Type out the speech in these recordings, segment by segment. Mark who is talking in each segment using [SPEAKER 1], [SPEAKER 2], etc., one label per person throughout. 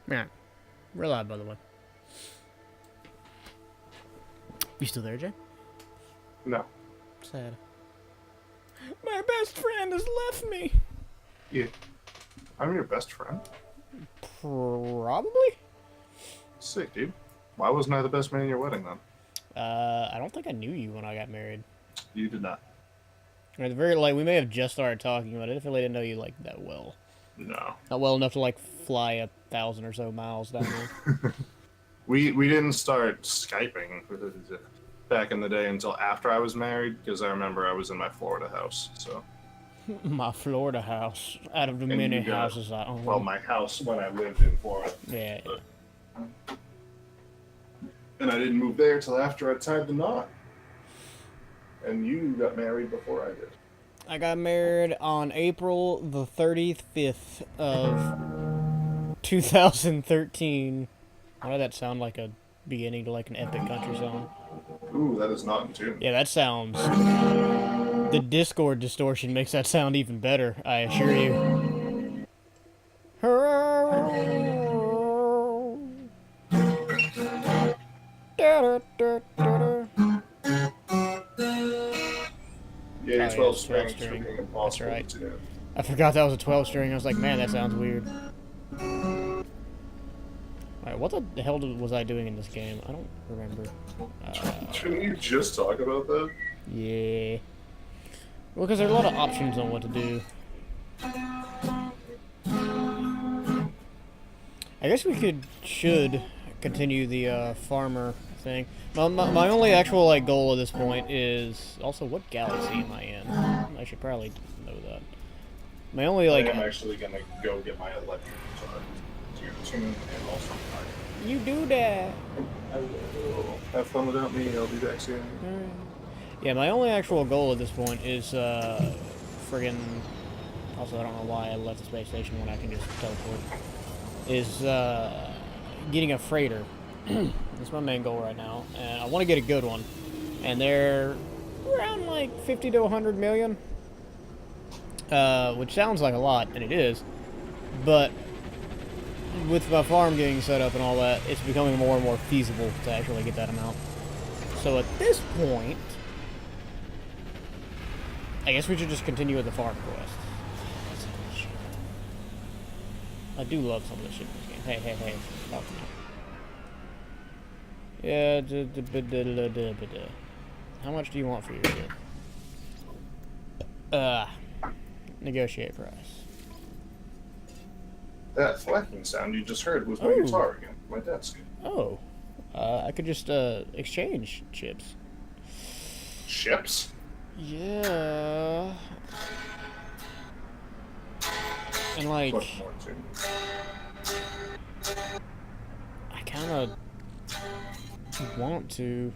[SPEAKER 1] Yeah. We're live, by the way. You still there, Jay?
[SPEAKER 2] No.
[SPEAKER 1] Sad. My best friend has left me.
[SPEAKER 2] Yeah. I'm your best friend.
[SPEAKER 1] Probably?
[SPEAKER 2] Sick, dude. Why wasn't I the best man in your wedding then?
[SPEAKER 1] I don't think I knew you when I got married.
[SPEAKER 2] You did not.
[SPEAKER 1] At the very, we may have just started talking, but I definitely didn't know you, that well.
[SPEAKER 2] No.
[SPEAKER 1] Not well enough to, fly 1,000 or so miles down there.
[SPEAKER 2] We didn't start Skyping back in the day until after I was married, because I remember I was in my Florida house, so.
[SPEAKER 1] My Florida house. Out of the many houses I own.
[SPEAKER 2] Well, my house when I lived in Florida.
[SPEAKER 1] Yeah.
[SPEAKER 2] And I didn't move there till after I tied the knot. And you got married before I did.
[SPEAKER 1] I got married on April the 35th of 2013. Why did that sound like a beginning to an epic country song?
[SPEAKER 2] Ooh, that is not in tune.
[SPEAKER 1] Yeah, that sounds... The Discord distortion makes that sound even better, I assure you.
[SPEAKER 2] Yeah,
[SPEAKER 1] Oh,
[SPEAKER 2] 12
[SPEAKER 1] yeah,
[SPEAKER 2] strings
[SPEAKER 1] 12 string.
[SPEAKER 2] freaking impossible
[SPEAKER 1] That's
[SPEAKER 2] to do.
[SPEAKER 1] I forgot that was a 12 string. I was like, man, that sounds weird. Alright, what the hell was I doing in this game? I don't remember.
[SPEAKER 2] Shouldn't you just talk about that?
[SPEAKER 1] Yeah. Well, because there are a lot of options on what to do. I guess we should continue the farmer thing. My only actual goal at this point is also what galaxy am I in? I should probably know that. My only
[SPEAKER 2] I am actually gonna go get my electric guitar to tune and also play.
[SPEAKER 1] You do that.
[SPEAKER 2] I will. Have fun without me. I'll be back soon.
[SPEAKER 1] Yeah, my only actual goal at this point is friggin'. Also, I don't know why I left the space station when I can just teleport. Is getting a freighter. That's my main goal right now, and I want to get a good one. And they're around 50 to 100 million, which sounds like a lot, and it is. But with my farm getting set up and all that, it's becoming more and more feasible to actually get that amount. So at this point, I guess we should just continue with the farm quest. I do love some of this shit in this game. Hey, talk to me. Yeah, how much do you want for your shit? Negotiate price.
[SPEAKER 2] That thwacking sound you just heard was my guitar again, my desk.
[SPEAKER 1] Oh. I could just, exchange chips.
[SPEAKER 2] Ships?
[SPEAKER 1] Yeah. And
[SPEAKER 2] Much more too.
[SPEAKER 1] I kinda want to.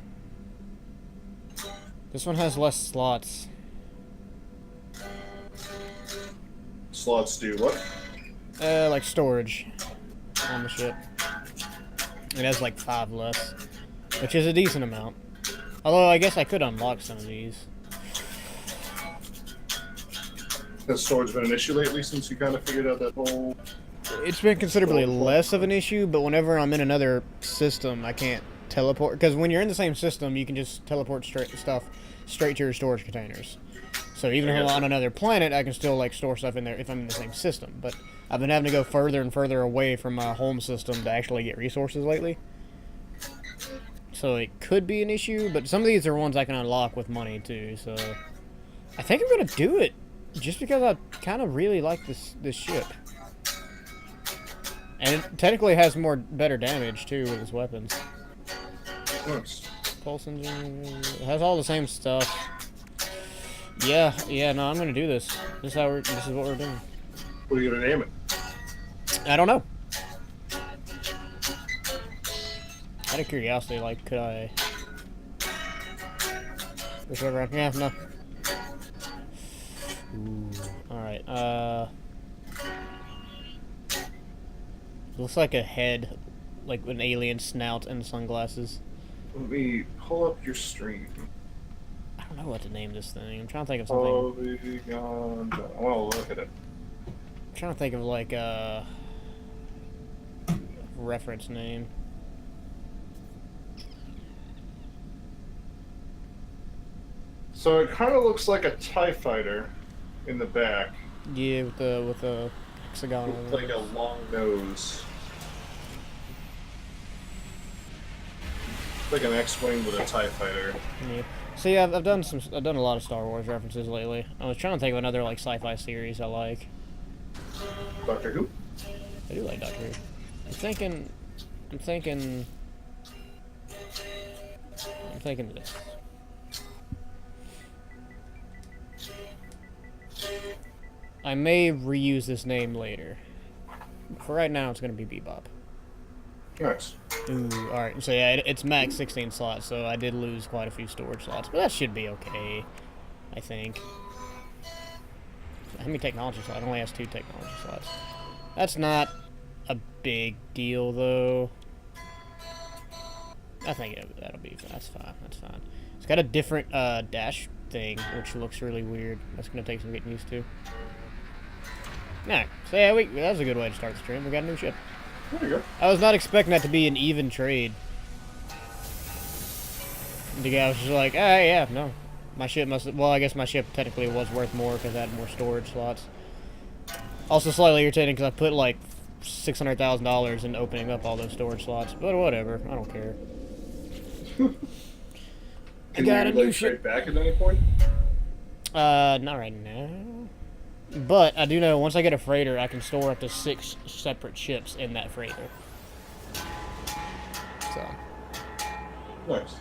[SPEAKER 1] This one has less slots.
[SPEAKER 2] Slots do what?
[SPEAKER 1] Like storage on the ship. It has 5 less, which is a decent amount. Although I guess I could unlock some of these.
[SPEAKER 2] Has storage been an issue lately since you kind of figured out that whole...
[SPEAKER 1] It's been considerably less of an issue, but whenever I'm in another system, I can't teleport. Because when you're in the same system, you can just teleport straight to your storage containers. So even if I'm on another planet, I can still store stuff in there if I'm in the same system. But I've been having to go further and further away from my home system to actually get resources lately. So it could be an issue, but some of these are ones I can unlock with money too. So I think I'm gonna do it, just because I kind of really like this ship. And it technically has better damage too with its weapons.
[SPEAKER 2] Nice.
[SPEAKER 1] Pulse engine, it has all the same stuff. Yeah, no, I'm gonna do this. This is what we're doing.
[SPEAKER 2] What are you gonna name it?
[SPEAKER 1] I don't know. Out of curiosity, could I? Whichever. Yeah, no. Ooh. All right. Looks like a head, with an alien snout and sunglasses.
[SPEAKER 2] Let me pull up your stream.
[SPEAKER 1] I don't know what to name this thing. I'm trying to think of something.
[SPEAKER 2] Polygon. I want to look at it.
[SPEAKER 1] I'm trying to think of reference name.
[SPEAKER 2] So it kind of looks like a TIE fighter in the back.
[SPEAKER 1] Yeah, with the hexagonal.
[SPEAKER 2] With like a long nose. Like an X-wing with a TIE fighter.
[SPEAKER 1] Yeah. See, I've done a lot of Star Wars references lately. I was trying to think of another like sci-fi series I like.
[SPEAKER 2] Doctor Who?
[SPEAKER 1] I do like Doctor Who. I'm thinking of this. I may reuse this name later. For right now, it's gonna be Bebop.
[SPEAKER 2] Nice.
[SPEAKER 1] Ooh, alright. So yeah, it's max 16 slots, so I did lose quite a few storage slots, but that should be okay, I think. How many technology slots? It only has 2 technology slots. That's not a big deal, though. I think that'll be. That's fine. That's fine. It's got a different dash thing, which looks really weird. That's gonna take some getting used to. Alright, so yeah, that was a good way to start the stream. We got a new ship.
[SPEAKER 2] There you go.
[SPEAKER 1] I was not expecting that to be an even trade. The guy was just like, yeah, no. My ship well, I guess my ship technically was worth more because I had more storage slots. Also slightly irritating because I put like $600,000 in opening up all those storage slots, but whatever, I don't care. I got a new ship.
[SPEAKER 2] Back at any point?
[SPEAKER 1] Not right now. But I do know once I get a freighter, I can store up to 6 separate ships in that freighter. So.
[SPEAKER 2] Nice.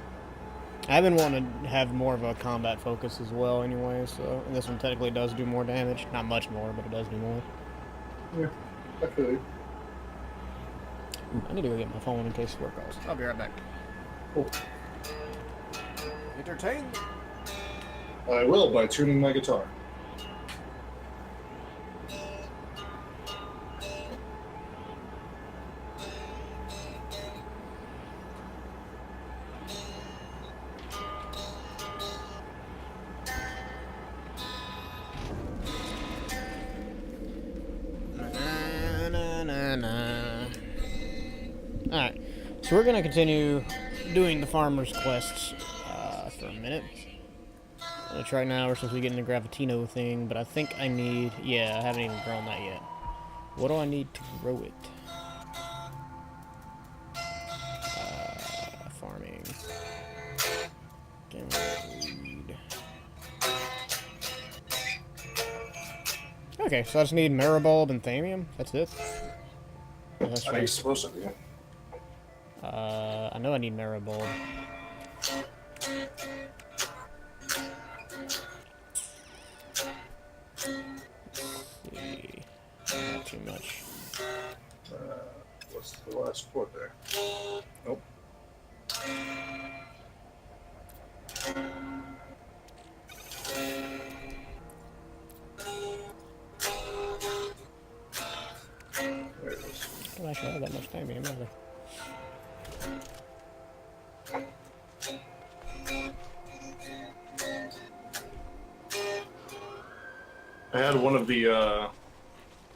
[SPEAKER 1] I've been wanting to have more of a combat focus as well anyway, so and this one technically does do more damage. Not much more, but it does do more.
[SPEAKER 2] Yeah, I feel you.
[SPEAKER 1] I need to go get my phone in case work calls. I'll be right back.
[SPEAKER 2] Cool.
[SPEAKER 1] Entertain.
[SPEAKER 2] I will by tuning my guitar.
[SPEAKER 1] Alright, so we're gonna continue doing the farmer's quests for a minute. Which right now we're supposed to be getting the Gravitino thing, but I think I need... Yeah, I haven't even grown that yet. What do I need to grow it? Farming. Food. Okay, so I just need Maribulb and Thamium. That's it. Oh, that's
[SPEAKER 2] I think
[SPEAKER 1] right.
[SPEAKER 2] it's supposed to be.
[SPEAKER 1] I know I need Maribulb. See. Not too much.
[SPEAKER 2] What's the last quote there? Nope. There it is.
[SPEAKER 1] I don't actually have that much Thamium either.
[SPEAKER 2] I had one of the, I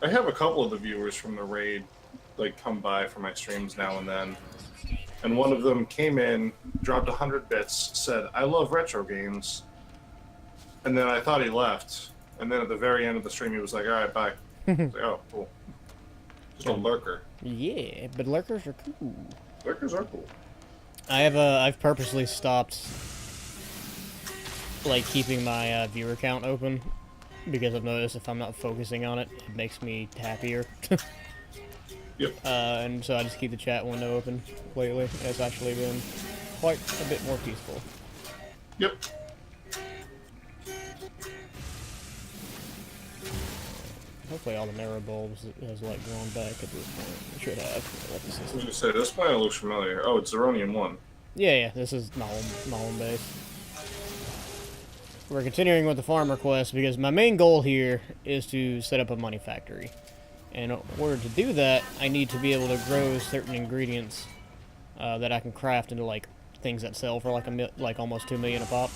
[SPEAKER 2] have a couple of the viewers from the raid, like, come by for my streams now and then. And one of them came in, dropped 100 bits, said, "I love retro games." And then I thought he left. And then at the very end of the stream, he was like, "Alright, bye." I was like, oh, cool. Just a lurker.
[SPEAKER 1] Yeah, but lurkers are cool.
[SPEAKER 2] Lurkers are cool.
[SPEAKER 1] I've purposely stopped, like, keeping my viewer count open. Because I've noticed if I'm not focusing on it, it makes me happier.
[SPEAKER 2] Yep.
[SPEAKER 1] And so I just keep the chat window open lately. It's actually been quite a bit more peaceful.
[SPEAKER 2] Yep.
[SPEAKER 1] Hopefully all the Maribulbs has like grown back at this point. It should have.
[SPEAKER 2] I was going to say, this planet looks familiar. Oh, it's Zeronium 1.
[SPEAKER 1] Yeah, this is Nuln base. We're continuing with the farmer quest because my main goal here is to set up a money factory. And in order to do that, I need to be able to grow certain ingredients that I can craft into like things that sell for like almost 2 million a pop.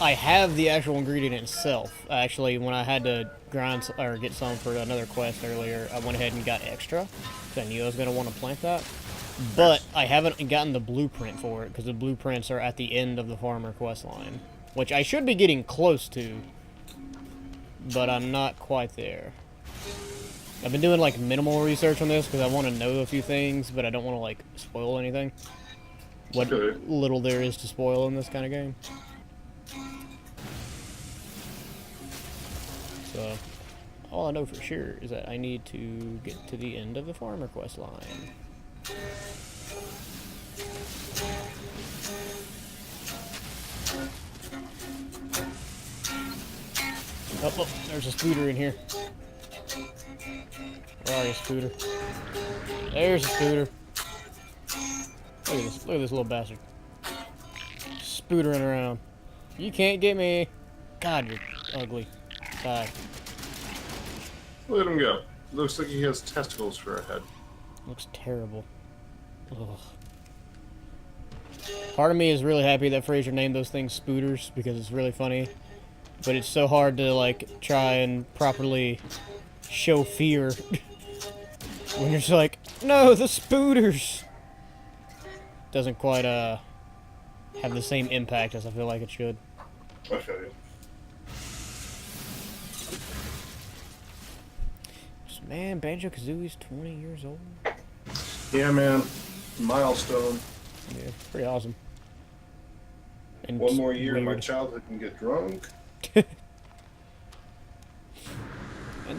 [SPEAKER 1] I have the actual ingredient itself. Actually, when I had to or get some for another quest earlier, I went ahead and got extra because I knew I was gonna want to plant that. But I haven't gotten the blueprint for it because the blueprints are at the end of the farmer quest line, which I should be getting close to, but I'm not quite there. I've been doing like minimal research on this because I want to know a few things, but I don't want to like spoil anything. What little there is to spoil in this kind of game. So, all I know for sure is that I need to get to the end of the farmer quest line. Oh, there's a Spooter in here. Where are you, Spooter? There's a Spooter. Look at this little bastard. Spootering around. You can't get me. God, you're ugly. Die.
[SPEAKER 2] Let him go. Looks like he has testicles for a head.
[SPEAKER 1] Looks terrible. Ugh. Part of me is really happy that Fraser named those things Spooters because it's really funny. But it's so hard to, like, try and properly show fear when you're just like, no, the Spooters! Doesn't quite, have the same impact as I feel like it should.
[SPEAKER 2] I feel you.
[SPEAKER 1] Man, Banjo-Kazooie's 20 years old.
[SPEAKER 2] Yeah, man. Milestone.
[SPEAKER 1] Yeah, pretty awesome. And
[SPEAKER 2] One more year in my
[SPEAKER 1] weird.
[SPEAKER 2] childhood can get drunk.
[SPEAKER 1] And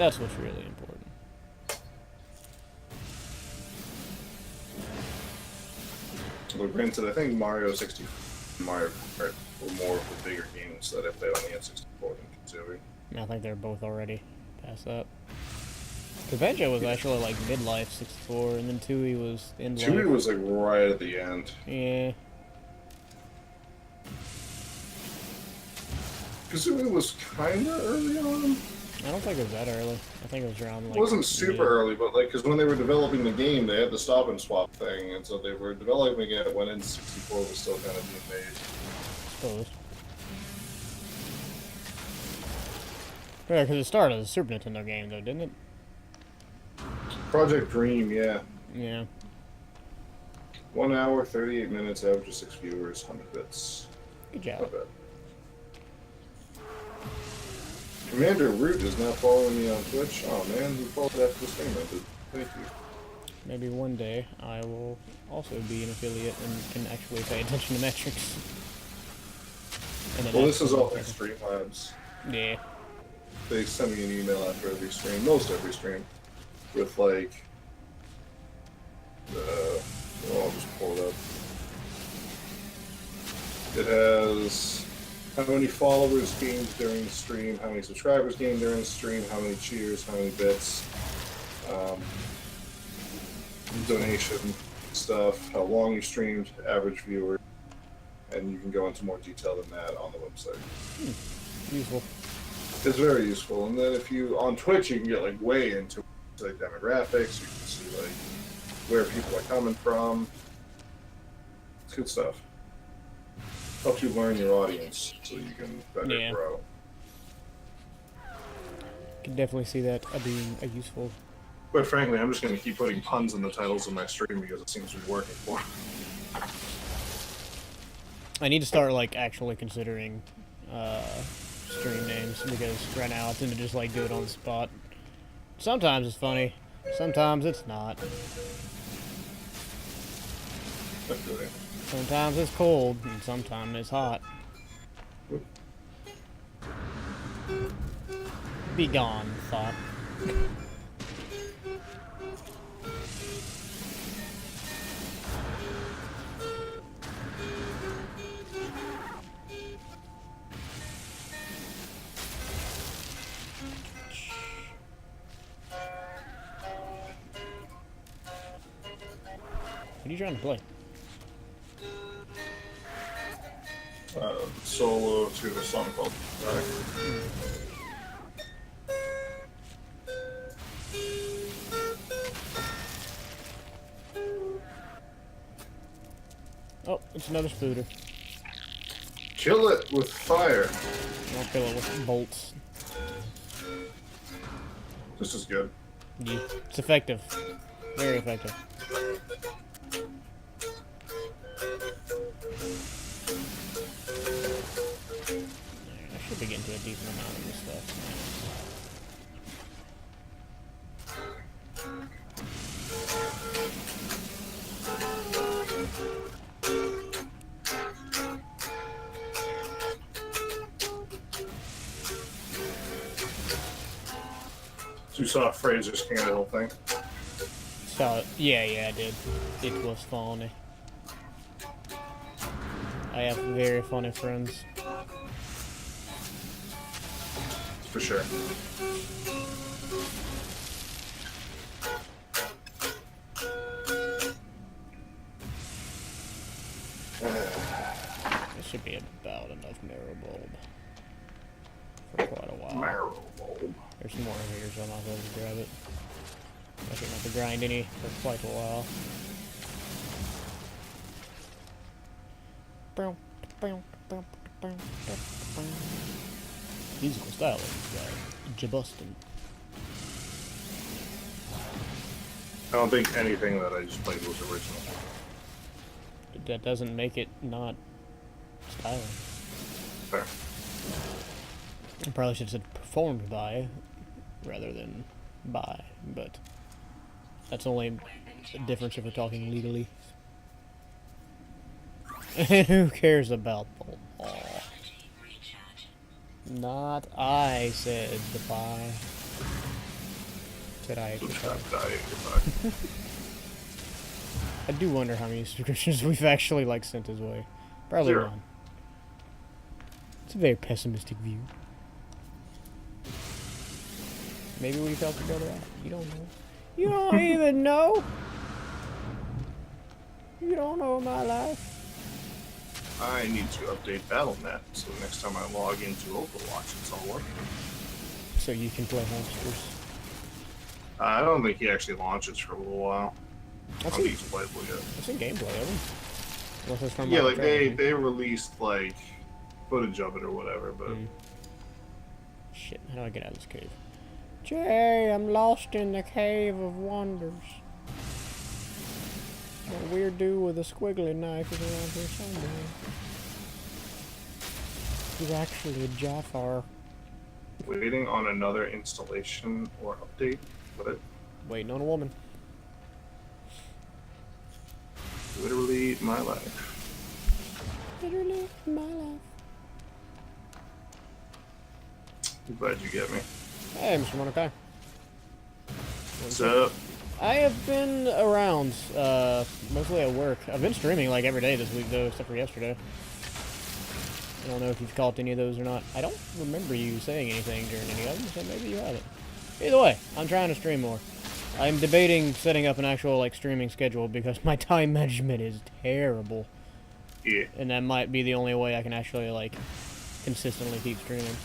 [SPEAKER 1] that's what's really important.
[SPEAKER 2] Well, granted, I think Mario 60, Mario Kart were more of the bigger games that I played on the N64 than Kazooie.
[SPEAKER 1] I think they're both already past that. The Banjo was actually like midlife 64, and then Tui was end life.
[SPEAKER 2] Tui was like right at the end.
[SPEAKER 1] Yeah.
[SPEAKER 2] Kazooie was kind of early on.
[SPEAKER 1] I don't think it was that early. I think it was around like.
[SPEAKER 2] It wasn't super early, but like, because when they were developing the game, they had the stop and swap thing, and so they were developing it when N64 was still kind of being made.
[SPEAKER 1] Suppose. Yeah, because it started as a Super Nintendo game, though, didn't it?
[SPEAKER 2] Project Dream, yeah.
[SPEAKER 1] Yeah.
[SPEAKER 2] 1 hour, 38 minutes, average of 6 viewers, 100 bits.
[SPEAKER 1] Good job.
[SPEAKER 2] Not bad. Commander Root is now following me on Twitch. Oh man, he followed after the stream ended. Thank you.
[SPEAKER 1] Maybe one day I will also be an affiliate and can actually pay attention to metrics. And then
[SPEAKER 2] Well, this is all
[SPEAKER 1] actually-
[SPEAKER 2] Extreme Labs.
[SPEAKER 1] Yeah.
[SPEAKER 2] They send me an email after every stream, most every stream, with like, well, I'll just pull it up. It has how many followers gained during the stream, how many subscribers gained during the stream, how many cheers, how many bits, donation stuff, how long you streamed, average viewer, and you can go into more detail than that on the website.
[SPEAKER 1] Useful.
[SPEAKER 2] It's very useful, and then if you on Twitch, you can get like way into like demographics. You can see like where people are coming from. It's good stuff. Helps you learn your audience so you can better grow.
[SPEAKER 1] Can definitely see that being a useful.
[SPEAKER 2] But frankly, I'm just going to keep putting puns in the titles of my stream because it seems to be working for me.
[SPEAKER 1] I need to start like actually considering stream names because right now I tend to just like do it on the spot. Sometimes it's funny, sometimes it's not.
[SPEAKER 2] Okay.
[SPEAKER 1] Sometimes it's cold and sometimes it's hot. Be gone, thought. What are you trying to play?
[SPEAKER 2] Solo to a song called Back.
[SPEAKER 1] Oh, it's another Spooter.
[SPEAKER 2] Kill it with fire.
[SPEAKER 1] I'll kill it with bolts.
[SPEAKER 2] This is good.
[SPEAKER 1] It's effective. Very effective. I should be getting to a decent amount of this stuff.
[SPEAKER 2] So you saw Fraser's Candle thing?
[SPEAKER 1] So, yeah, I did. It was funny. I have very funny friends.
[SPEAKER 2] For sure.
[SPEAKER 1] This should be about enough marrow bulb for quite a while.
[SPEAKER 2] Marrow bulb.
[SPEAKER 1] There's more over here, so I might as well just grab it. I shouldn't have to grind any for quite a while. Musical style is Jabustin.
[SPEAKER 2] I don't think anything that I just played was original.
[SPEAKER 1] That doesn't make it not styling.
[SPEAKER 2] Fair.
[SPEAKER 1] I probably should have said performed by rather than by, but that's only a difference if we're talking legally. Who cares about the law? Not I, said the pie. Said I. I do wonder how many subscriptions we've actually like sent his way. Probably
[SPEAKER 2] 0.
[SPEAKER 1] none. It's a very pessimistic view. Maybe we felt together out. You don't know. You don't even know. You don't know my life.
[SPEAKER 2] I need to update Battle.net so next time I log into Overwatch it's all working.
[SPEAKER 1] So you can play hamsters.
[SPEAKER 2] I don't think he actually launches for a little while. I
[SPEAKER 1] I've
[SPEAKER 2] don't think
[SPEAKER 1] seen,
[SPEAKER 2] he's playable yet.
[SPEAKER 1] I've seen gameplay of him. Unless it's from
[SPEAKER 2] Yeah,
[SPEAKER 1] my
[SPEAKER 2] like they released like footage of it or whatever, but
[SPEAKER 1] Shit, how do I get out of this cave? Jay, I'm lost in the cave of wonders. That weird dude with a squiggly knife is around here somewhere. He's actually a Jafar.
[SPEAKER 2] waiting on another installation or update. What?
[SPEAKER 1] Waiting on a woman.
[SPEAKER 2] Literally my life.
[SPEAKER 1] Literally my life.
[SPEAKER 2] I'm glad you get me.
[SPEAKER 1] Hey, Mr. Monokai.
[SPEAKER 2] What's up?
[SPEAKER 1] I have been around, mostly at work. I've been streaming like every day this week though, except for yesterday. I don't know if you've caught any of those or not. I don't remember you saying anything during any of them, so maybe you haven't. Either way, I'm trying to stream more. I'm debating setting up an actual like streaming schedule because my time management is terrible.
[SPEAKER 2] Yeah.
[SPEAKER 1] And that might be the only way I can actually like consistently keep streaming.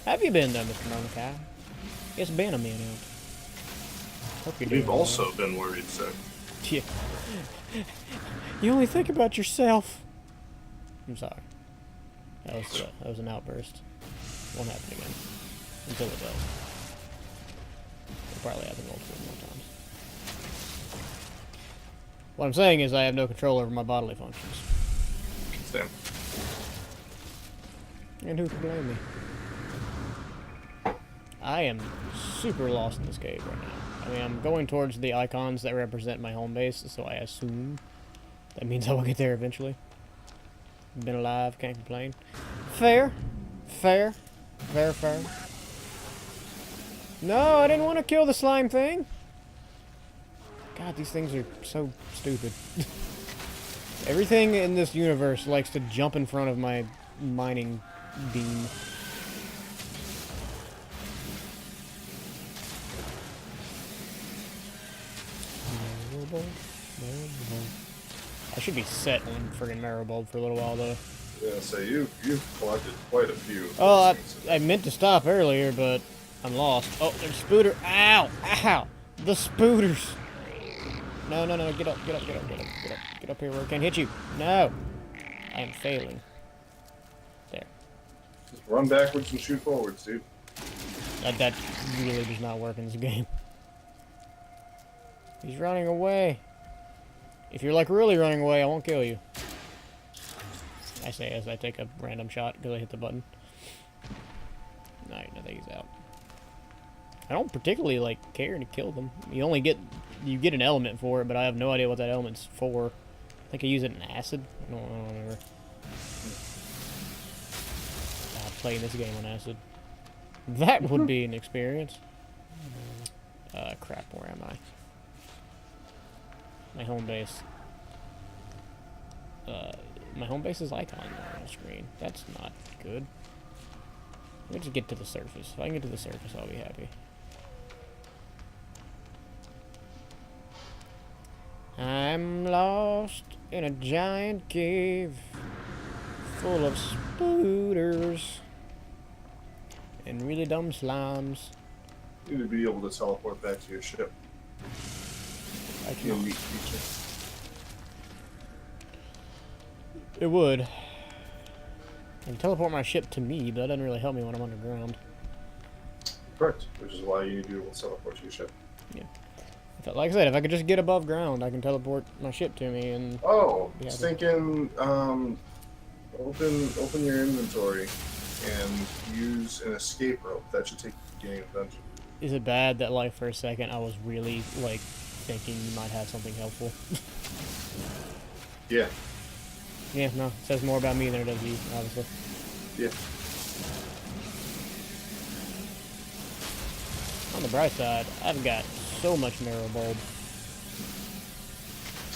[SPEAKER 1] How have you been though, Mr. Monokai? It's been a minute. Hope you're doing
[SPEAKER 2] We've
[SPEAKER 1] well.
[SPEAKER 2] also been worried, so.
[SPEAKER 1] Yeah. You only think about yourself. I'm sorry. That was an outburst. Won't happen again. Until it does. It'll probably happen multiple more times. What I'm saying is I have no control over my bodily functions.
[SPEAKER 2] Same.
[SPEAKER 1] And who can blame me? I am super lost in this cave right now. I mean, I'm going towards the icons that represent my home base, so I assume that means I will get there eventually. Been alive, can't complain. Fair. Fair. Very fair. No, I didn't want to kill the slime thing. God, these things are so stupid. Everything in this universe likes to jump in front of my mining beam. I should be set on friggin' Marrow Bulb for a little while though.
[SPEAKER 2] Yeah, so you've collected quite a few.
[SPEAKER 1] Oh, I meant to stop earlier, but I'm lost. Oh, there's a spooter. Ow! Ow! The spooters! No, no, no, get up, get up, get up, get up, get up. Get up here where I can't hit you. No! I am failing. There.
[SPEAKER 2] Just run backwards and shoot forwards, dude.
[SPEAKER 1] That really does not work in this game. He's running away. If you're like really running away, I won't kill you. I say as I take a random shot because I hit the button. Alright, I think he's out. I don't particularly like care to kill them. You get an element for it, but I have no idea what that element's for. I think I use it in acid. I don't remember. Playing this game on acid. That would be an experience. Crap, where am I? My home base. My home base's icon on the screen. That's not good. Let me just get to the surface. If I can get to the surface, I'll be happy. I'm lost in a giant cave full of spooters and really dumb slimes.
[SPEAKER 2] You need to be able to teleport back to your ship.
[SPEAKER 1] I
[SPEAKER 2] You'll
[SPEAKER 1] can.
[SPEAKER 2] meet feature.
[SPEAKER 1] It would. I can teleport my ship to me, but that doesn't really help me when I'm underground.
[SPEAKER 2] Correct, which is why you need to be able to teleport to your ship.
[SPEAKER 1] Yeah. Like I said, if I could just get above ground, I can teleport my ship to me and...
[SPEAKER 2] Oh,
[SPEAKER 1] Yeah,
[SPEAKER 2] just thinking, open your inventory and use an escape rope. That should take you to the beginning of the dungeon.
[SPEAKER 1] Is it bad that, like, for a second I was really, like, thinking you might have something helpful?
[SPEAKER 2] Yeah.
[SPEAKER 1] Yeah, no. It says more about me than it does you, obviously.
[SPEAKER 2] Yeah.
[SPEAKER 1] On the bright side, I've got so much Marrow Bulb.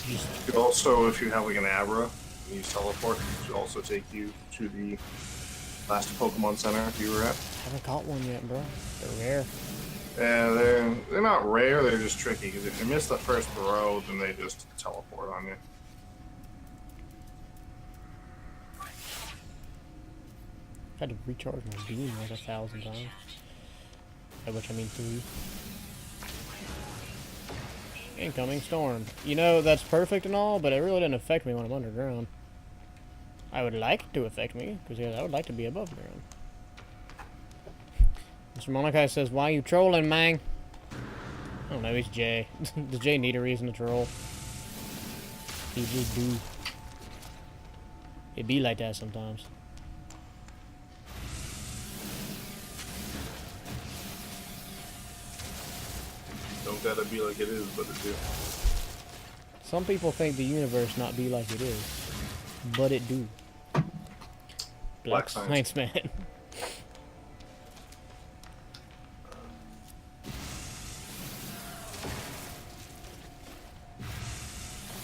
[SPEAKER 2] You could also, if you have like an Abra, and use teleport, it should also take you to the last Pokemon Center you were at.
[SPEAKER 1] I haven't caught one yet, bro. They're rare.
[SPEAKER 2] Yeah, they're not rare, they're just tricky, because if you miss the first row, then they just teleport on you.
[SPEAKER 1] I've had to recharge my beam like 1,000 times. By which I mean 3. Incoming storm. You know, that's perfect and all, but it really doesn't affect me when I'm underground. I would like it to affect me, because yeah, I would like to be above ground. Mr. Monakai says, why you trolling, man? I don't know, he's Jay. Does Jay need a reason to troll? He just do. It be like that sometimes.
[SPEAKER 2] Don't gotta be like it is, but it do.
[SPEAKER 1] Some people think the universe not be like it is, but it do.
[SPEAKER 2] Black science.
[SPEAKER 1] man.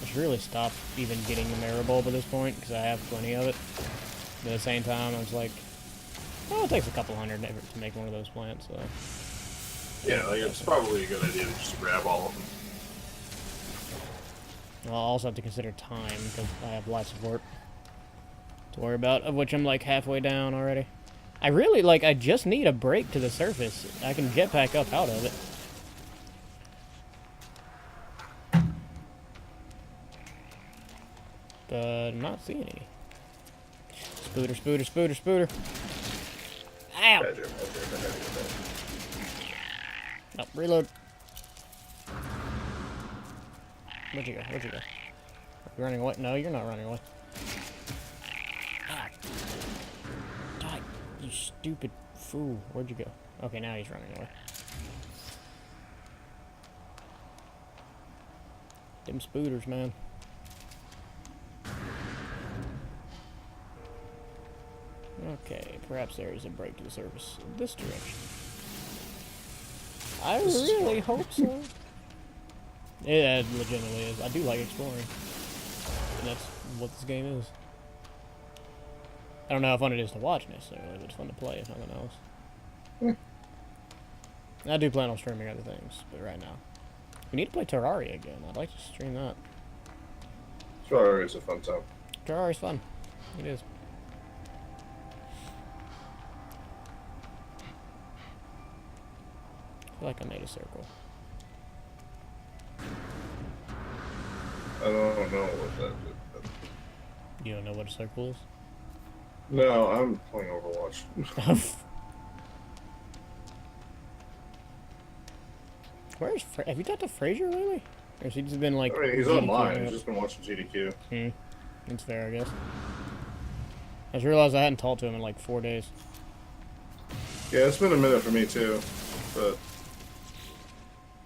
[SPEAKER 1] I should really stop even getting the Marrow Bulb at this point, because I have plenty of it. But at the same time, I was like, well, it takes a couple hundred to make one of those plants, so...
[SPEAKER 2] Yeah, like it's probably a good idea to just grab all of them.
[SPEAKER 1] Well, I'll also have to consider time, because I have lots of work to worry about, of which I'm like halfway down already. I really, like, I just need a break to the surface. I can jetpack up out of it. But I'm not seeing any. Spooter, spooter, spooter, spooter. Ow!
[SPEAKER 2] Badger.
[SPEAKER 1] Oh, reload. Where'd you go? Where'd you go? Are you running away? No, you're not running away. Ah. Die, you stupid fool. Where'd you go? Okay, now he's running away. Them spooters, man. Okay, perhaps there is a break to the surface in this direction. I really hope so. It legitimately is. I do like exploring. And that's what this game is. I don't know how fun it is to watch necessarily, but it's fun to play if nothing else. I do plan on streaming other things, but right now. We need to play Terraria again. I'd like to stream that.
[SPEAKER 2] Terraria is a fun time.
[SPEAKER 1] Terraria's fun. It is. I feel like I made a circle.
[SPEAKER 2] I don't know what that is.
[SPEAKER 1] You don't know what a circle is?
[SPEAKER 2] No, I'm playing Overwatch.
[SPEAKER 1] Have you talked to Fraser lately? Or has he just been like...
[SPEAKER 2] I mean, he's
[SPEAKER 1] GDQ
[SPEAKER 2] online.
[SPEAKER 1] it?
[SPEAKER 2] He's just been watching GDQ.
[SPEAKER 1] That's fair, I guess. I just realized I hadn't talked to him in like 4 days.
[SPEAKER 2] Yeah, it's been a minute for me too, but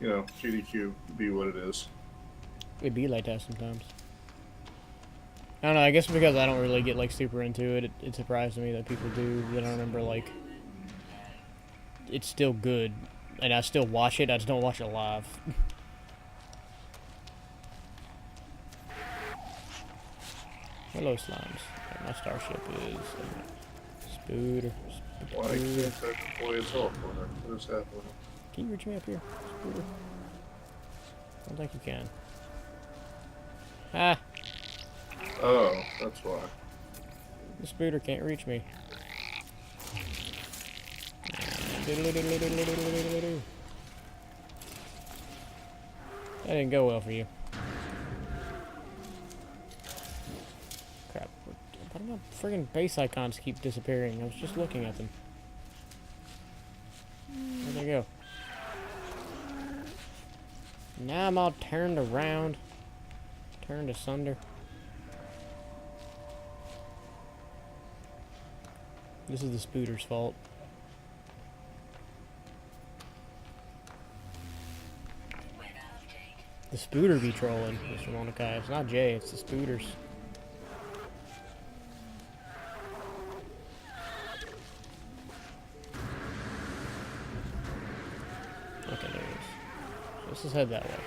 [SPEAKER 2] you know, GDQ be what it is.
[SPEAKER 1] It'd be like that sometimes. I don't know, I guess because I don't really get like super into it, it surprised me that people do. But I remember like it's still good, and I still watch it. I just don't watch it live. Hello, slimes. My starship is Spooder.
[SPEAKER 2] Why can't I deploy his health for her? What is happening?
[SPEAKER 1] Can you reach me up here, Spooder? I don't think you can. Ah,
[SPEAKER 2] Oh, that's why.
[SPEAKER 1] the Spooder can't reach me. That didn't go well for you. Crap. Why do my friggin' base icons keep disappearing? I was just looking at them. Where'd they go? Now I'm all turned around. Turned asunder. This is the Spooder's fault. The Spooder be trolling, Mr. Monakai. It's not Jay, it's the Spooders. Okay, there it is. So let's just head that way.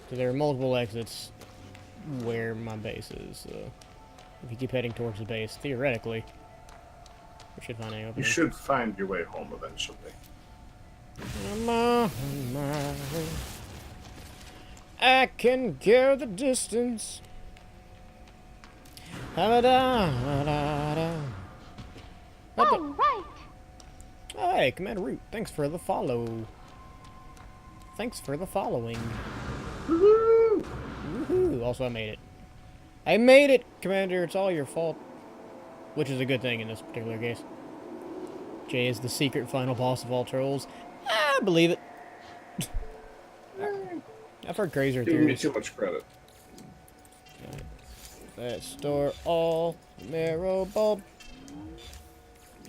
[SPEAKER 1] So there are multiple exits where my base is. So if you keep heading towards the base, theoretically, we should find any opening.
[SPEAKER 2] You should find your way home eventually.
[SPEAKER 1] I'm on my way. I can go the distance. Da-da-da-da-da.
[SPEAKER 3] All right.
[SPEAKER 1] Oh, hey, Commander Root, thanks for the follow. Thanks for the following.
[SPEAKER 2] Woohoo!
[SPEAKER 1] Woohoo! Also, I made it. I made it, Commander. It's all your fault. Which is a good thing in this particular case. Jay is the secret final boss of all trolls. I believe it. I've heard crazier
[SPEAKER 2] Giving me
[SPEAKER 1] theories.
[SPEAKER 2] too much credit.
[SPEAKER 1] Let's store all marrow bulb.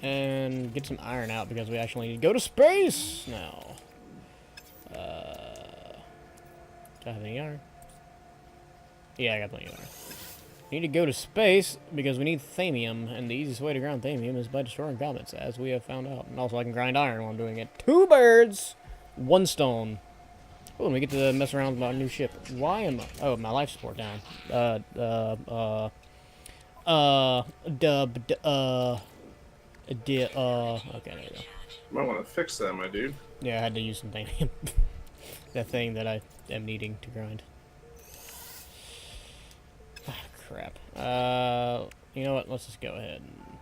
[SPEAKER 1] And get some iron out because we actually need to go to space now. Do I have any iron? Yeah, I got plenty of iron. We need to go to space because we need thamium, and the easiest way to grind thamium is by destroying comets, as we have found out. And also I can grind iron while I'm doing it. 2 birds, 1 stone. Oh, and we get to mess around with my new ship. Why am I... Oh, my life support down. Okay, there we go.
[SPEAKER 2] Might want to fix that, my dude.
[SPEAKER 1] Yeah, I had to use some thamium. That thing that I am needing to grind. Ah, crap. You know what? Let's just go ahead and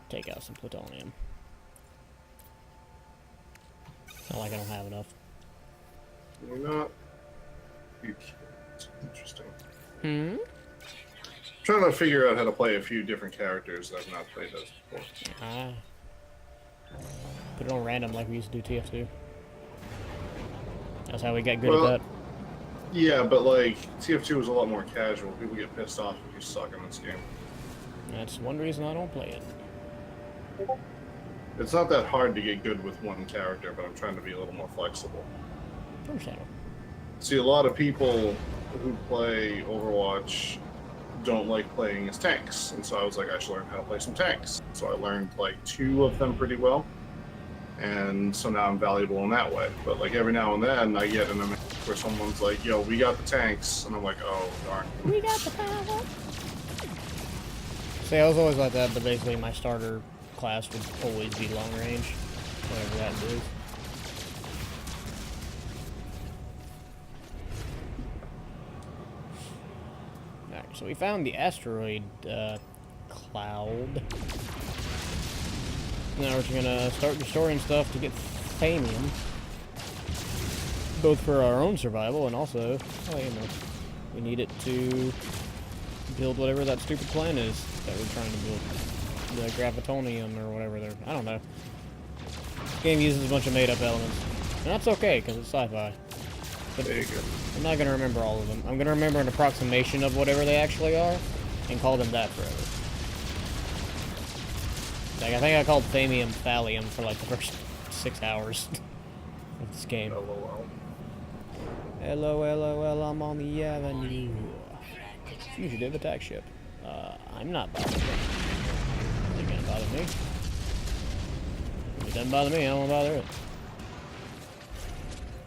[SPEAKER 1] take out some plutonium. It's not like I don't have enough.
[SPEAKER 2] You're not. You can't. Interesting.
[SPEAKER 1] Hmm?
[SPEAKER 2] Trying to figure out how to play a few different characters that I've not played as before.
[SPEAKER 1] Ah. Put it on random like we used to do TF2. That's how we got good
[SPEAKER 2] Well,
[SPEAKER 1] at that.
[SPEAKER 2] Yeah, but like TF2 was a lot more casual. People get pissed off if you suck in this game.
[SPEAKER 1] That's one reason I don't play it.
[SPEAKER 2] It's not that hard to get good with one character, but I'm trying to be a little more flexible.
[SPEAKER 1] Understandable.
[SPEAKER 2] See, a lot of people who play Overwatch don't like playing as tanks, and so I was like, I should learn how to play some tanks. So I learned like 2 of them pretty well, and so now I'm valuable in that way. But like every now and then I get in a match where someone's like, yo, we got the tanks, and I'm like, oh, darn.
[SPEAKER 1] We got the power. See, I was always like that, but basically my starter class would always be long range, whatever that is. Alright, so we found the asteroid cloud. Now we're just gonna start destroying stuff to get thamium. Both for our own survival and also, oh, you know, we need it to build whatever that stupid plan is that we're trying to build. The gravitonium or whatever they're, I don't know. This game uses a bunch of made-up elements. And that's okay, because it's sci-fi. But
[SPEAKER 2] There you go.
[SPEAKER 1] I'm not going to remember all of them. I'm going to remember an approximation of whatever they actually are, and call them that forever. Like, I think I called Thamium Thallium for like the first 6 hours of this game.
[SPEAKER 2] LOL.
[SPEAKER 1] LOL, I'm on the avenue. Fugitive attack ship. I'm not bothered. It can't bother me. If it doesn't bother me, I don't want to bother it.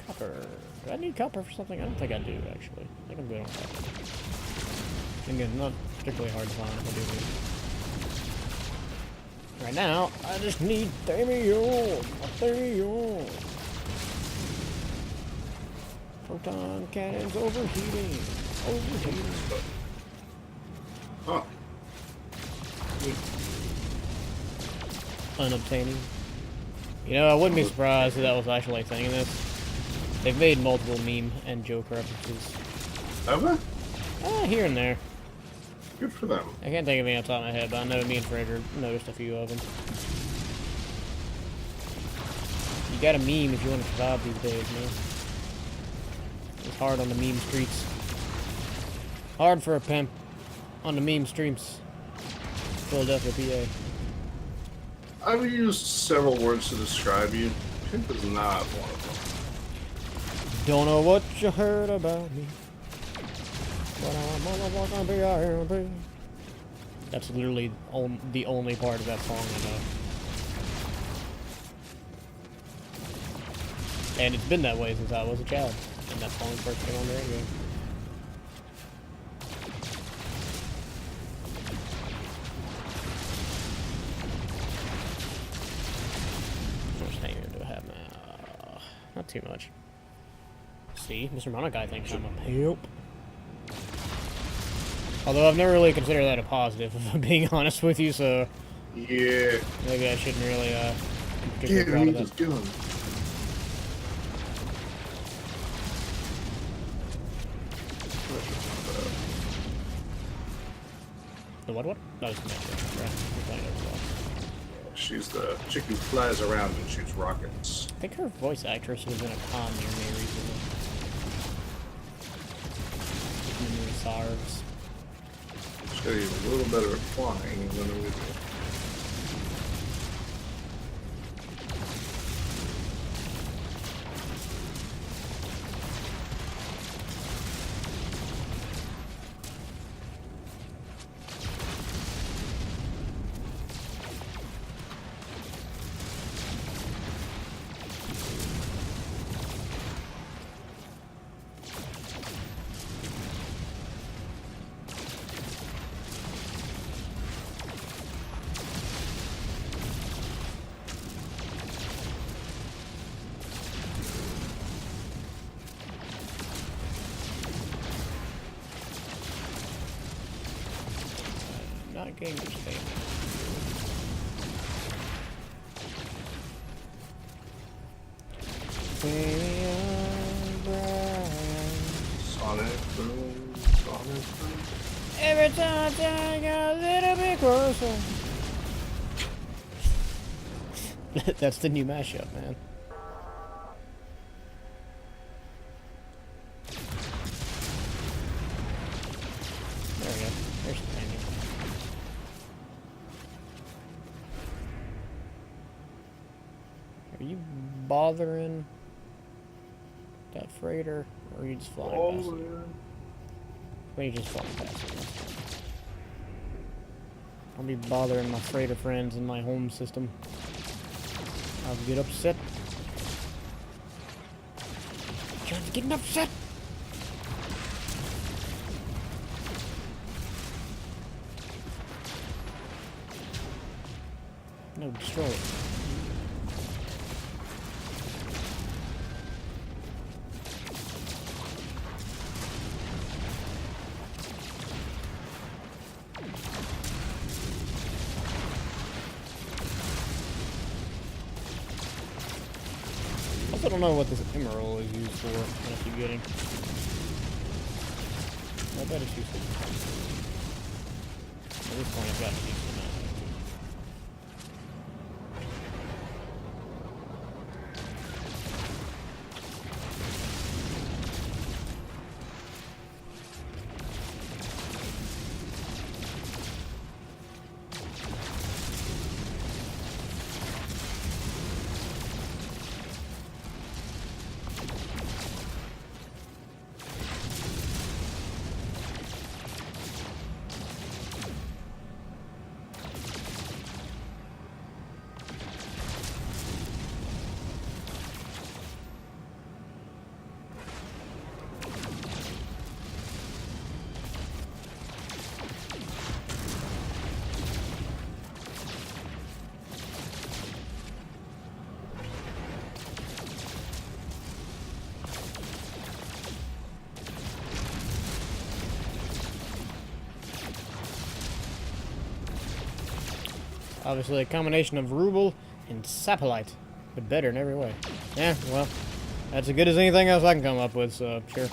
[SPEAKER 1] Copper. Do I need copper for something? I don't think I do, actually. I think I'm good on copper. Again, not particularly hard to find if I do. Right now, I just need Thamium. Thamium. Photon cannons overheating. Overheating.
[SPEAKER 2] Huh.
[SPEAKER 1] Unobtaining. You know, I wouldn't be surprised if that was actually a thing in this. They've made multiple meme and joke references.
[SPEAKER 2] Have they?
[SPEAKER 1] Here and there.
[SPEAKER 2] Good for them.
[SPEAKER 1] I can't think of any off the top of my head, but I know me and Fraser noticed a few of them. You gotta meme if you want to survive these days, man. It's hard on the meme streets. Hard for a pimp on the meme streams. Philadelphia, PA.
[SPEAKER 2] I've used several words to describe you. Pimp is not one of them.
[SPEAKER 1] Don't know what you heard about me, but I'm motherfucking B.I.M.B. That's literally the only part of that song I know. And it's been that way since I was a child. And that song first came on the radio. How much time do I have now? Not too much. See, Mr. Monokai thinks I'm a pimp. Although I've never really considered that a positive, if I'm being honest with you, so
[SPEAKER 2] Yeah.
[SPEAKER 1] maybe I shouldn't really be
[SPEAKER 2] Yeah,
[SPEAKER 1] particularly proud of
[SPEAKER 2] he's
[SPEAKER 1] that.
[SPEAKER 2] doing.
[SPEAKER 1] The what? No, it's not. Right. We're playing Overwatch.
[SPEAKER 2] She's the chick who flies around and shoots rockets.
[SPEAKER 1] I think her voice actress was in a con near me recently. Memory serves.
[SPEAKER 2] She's got even a little better at flying than we do.
[SPEAKER 1] Not game just fame.
[SPEAKER 2] Sonic boom, Sonic boom.
[SPEAKER 1] Every time I take a little bit closer. That's the new mashup, man. There we go. There's the menu. Are you bothering that freighter, or are you just flying past it? Or are you just flying past it? I'll be bothering my freighter friends in my home system. I'll get upset. John's getting upset! No, destroy it. I don't know what this emerald is used for, that I keep getting. I bet it's useful. At this point, I've got a decent amount. Obviously a combination of ruble and sapelite, but better in every way. Yeah, well, that's as good as anything else I can come up with, so sure.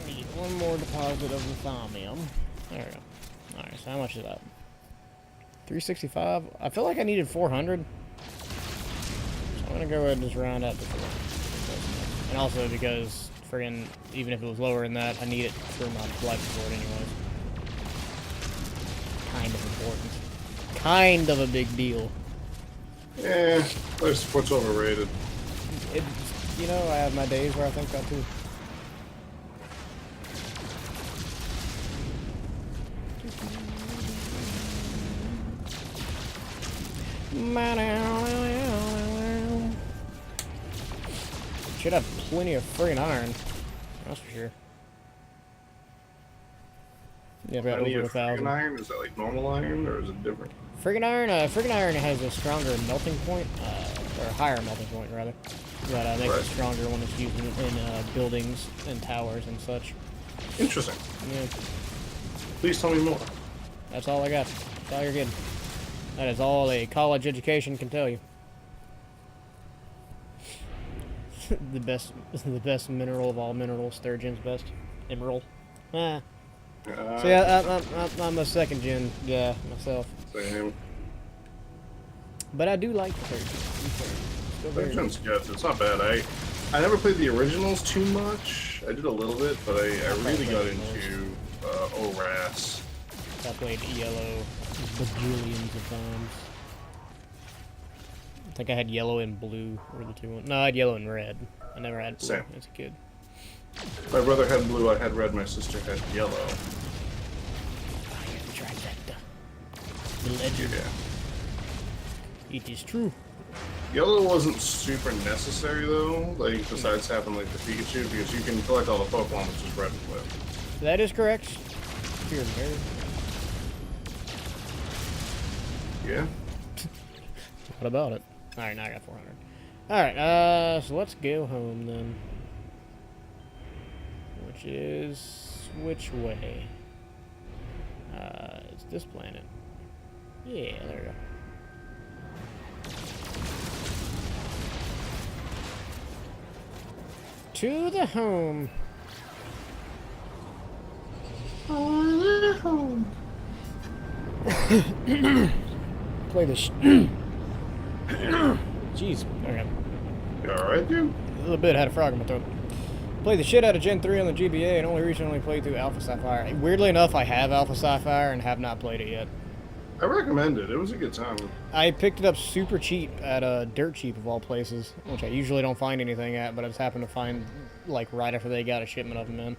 [SPEAKER 1] Need one more deposit of lithium. There we go. Alright, so how much is that? 365? I feel like I needed 400. So I'm gonna go ahead and just round up to 400. And also because, friggin', even if it was lower than that, I need it for my life support anyways. Kind of important. Kind of a big deal.
[SPEAKER 2] Yeah, life support's overrated.
[SPEAKER 1] It, you know, I have my days where I think that too. Should have plenty of friggin' iron. That's for sure. Yeah, about
[SPEAKER 2] I need
[SPEAKER 1] over
[SPEAKER 2] a
[SPEAKER 1] 1,000.
[SPEAKER 2] friggin' iron? Is that like normal iron, or is it different?
[SPEAKER 1] Friggin' iron has a stronger melting point, or a higher melting point rather. That makes
[SPEAKER 2] Right.
[SPEAKER 1] it stronger when it's used in buildings and towers and such.
[SPEAKER 2] Interesting.
[SPEAKER 1] Yeah,
[SPEAKER 2] Please tell me more.
[SPEAKER 1] that's all I got. That's all you're getting. That is all a college education can tell you. the best mineral of all minerals. Sturgeon's best emerald. Ah. So yeah, I'm a second gen guy myself,
[SPEAKER 2] Same.
[SPEAKER 1] but I do like the third gen. Still very good.
[SPEAKER 2] Legends, yes, it's not bad. I never played the originals too much. I did a little bit, but I really got into ORAS.
[SPEAKER 1] I played yellow bajillions of times. I think I had yellow and blue were the two ones. No, I had yellow and red. I never had blue
[SPEAKER 2] Same.
[SPEAKER 1] as a kid.
[SPEAKER 2] My brother had blue, I had red, my sister had yellow.
[SPEAKER 1] I have tried that. The legend.
[SPEAKER 2] Yeah.
[SPEAKER 1] It is true.
[SPEAKER 2] Yellow wasn't super necessary though, like besides having like the Pikachu, because you can collect all the Pokemon which is red and blue.
[SPEAKER 1] That is correct. Here, Mary.
[SPEAKER 2] Yeah.
[SPEAKER 1] What about it? Alright, now I got 400. Alright, so let's go home then. Which is... which way? It's this planet. Yeah, there we go. To the home. Play this. Jeez. Okay.
[SPEAKER 2] You alright, dude?
[SPEAKER 1] A little bit, had a frog in my throat. Played the shit out of Gen 3 on the GBA and only recently played through Alpha Sapphire. Weirdly enough, I have Alpha Sapphire and have not played it yet.
[SPEAKER 2] I recommend it. It was a good time.
[SPEAKER 1] I picked it up super cheap at Dirt Cheap of all places, which I usually don't find anything at, but I just happened to find like right after they got a shipment of them in.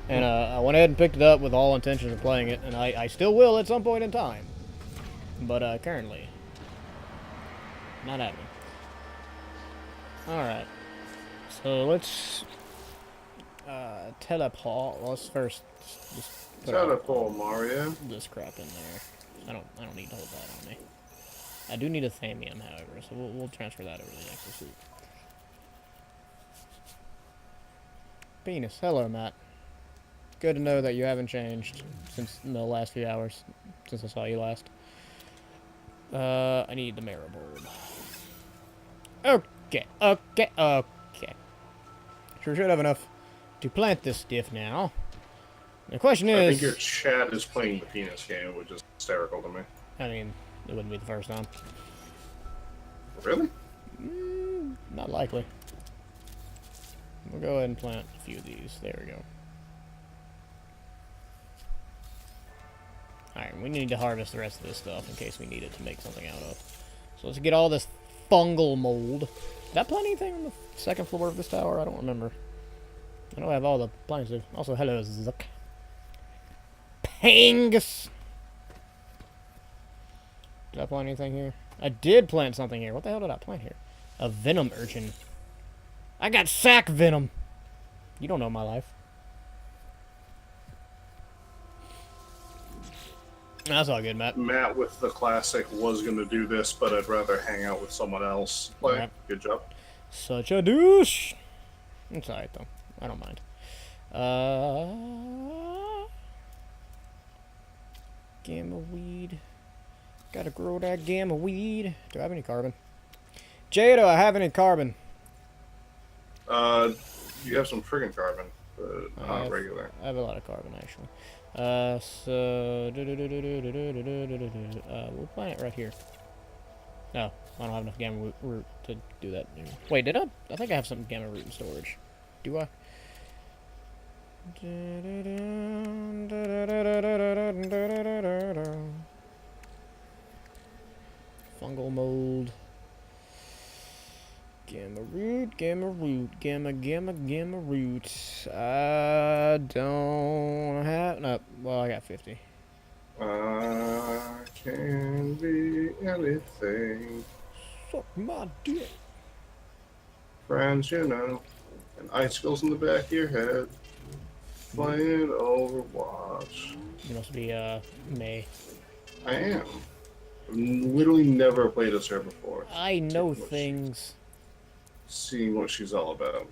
[SPEAKER 1] And I went ahead and picked it up with all intentions of playing it, and I still will at some point in time. But currently, not happening. Alright. So let's teleport. Let's first just put
[SPEAKER 2] Teleport, Mario.
[SPEAKER 1] this crap in there. I don't need to hold that on me. I do need a Thamium, however, so we'll transfer that over to the next suit. Penis. Hello, Matt. Good to know that you haven't changed since in the last few hours, since I saw you last. I need the Maribird. Okay. Sure should have enough to plant this stiff now. The question
[SPEAKER 2] I
[SPEAKER 1] is...
[SPEAKER 2] think your chat is playing the penis game, which is hysterical to me.
[SPEAKER 1] I mean, it wouldn't be the first time.
[SPEAKER 2] Really?
[SPEAKER 1] Not likely. We'll go ahead and plant a few of these. There we go. Alright, we need to harvest the rest of this stuff in case we need it to make something out of. So let's get all this fungal mold. Did I plant anything on the second floor of this tower? I don't remember. I know I have all the plants. Also, hello, Zuck. Pangus! Did I plant anything here? I did plant something here. What the hell did I plant here? A venom urchin. I got sack venom. You don't know my life. That's all good, Matt.
[SPEAKER 2] Matt with the classic was going to do this, but I'd rather hang out with someone else. Like,
[SPEAKER 1] Alright.
[SPEAKER 2] good job.
[SPEAKER 1] Such a douche. It's alright though. I don't mind. Gamma weed. Gotta grow that gamma weed. Do I have any carbon? Jay, do I have any carbon?
[SPEAKER 2] You have some friggin' carbon, but not
[SPEAKER 1] have-
[SPEAKER 2] regular.
[SPEAKER 1] I have a lot of carbon, actually. We'll plant it right here. No, I don't have enough gamma root to do that. Wait, did I? I think I have some gamma root in storage. Do I? Fungal mold. Gamma root, gamma root, gamma root. I don't have. No, well, I got 50.
[SPEAKER 2] I can be anything.
[SPEAKER 1] Suck my dick.
[SPEAKER 2] Friends, you know. And icicles in the back of your head. Playing Overwatch.
[SPEAKER 1] You must be, May.
[SPEAKER 2] I am. I've literally never played as her before.
[SPEAKER 1] I know things.
[SPEAKER 2] Seeing what she's all about.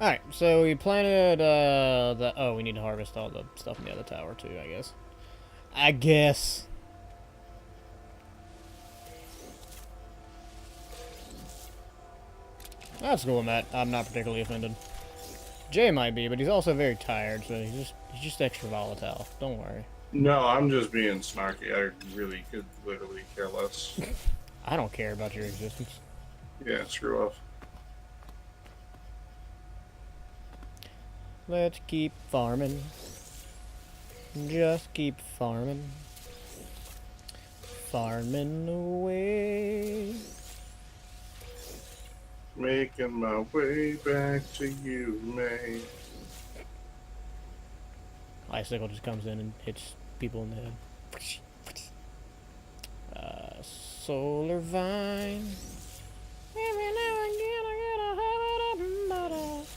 [SPEAKER 1] Alright, so we planted, the... Oh, we need to harvest all the stuff in the other tower, too, I guess. That's cool, Matt. I'm not particularly offended. Jay might be, but he's also very tired, so he's just extra volatile. Don't worry.
[SPEAKER 2] No, I'm just being snarky. I really could literally care less.
[SPEAKER 1] I don't care about your existence.
[SPEAKER 2] Yeah, screw off.
[SPEAKER 1] Let's keep farming. Just keep farming. Farming away.
[SPEAKER 2] Making my way back to you, May.
[SPEAKER 1] Icicle just comes in and hits people in the head. Solar vine. Every now and again I get a habit of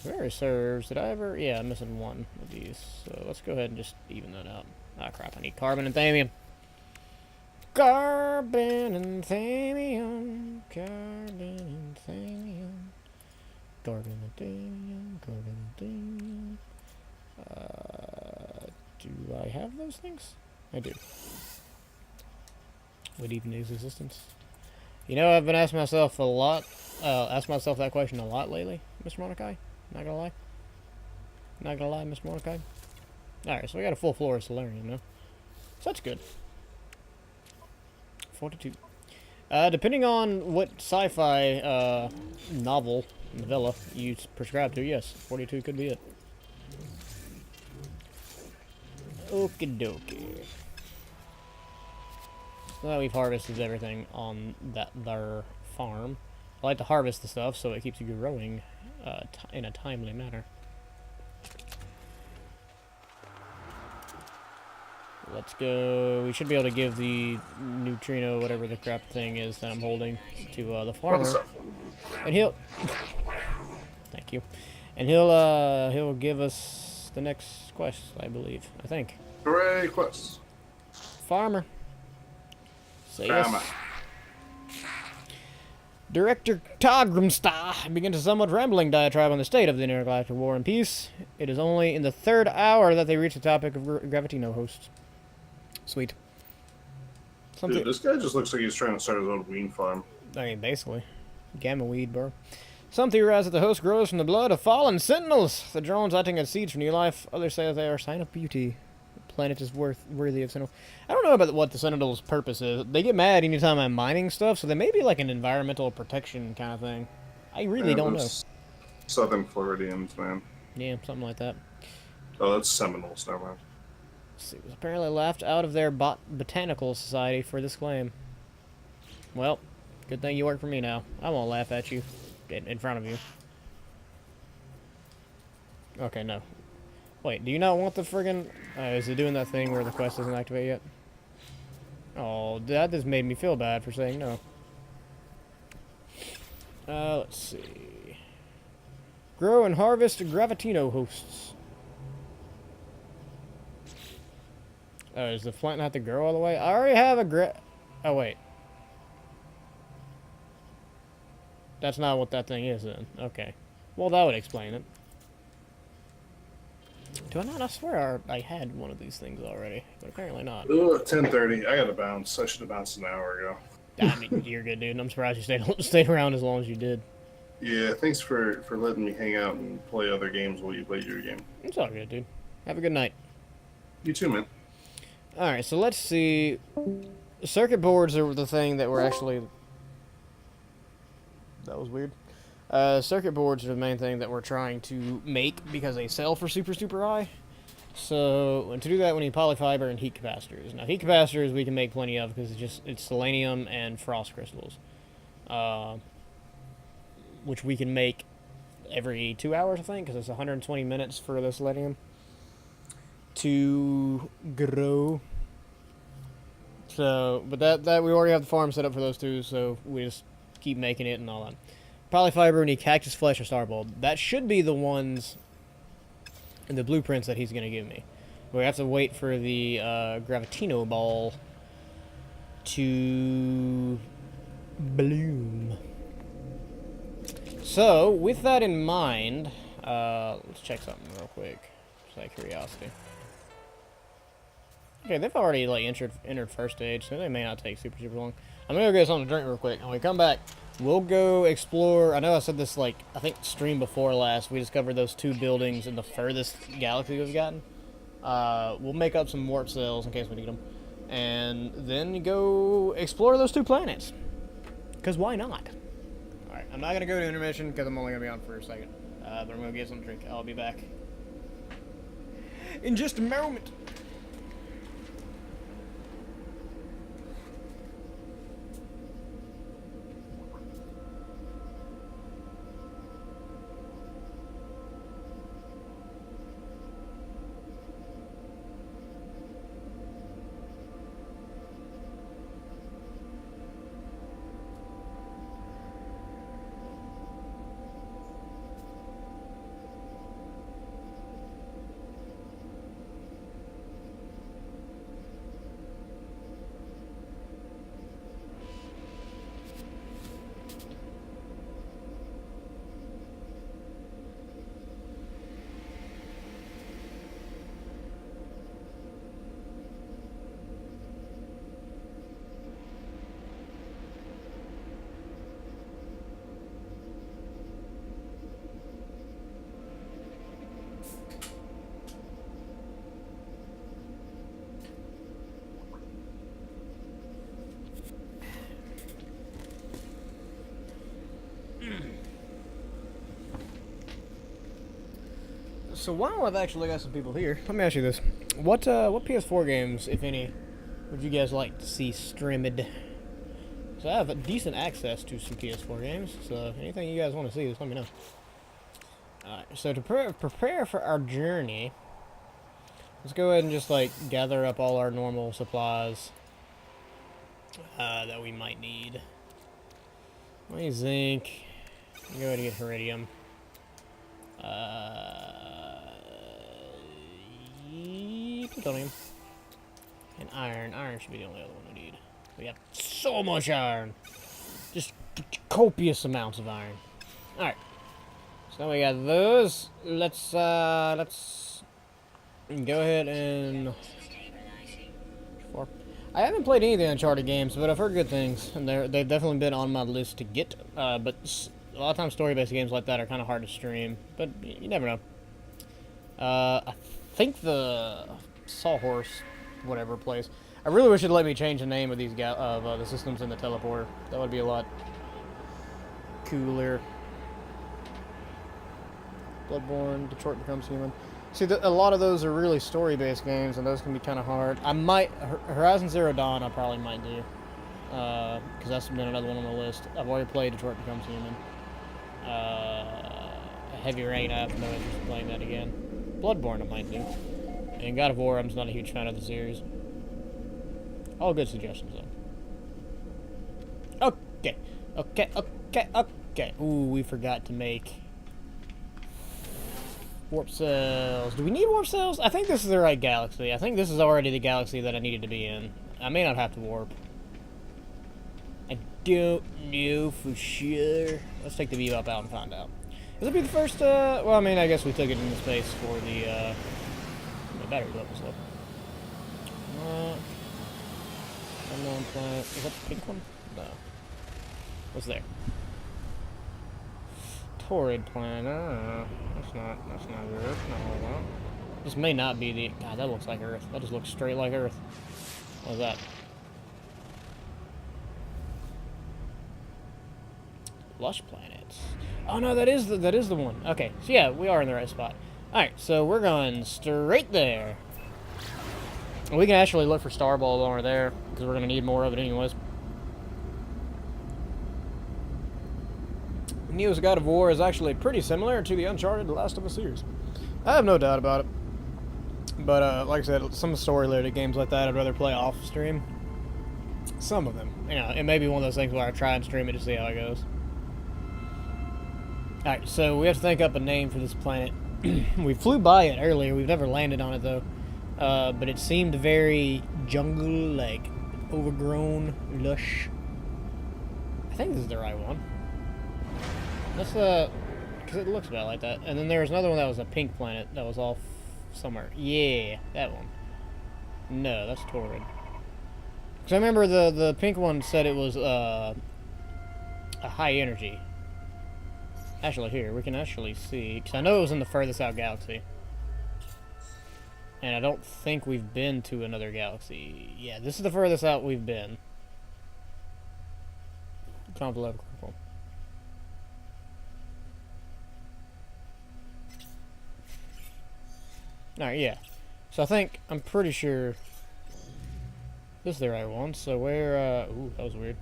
[SPEAKER 1] Where serves? Did I ever? Yeah, I'm missing one of these. So let's go ahead and just even that out. Ah, crap. I need carbon and thamium. Carbon and thamium. Carbon and thamium. Carbon and thamium. Carbon and thamium. Do I have those things? I do. Would even use existence? You know, I've been asking myself a lot. Asked myself that question a lot lately, Mr. Mordecai. Not gonna lie. Not gonna lie, Mr. Mordecai. Alright, so we got a full floor of Solarium now. So that's good. 42. Depending on what sci-fi novella you prescribe to, yes, 42 could be it. Okie dokie. So now we've harvested everything on their farm. I like to harvest the stuff so it keeps you growing in a timely manner. Let's go. We should be able to give the neutrino, whatever the crap thing is that I'm holding, to the farmer, and he'll. Thank you. And he'll give us the next quest, I believe. I think.
[SPEAKER 2] Hooray, quests.
[SPEAKER 1] Farmer. Say
[SPEAKER 2] Farmer.
[SPEAKER 1] yes. Director Togrimstar begins a somewhat rambling diatribe on the state of the intergalactic war and peace. It is only in the third hour that they reach the topic of Gravitino hosts. Sweet. Something.
[SPEAKER 2] Dude, this guy just looks like he's trying to start his own weed farm.
[SPEAKER 1] I mean, basically. Gamma weed, bro. Some theorize that the host grows from the blood of fallen sentinels. The drones acting as seeds for new life. Others say that they are a sign of beauty. The planet is worthy of sentinel. I don't know about what the sentinel's purpose is. They get mad anytime I'm mining stuff, so they may be like an environmental protection kind of thing. I really don't know.
[SPEAKER 2] Southern Floridians, man.
[SPEAKER 1] Yeah, something like that.
[SPEAKER 2] Oh, that's Seminoles, never mind.
[SPEAKER 1] It was apparently left out of their botanical society for this claim. Well, good thing you work for me now. I won't laugh at you in front of you. Okay, no. Wait, do you not want the friggin'... is it doing that thing where the quest doesn't activate yet? Oh, that just made me feel bad for saying no. Let's see. Grow and harvest Gravitino hosts. Oh, does the plant have to grow all the way? I already have a Oh, wait. That's not what that thing is, then. Okay. Well, that would explain it. Do I not? I swear I had one of these things already, but apparently not.
[SPEAKER 2] Ugh, 10:30. I gotta bounce. I should have bounced an hour ago.
[SPEAKER 1] I mean, you're good, dude. And I'm surprised you stayed around as long as you did.
[SPEAKER 2] Yeah, thanks for letting me hang out and play other games while you play your game.
[SPEAKER 1] It's all good, dude. Have a good night.
[SPEAKER 2] You too, man.
[SPEAKER 1] All right, so let's see. Circuit boards are the thing that we're actually. That was weird. Circuit boards are the main thing that we're trying to make because they sell for super high. So, and to do that, we need polyfiber and heat capacitors. Now, heat capacitors we can make plenty of because it's selenium and frost crystals, which we can make every 2 hours, I think, because it's 120 minutes for the selenium to grow. So, but that we already have the farm set up for those two, so we just keep making it and all that. Polyfiber, we need cactus flesh or starbulb. That should be the ones in the blueprints that he's going to give me. We have to wait for the Gravitino ball to bloom. So, with that in mind, let's check something real quick, just out of curiosity. Okay, they've already like entered first stage, so they may not take super long. I'm gonna go get something to drink real quick. When we come back, we'll go explore. I know I said this like I think stream before last. We discovered those 2 buildings in the furthest galaxy we've gotten. We'll make up some warp cells in case we need them, and then go explore those 2 planets. Cause why not? All right, I'm not gonna go to intermission because I'm only gonna be on for a second. But I'm gonna get something to drink. I'll be back in just a moment. So while I've actually got some people here, let me ask you this: what PS4 games, if any, would you guys like to see streamed? So I have a decent access to some PS4 games. So anything you guys want to see, just let me know. Alright, so to prepare for our journey, let's go ahead and just like gather up all our normal supplies that we might need. I need zinc. Go ahead and get iridium. Plutonium. And iron. Iron should be the only other one we need. We have so much iron. Just copious amounts of iron. Alright. So we got those. Let's go ahead and... I haven't played any of the Uncharted games, but I've heard good things. And they've definitely been on my list to get. But a lot of times story-based games like that are kind of hard to stream. But you never know. I think the Sawhorse, whatever place. I really wish it'd let me change the name of these the systems in the teleporter. That would be a lot cooler. Bloodborne, Detroit Becomes Human. See, a lot of those are really story-based games, and those can be kind of hard. I might Horizon Zero Dawn. I probably might do, because that's been another one on the list. I've already played Detroit Becomes Human. Heavy Rain. I have no interest in playing that again. Bloodborne, I might do. And God of War, I'm just not a huge fan of the series. All good suggestions, though. Okay. Ooh, we forgot to make warp cells. Do we need warp cells? I think this is the right galaxy. I think this is already the galaxy that I needed to be in. I may not have to warp. I don't know for sure. Let's take the Bebop out and find out. This will be the first, well, I mean, I guess we took it into space for the battery level stuff. Unknown planet. Is that the pink one? No. What's there? Torrid planet. That's not Earth. Not all that. This may not be the... God, that looks like Earth. That just looks straight like Earth. What's that? Lush planets. Oh no, that is the one. Okay, so yeah, we are in the right spot. Alright, so we're going straight there. We can actually look for Star Bulb over there, because we're going to need more of it anyways. Neo's God of War is actually pretty similar to the Uncharted The Last of Us series. I have no doubt about it. But, like I said, some story-related games like that I'd rather play off-stream. Some of them. You know, it may be one of those things where I try and stream it to see how it goes. Alright, so we have to think up a name for this planet. We flew by it earlier. We've never landed on it, though. But it seemed very jungle, like, overgrown, lush. I think this is the right one. Let's, because it looks about like that. And then there was another one that was a pink planet that was off somewhere. Yeah, that one. No, that's Torrid. Because I remember the pink one said it was, a high energy. Actually, here, we can actually see, because I know it was in the furthest out galaxy. And I don't think we've been to another galaxy. Yeah, this is the furthest out we've been. Alright, yeah. So I'm pretty sure this is the right one. So where, ooh, that was weird.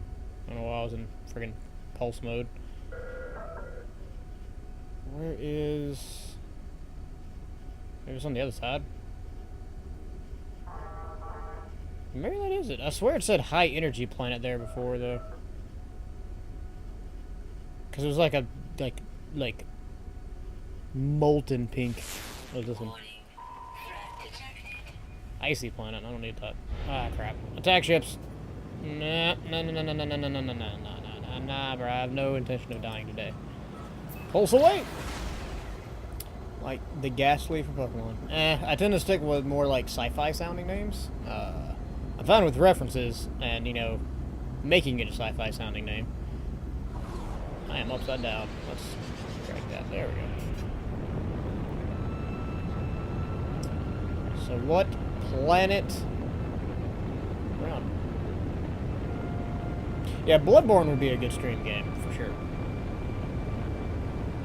[SPEAKER 1] I don't know why I was in friggin' pulse mode. Where is... Maybe it's on the other side. Maybe that is it. I swear it said high energy planet there before, though. Because it was like a, like molten pink. What was this one? Icy planet. I don't need that. Ah, crap. Attack ships. Nah, bro. I have no intention of dying today. Pulse away! Like the Ghastly for Pokemon. I tend to stick with more like sci-fi sounding names. I'm fine with references and, you know, making it a sci-fi sounding name. I am upside down. Let's track that. There we go. So what planet? We're on. Yeah, Bloodborne would be a good stream game, for sure.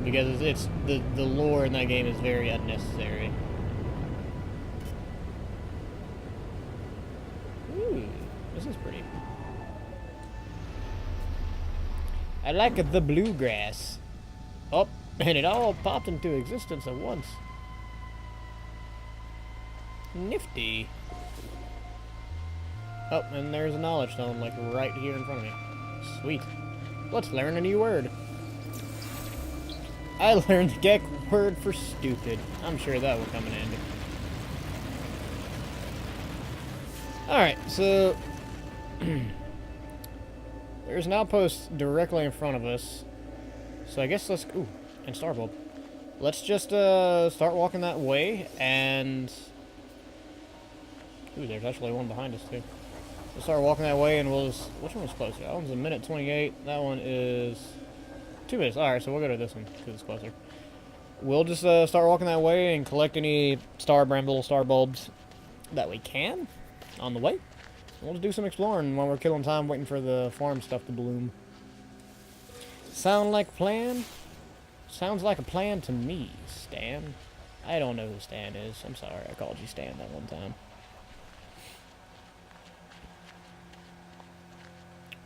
[SPEAKER 1] Because it's the lore in that game is very unnecessary. Ooh, this is pretty. I like the bluegrass. Oh, and it all popped into existence at once. Nifty. Oh, and there's a knowledge stone, like, right here in front of me. Sweet. Let's learn a new word. I learned the Gek word for stupid. I'm sure that will come in handy. Alright, so... there's an outpost directly in front of us. So I guess let's... Ooh, and Star Bulb. Let's just start walking that way, and... Ooh, there's actually one behind us, too. We'll start walking that way, and we'll just... Which one was closer? That one's a minute 28. That one is... 2 minutes. Alright, so we'll go to this one, because it's closer. We'll just start walking that way and collect any Star Bramble, Star Bulbs that we can on the way. We'll just do some exploring while we're killing time waiting for the farm stuff to bloom. Sound like a plan? Sounds like a plan to me, Stan. I don't know who Stan is. I'm sorry, I called you Stan that one time.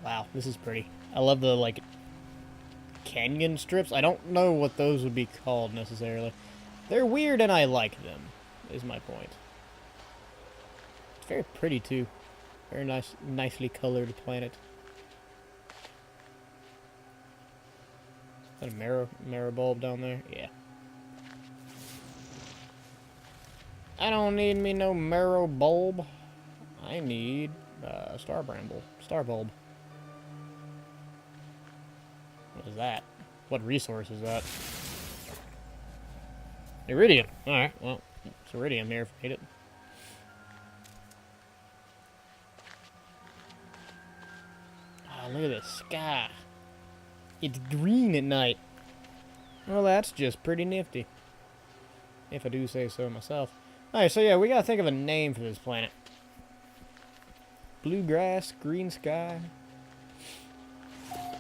[SPEAKER 1] Wow, this is pretty. I love the, like, canyon strips. I don't know what those would be called, necessarily. They're weird, and I like them, is my point. It's very pretty, too. Very nice, nicely colored planet. Is that a marrow bulb down there? Yeah. I don't need me no marrow bulb. I need Star Bramble. Star Bulb. What is that? What resource is that? Iridium. Alright, well, it's iridium here if you need it. Oh, look at the sky. It's green at night. Well, that's just pretty nifty. If I do say so myself. Alright, so yeah, we gotta think of a name for this planet. Bluegrass, green sky.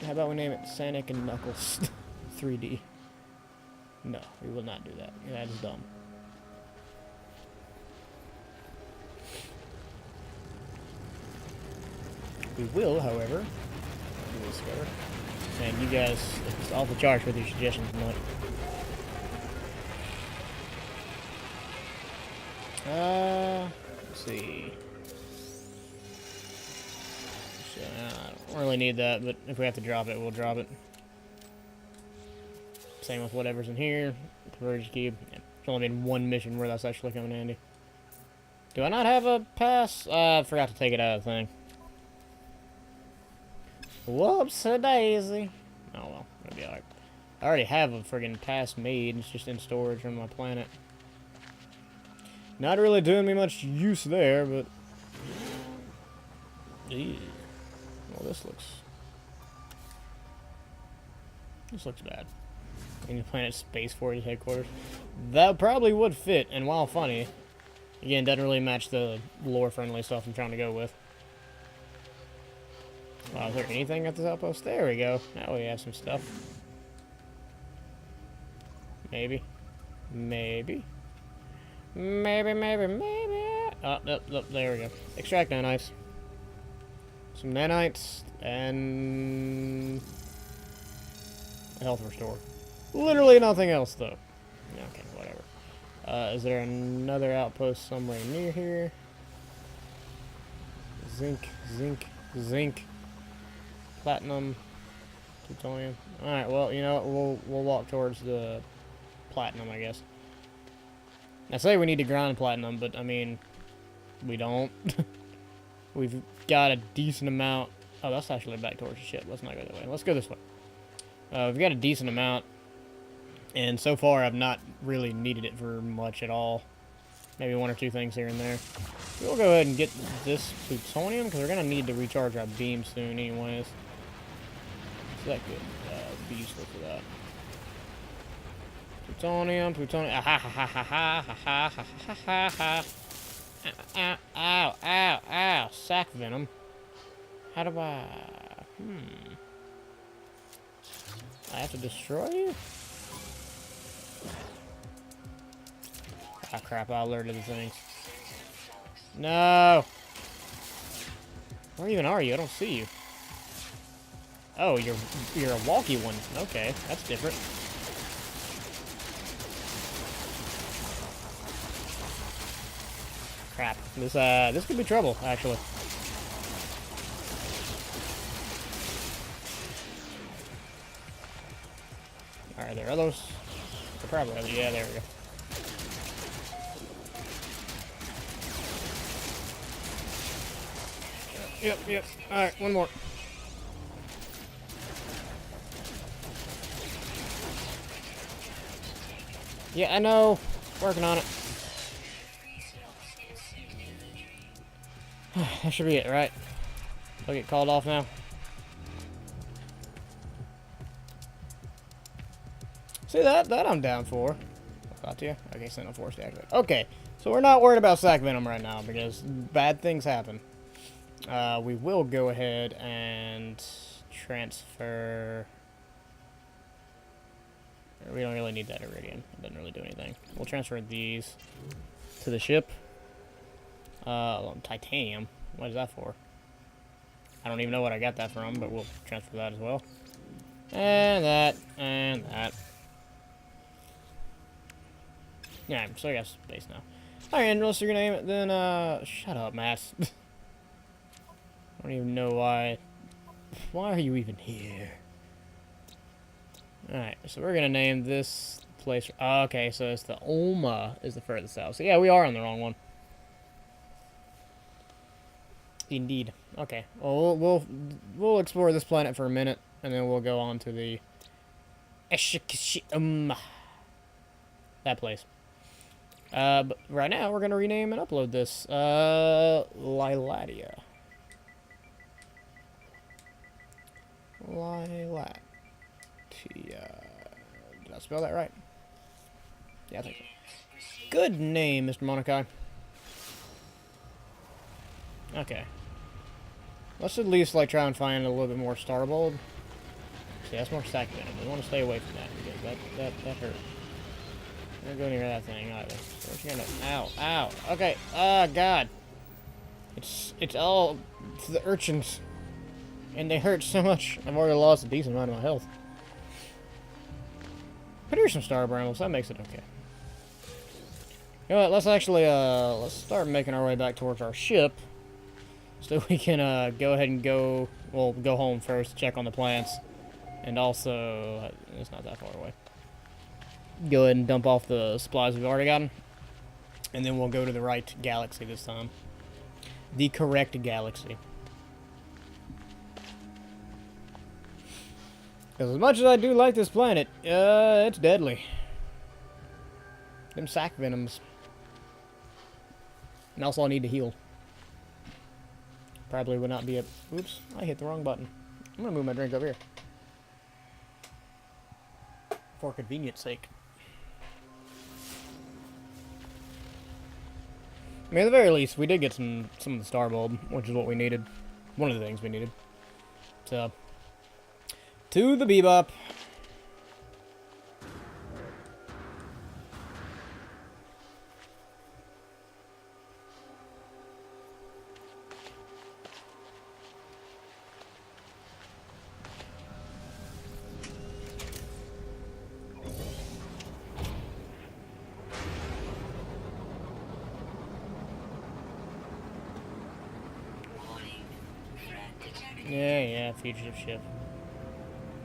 [SPEAKER 1] How about we name it Sonic and Knuckles 3D? No, we will not do that. That is dumb. We will, however, do this cover. And you guys, it's off the charge with your suggestions tonight. Let's see. So, I don't really need that, but if we have to drop it, we'll drop it. Same with whatever's in here. Convergence cube. Yeah, it's only been one mission where that's actually coming in handy. Do I not have a pass? I forgot to take it out of the thing. Whoops-a-daisy. Oh well, it'll be alright. I already have a friggin' pass made. It's just in storage on my planet. Not really doing me much use there, but... Ew. Well, this looks bad. In the Planet Space Force headquarters. That probably would fit, and while funny, again, doesn't really match the lore-friendly stuff I'm trying to go with. Wow, is there anything at this outpost? There we go. Now we have some stuff. Maybe. Maybe. Maybe, maybe, maybe. Oh, there we go. Extract nanites. Some nanites, and... a health restore. Literally nothing else, though. Okay, whatever. Is there another outpost somewhere near here? Zinc, zinc, zinc. Platinum, plutonium. Alright, well, you know what? We'll walk towards the platinum, I guess. I say we need to grind platinum, but, I mean, we don't. We've got a decent amount. Oh, that's actually back towards the ship. Let's not go that way. Let's go this way. We've got a decent amount, and so far I've not really needed it for much at all. Maybe one or two things here and there. We'll go ahead and get this plutonium, because we're going to need to recharge our beam soon anyways. So that could be useful for that. Plutonium, plutonium. Ah, ha, ha, ha, ha, ha, ha, ha, ha, ha, ha. Ow, ow, ow, ow. Sack venom. How do I... I have to destroy you? Ah, crap, I alerted the thing. No! Where even are you? I don't see you. Oh, you're a walkie one. Okay, that's different. Crap. This could be trouble, actually. Alright, there are those. There probably are. Yeah, there we go. Yep. Alright, one more. Yeah, I know. Working on it. That should be it, right? I'll get called off now. See, that I'm down for. Got you? Okay, Sentinel Force deactivate. Okay, so we're not worried about sack venom right now because bad things happen. We will go ahead and transfer... We don't really need that iridium. It doesn't really do anything. We'll transfer these to the ship. Titanium. What is that for? I don't even know what I got that from, but we'll transfer that as well. And that, and that. Yeah, so I got space now. Alright, unless you're gonna name it, then, shut up, Mass. I don't even know why. Why are you even here? Alright, so we're gonna name this place. Oh, okay, so it's the Oma is the furthest south. So yeah, we are on the wrong one. Indeed. Okay. Well, we'll explore this planet for a minute, and then we'll go on to the Eshikishim. That place. But right now, we're going to rename and upload this. Lilatia. Lilatia. Did I spell that right? Yeah, I think so. Good name, Mr. Monakai. Okay. Let's at least, like, try and find a little bit more Starbold. See, that's more stack venom. We want to stay away from that, because that hurt. Don't go near that thing either. Where's you gonna... Ow, ow. Okay, God. It's all the urchins. And they hurt so much. I've already lost a decent amount of my health. But here's some Star Brambles. That makes it okay. You know what, let's actually, let's start making our way back towards our ship. So we can, go ahead and go home first, check on the plants. And also, it's not that far away. Go ahead and dump off the supplies we've already gotten. And then we'll go to the right galaxy this time. The correct galaxy. Because as much as I do like this planet, it's deadly. Them sack venoms. And also I need to heal. Probably would not be a... Oops, I hit the wrong button. I'm going to move my drink over here. For convenience sake. I mean, at the very least, we did get some of the star bulb, which is what we needed. One of the things we needed. So, to the Bebop. Yeah, fugitive ship.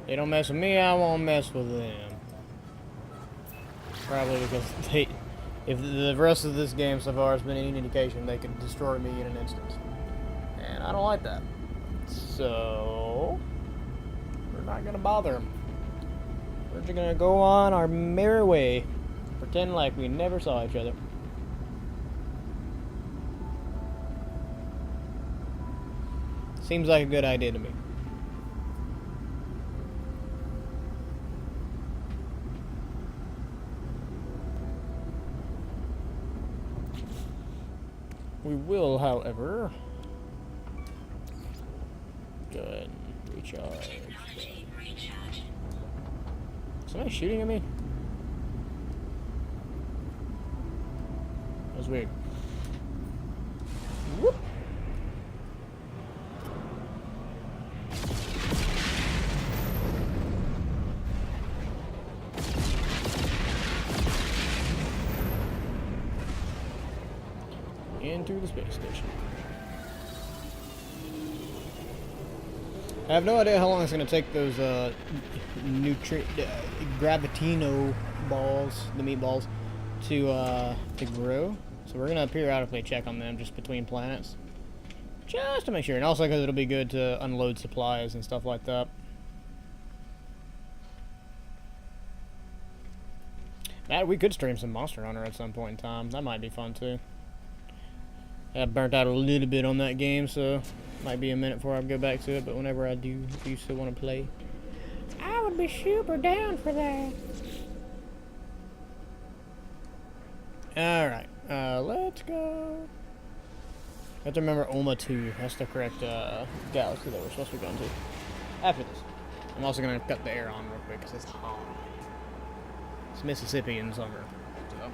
[SPEAKER 1] They don't mess with me, I won't mess with them. Probably because if the rest of this game so far has been any indication, they could destroy me in an instant. And I don't like that. So, we're not gonna bother them. We're just gonna go on our merry way. Pretend like we never saw each other. Seems like a good idea to me. We will, however, go ahead and recharge. Somebody shooting at me? That was weird. Whoop. Into the space station. I have no idea how long it's going to take those Gravitino balls, the meatballs, to grow. So we're going to periodically check on them just between planets, just to make sure. And also because it'll be good to unload supplies and stuff like that. We could stream some Monster Hunter at some point in time. That might be fun too. I burnt out a little bit on that game, so might be a minute before I go back to it, but whenever I do, if you still want to play, I would be super down for that. Alright, let's go. I have to remember Oma 2. That's the correct galaxy that we're supposed to be going to. After this. I'm also going to cut the air on real quick because it's hot. It's Mississippi in summer. So.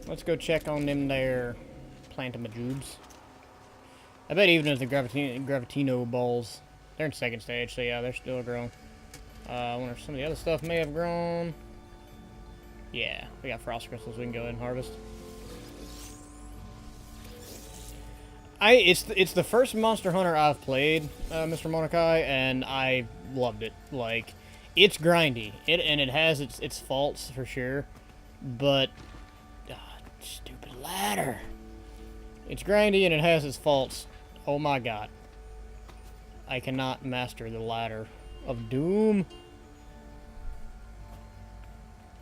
[SPEAKER 1] Let's go check on them there plantamajubes. I bet even if the Gravitino balls, they're in second stage, so yeah, they're still growing. I wonder if some of the other stuff may have grown. Yeah, we got frost crystals we can go ahead and harvest. It's the first Monster Hunter I've played, Mr. Monokai, and I loved it. Like, it's grindy, and it has its faults for sure, but stupid ladder. It's grindy and it has its faults. Oh my god, I cannot master the ladder of doom.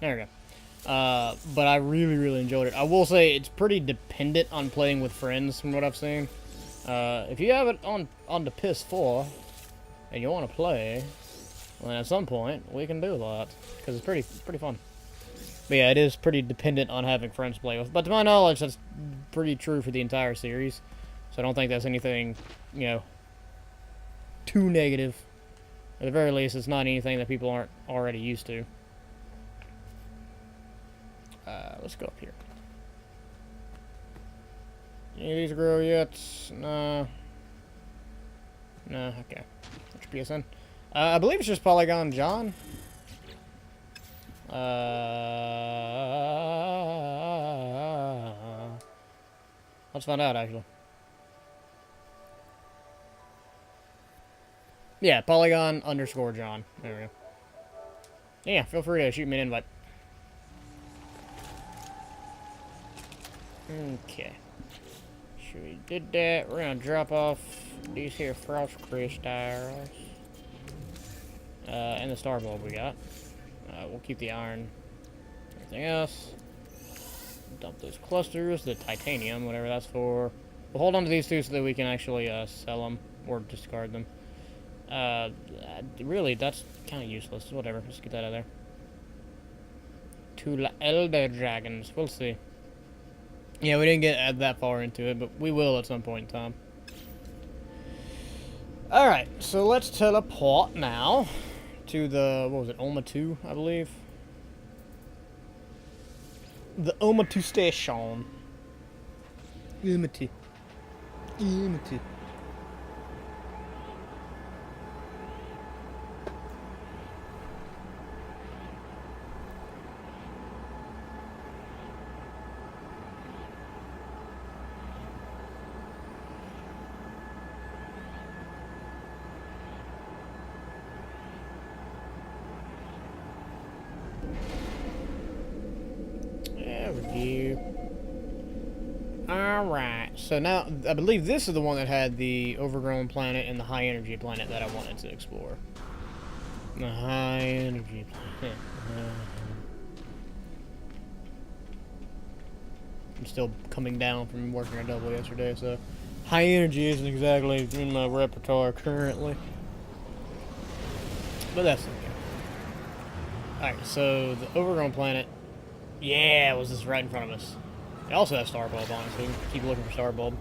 [SPEAKER 1] There we go. But I really enjoyed it. I will say it's pretty dependent on playing with friends from what I've seen. If you have it on the PS4 and you want to play, well, at some point we can do that because it's pretty fun. But yeah, it is pretty dependent on having friends to play with. But to my knowledge, that's pretty true for the entire series. So I don't think that's anything, you know, too negative. At the very least, it's not anything that people aren't already used to. Let's go up here. Any of these grow yet? No. No, okay. What's your PSN? I believe it's just Polygon John. Let's find out, actually. Yeah, Polygon _ John. There we go. Yeah, feel free to shoot me an invite. Okay. So we did that. We're gonna drop off these here frost crystals. And the star bulb we got. We'll keep the iron. Everything else. Dump those clusters, the titanium, whatever that's for. We'll hold on to these two so that we can actually sell them or discard them. Really, that's kind of useless. Whatever, just get that out of there. Two elder dragons. We'll see. Yeah, we didn't get that far into it, but we will at some point in time. Alright, so let's teleport now to the, what was it, Oma 2, I believe? The Oma 2 station. Oma 2. Oma 2. Alright, so now, I believe this is the one that had the overgrown planet and the high energy planet that I wanted to explore. The high energy planet. I'm still coming down from working a double yesterday, so high energy isn't exactly in my repertoire currently. But that's okay. Alright, so the overgrown planet, yeah, it was just right in front of us. It also has Star Bulb on it, so we can keep looking for Star Bulb.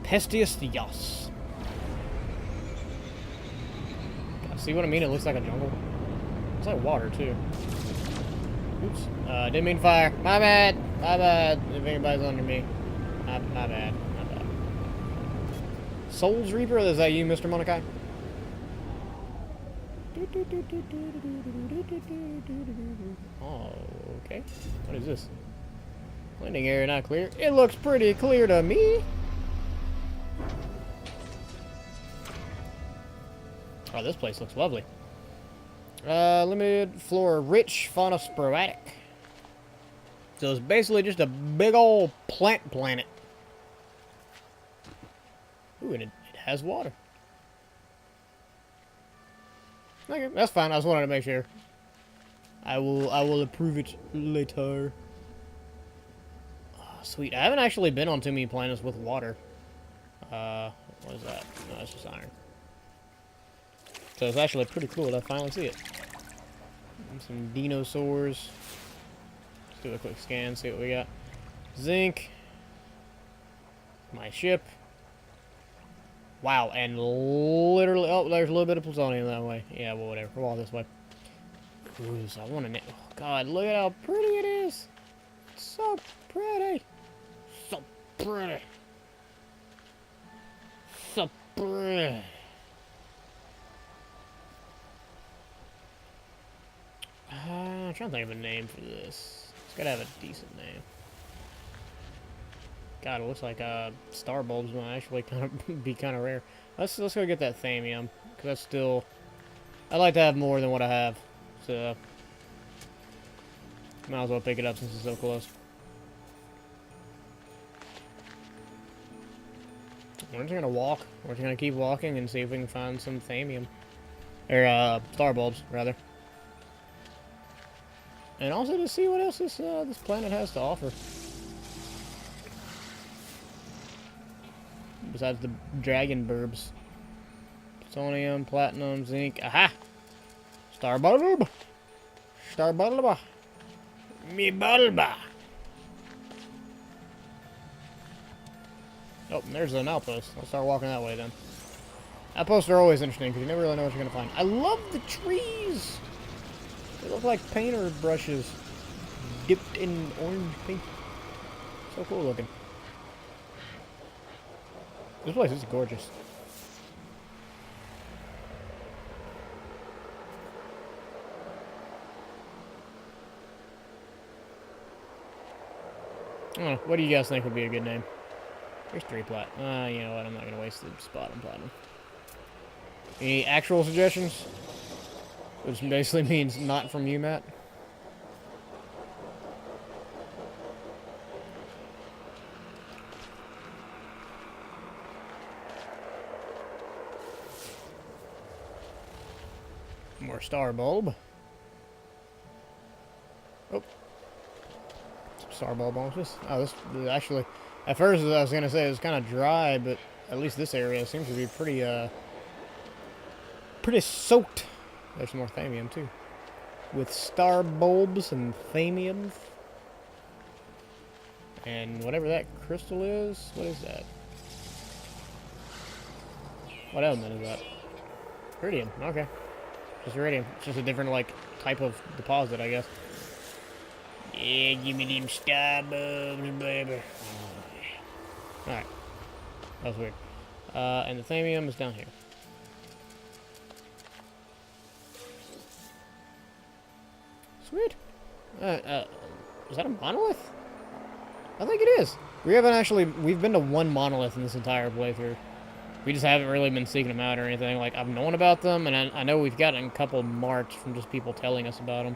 [SPEAKER 1] Pestius Yas. See what I mean? It looks like a jungle. It's like water, too. Oops. Didn't mean fire. My bad. My bad. If anybody's under me. My bad. My bad. Souls Reaper? Is that you, Mr. Monokai? Oh, okay. What is this? Landing area not clear. It looks pretty clear to me. Oh, this place looks lovely. Limited flora, rich fauna sporadic. So it's basically just a big old plant planet. Ooh, and it has water. Okay, that's fine. I just wanted to make sure. I will approve it later. Oh, sweet. I haven't actually been on too many planets with water. What is that? No, that's just iron. So it's actually pretty cool to finally see it. And some dinosaurs. Let's do a quick scan, see what we got. Zinc. My ship. Wow, and literally, oh, there's a little bit of plutonium that way. Yeah, well, whatever. We're all this way. Ooh, so I want to. Oh, God, look at how pretty it is. It's So pretty. So pretty. So pretty. I'm trying to think of a name for this. It's gotta have a decent name. God, it looks like star bulbs might actually kind of be kind of rare. Let's go get that thamium, because that's still. I'd like to have more than what I have, so might as well pick it up since it's so close. We're just gonna walk. We're just gonna keep walking and see if we can find some thamium, or star bulbs rather. And also to see what else this planet has to offer. Besides the dragon burbs. Plutonium, platinum, zinc. Aha! Star bulb! Star bulb! Me bulb! Oh, there's an outpost. Let's start walking that way then. Outposts are always interesting because you never really know what you're going to find. I love the trees! They look like painter brushes dipped in orange paint. So cool looking. This place is gorgeous. Oh, what do you guys think would be a good name? Here's 3 plat. You know what? I'm not going to waste the spot on platinum. Any actual suggestions? Which basically means not from you, Matt. More star bulb. Oh. Some star bulb bonuses. Oh, this actually, at first I was going to say it was kind of dry, but at least this area seems to be pretty soaked. There's more thamium too. With star bulbs and thamium. And whatever that crystal is, what is that? What element is that? Iridium, okay. Just iridium. It's just a different, like, type of deposit, I guess. Yeah, give me them star bulbs, baby. Alright. That was weird. And the thamium is down here. Sweet. Is that a monolith? I think it is. We've been to one monolith in this entire playthrough. We just haven't really been seeking them out or anything. Like, I've known about them, and I know we've gotten a couple marks from just people telling us about them.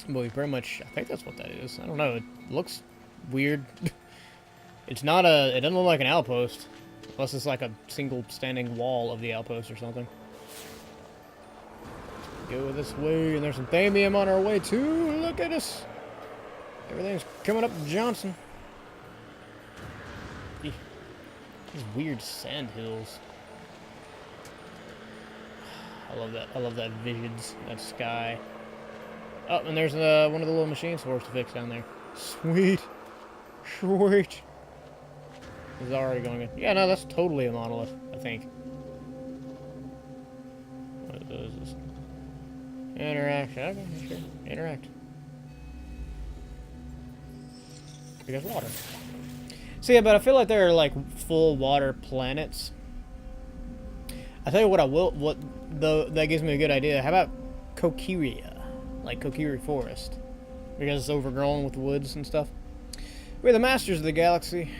[SPEAKER 1] But we pretty much, I think that's what that is. I don't know. It looks weird. It doesn't look like an outpost. Unless it's like a single standing wall of the outpost or something. Go this way, and there's some thamium on our way too. Look at us. Everything's coming up Johnson. These weird sand hills. I love that. I love that visions, that sky. Oh, and there's one of the little machines for us to fix down there. Sweet. Sweet. It's already going in. Yeah, no, that's totally a monolith, I think. What is this? Interact. Okay, sure. Interact. Because water. So yeah, but I feel like there are like full water planets. I tell you what, that gives me a good idea. How about Kokiria, like Kokiri Forest, because it's overgrown with woods and stuff. We're the masters of the galaxy.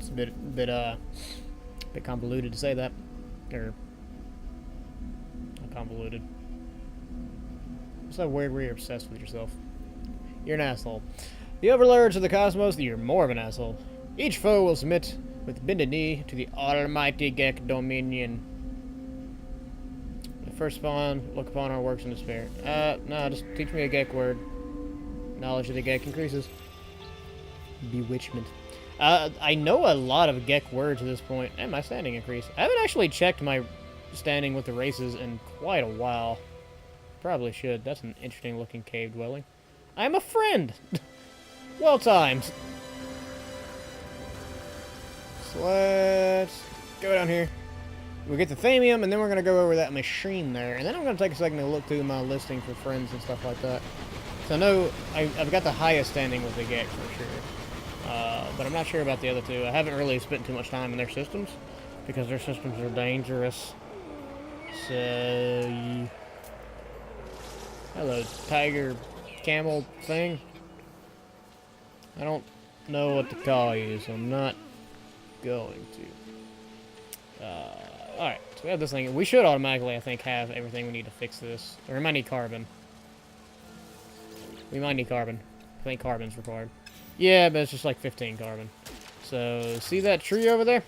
[SPEAKER 1] It's a bit convoluted to say that, or not convoluted. It's so weird where you're obsessed with yourself. You're an asshole. The overlords of the cosmos, you're more of an asshole. Each foe will submit with bended knee to the almighty Gek Dominion. The first spawn, look upon our works in despair. No, just teach me a Gek word. Knowledge of the Gek increases. Bewitchment. I know a lot of Gek words at this point, and my standing increased. I haven't actually checked my standing with the races in quite a while. Probably should. That's an interesting looking cave dwelling. I'm a friend! Well timed. So let's go down here. We'll get the thamium, and then we're going to go over that machine there. And then I'm going to take a second to look through my listing for friends and stuff like that. So I know I've got the highest standing with the Gex for sure. But I'm not sure about the other two. I haven't really spent too much time in their systems because their systems are dangerous. So, hello, tiger, camel thing. I don't know what to call you, so I'm not going to. Alright, so we have this thing. We should automatically, I think, have everything we need to fix this. Or we might need carbon. We might need carbon. I think carbon's required. Yeah, but it's just like 15 carbon. So, see that tree over there?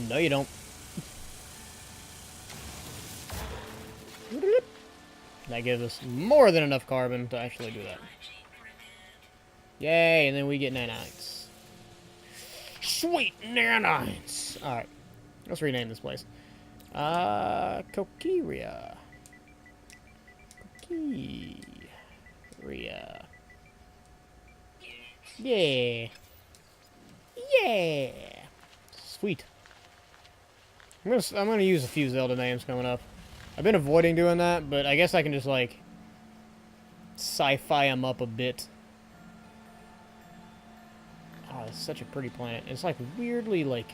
[SPEAKER 1] No, you don't. That gives us more than enough carbon to actually do that. Yay, and then we get nanites. Sweet nanites! Alright, let's rename this place. Kokiria. Kokiria. Yeah. Yeah. Sweet. I'm gonna use a few Zelda names coming up. I've been avoiding doing that, but I guess I can just like sci-fi them up a bit. Oh, it's such a pretty planet. It's like weirdly like,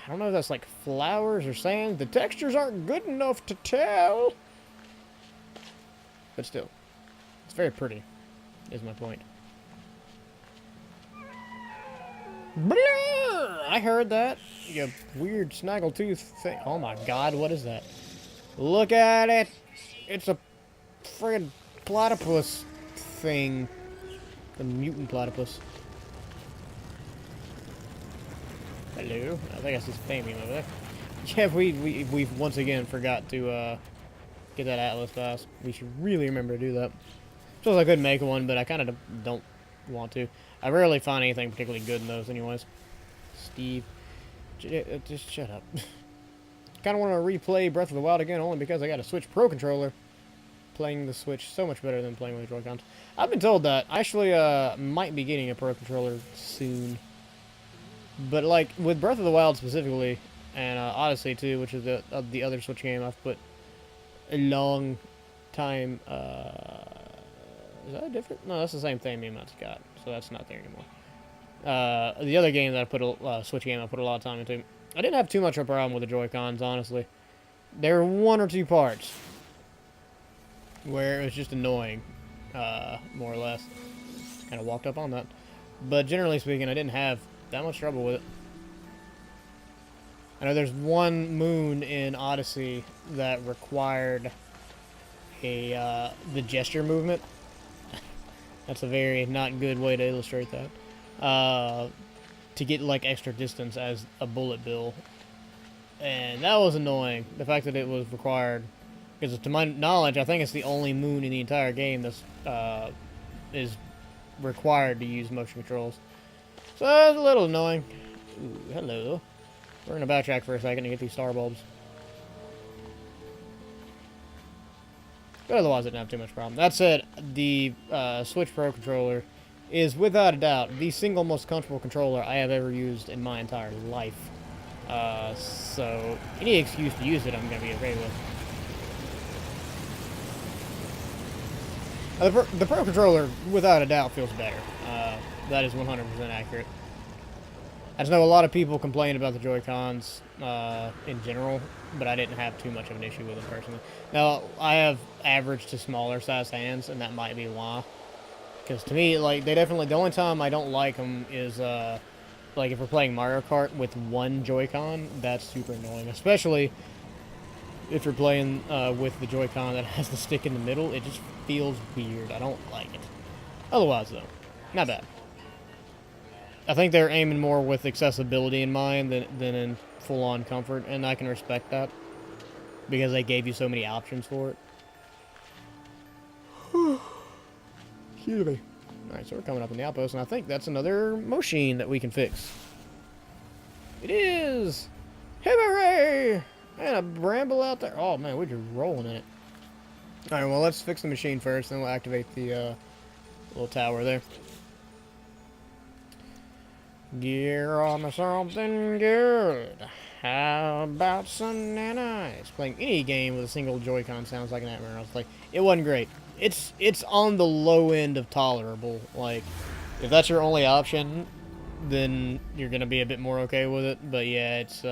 [SPEAKER 1] I don't know if that's like flowers or sand. The textures aren't good enough to tell. But still, it's very pretty, is my point. Blah! I heard that. You weird snaggletooth thing. Oh my god, what is that? Look at it! It's a friggin' platypus thing. The mutant platypus. Hello? I think I see some Thamium over there. Yeah, we've once again forgot to get that Atlas fast. We should really remember to do that. Suppose I could make one, but I kind of don't want to. I rarely find anything particularly good in those anyways. Steve. Just shut up. Kind of want to replay Breath of the Wild again, only because I got a Switch Pro controller. Playing the Switch so much better than playing with the Joy-Cons. I've been told that. I actually might be getting a Pro controller soon. But like, with Breath of the Wild specifically, and Odyssey too, which is the other Switch game I've put a long time... is that different? No, that's the same thing me and Matt's got, so that's not there anymore. The other game that I put Switch game I put a lot of time into. I didn't have too much of a problem with the Joy-Cons, honestly. There were one or two parts where it was just annoying, more or less. Kind of walked up on that. But generally speaking, I didn't have that much trouble with it. I know there's one moon in Odyssey that required the gesture movement. That's a very not good way to illustrate that. To get like extra distance as a bullet bill. And that was annoying. The fact that it was required. Because to my knowledge, I think it's the only moon in the entire game that's is required to use motion controls. So that's a little annoying. Ooh, hello. We're going to backtrack for a second to get these star bulbs. But otherwise, I didn't have too much problem. That said, the Switch Pro controller is without a doubt the single most comfortable controller I have ever used in my entire life. So any excuse to use it, I'm going to be okay with. The Pro controller, without a doubt, feels better. That is 100% accurate. I just know a lot of people complain about the Joy-Cons in general, but I didn't have too much of an issue with them personally. Now, I have average to smaller size hands, and that might be why. Because to me, like, they definitely, the only time I don't like them is, like, if we're playing Mario Kart with one Joy-Con, that's super annoying. Especially if you're playing with the Joy-Con that has the stick in the middle, it just feels weird. I don't like it. Otherwise, though, not bad. I think they're aiming more with accessibility in mind than in full-on comfort, and I can respect that. Because they gave you so many options for it. Excuse me. Alright, so we're coming up on the outpost, and I think that's another machine that we can fix. It is! Hooray! And a bramble out there. Oh, man, we're just rolling in it. Alright, well, let's fix the machine first, then we'll activate the little tower there. Gear on something good. How about some nanites? Playing any game with a single Joy-Con sounds like a nightmare. I was like, it wasn't great. It's on the low end of tolerable. Like, if that's your only option, then you're gonna be a bit more okay with it. But yeah, it's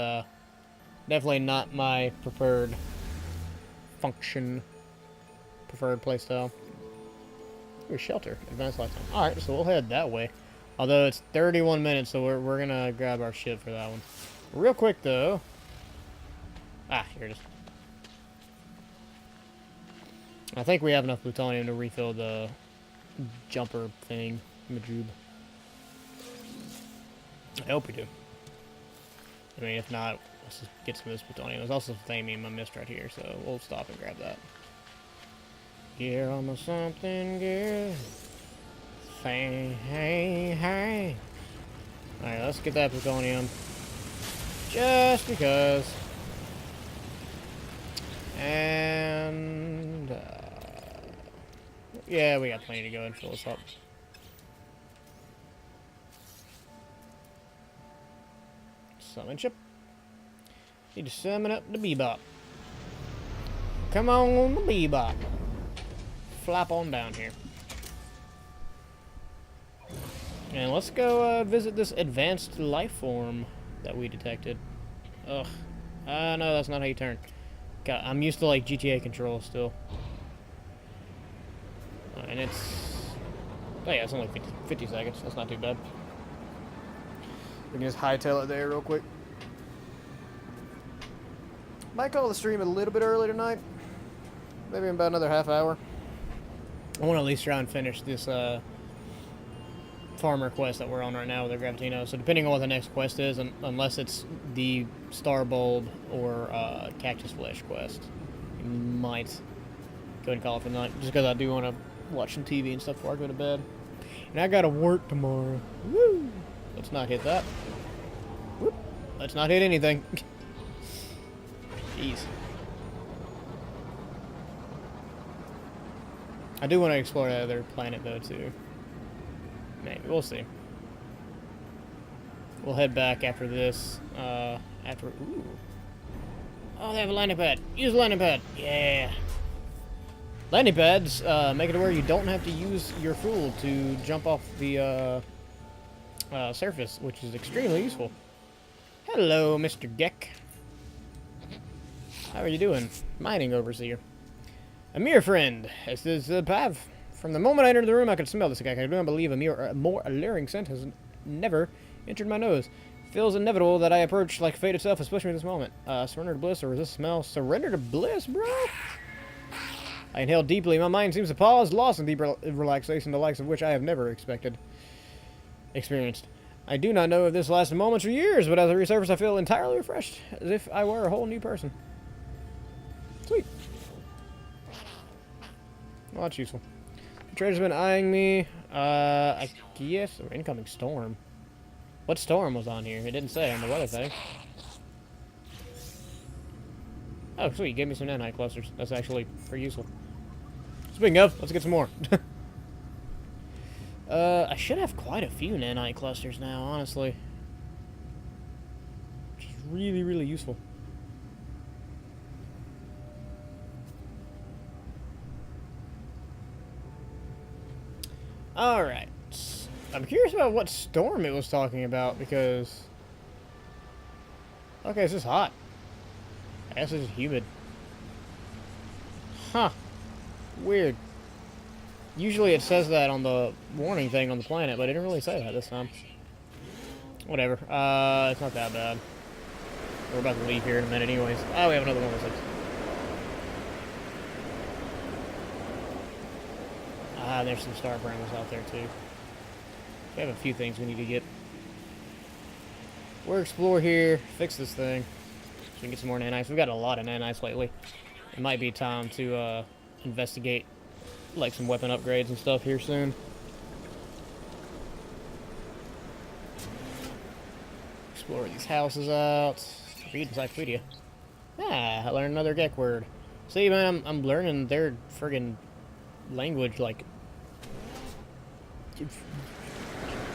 [SPEAKER 1] definitely not my preferred playstyle. Ooh, shelter, advanced lifetime. All right, so we'll head that way. Although it's 31 minutes, so we're gonna grab our ship for that one. Real quick though. Ah, here it is. I think we have enough plutonium to refill the jumper thing, Majube. I hope we do. I mean, if not, let's just get some of this plutonium. There's also thamium I missed right here, so we'll stop and grab that. Get on my something good. Say hey, hey. Alright, let's get that plutonium. Just because. And yeah, we got plenty to go and fill this up. Summon ship. Need to summon up the Bebop. Come on, the Bebop. Flap on down here. And let's go visit this advanced life form that we detected. Ugh. No, that's not how you turn. God, I'm used to like GTA controls still. And it's... Oh yeah, it's only 50 seconds. That's not too bad. We can just hightail it there real quick. Might call the stream a little bit early tonight. Maybe in about another half hour. I want to at least try and finish this farmer quest that we're on right now with the Gravitino. So depending on what the next quest is, unless it's the Star Bulb or Cactus Flesh quest, you might go and call it for the night. Just because I do want to watch some TV and stuff before I go to bed. And I gotta work tomorrow. Woo! Let's not hit that. Whoop. Let's not hit anything. Jeez. I do want to explore that other planet though too. Maybe we'll see. We'll head back after this. Ooh. Oh, they have a landing pad. Use a landing pad. Yeah. Landing pads make it to where you don't have to use your fuel to jump off the surface, which is extremely useful. Hello, Mr. Geck. How are you doing, mining overseer? Amir friend, this is Pav. From the moment I entered the room, I could smell this guy. I do not believe a more alluring scent has never entered my nose. Feels inevitable that I approach like fate itself, especially in this moment. Surrender to bliss or resist smell? Surrender to bliss, bro? I inhale deeply. My mind seems to pause, lost in deep relaxation, the likes of which I have never experienced. I do not know if this lasted moments or years, but as I resurface, I feel entirely refreshed, as if I were a whole new person. Sweet. Well, that's useful. The trader's been eyeing me. I guess incoming storm. What storm was on here? It didn't say on the weather thing. Oh, sweet. Gave me some nanite clusters. That's actually pretty useful. Speaking of, let's get some more. I should have quite a few nanite clusters now, honestly. Which is really, really useful. Alright. I'm curious about what storm it was talking about, because... Okay, this is hot. I guess it's humid. Huh. Weird. Usually it says that on the warning thing on the planet, but it didn't really say that this time. Whatever. It's not that bad. We're about to leave here in a minute anyways. Oh, we have another 106. Ah, there's some star brambles out there too. We have a few things we need to get. We'll explore here, fix this thing, so we can get some more nanites. We've got a lot of nanites lately. It might be time to investigate like some weapon upgrades and stuff here soon. Explore these houses out. Read encyclopedia. Ah, I learned another Gek word. See, man, I'm learning their friggin' language like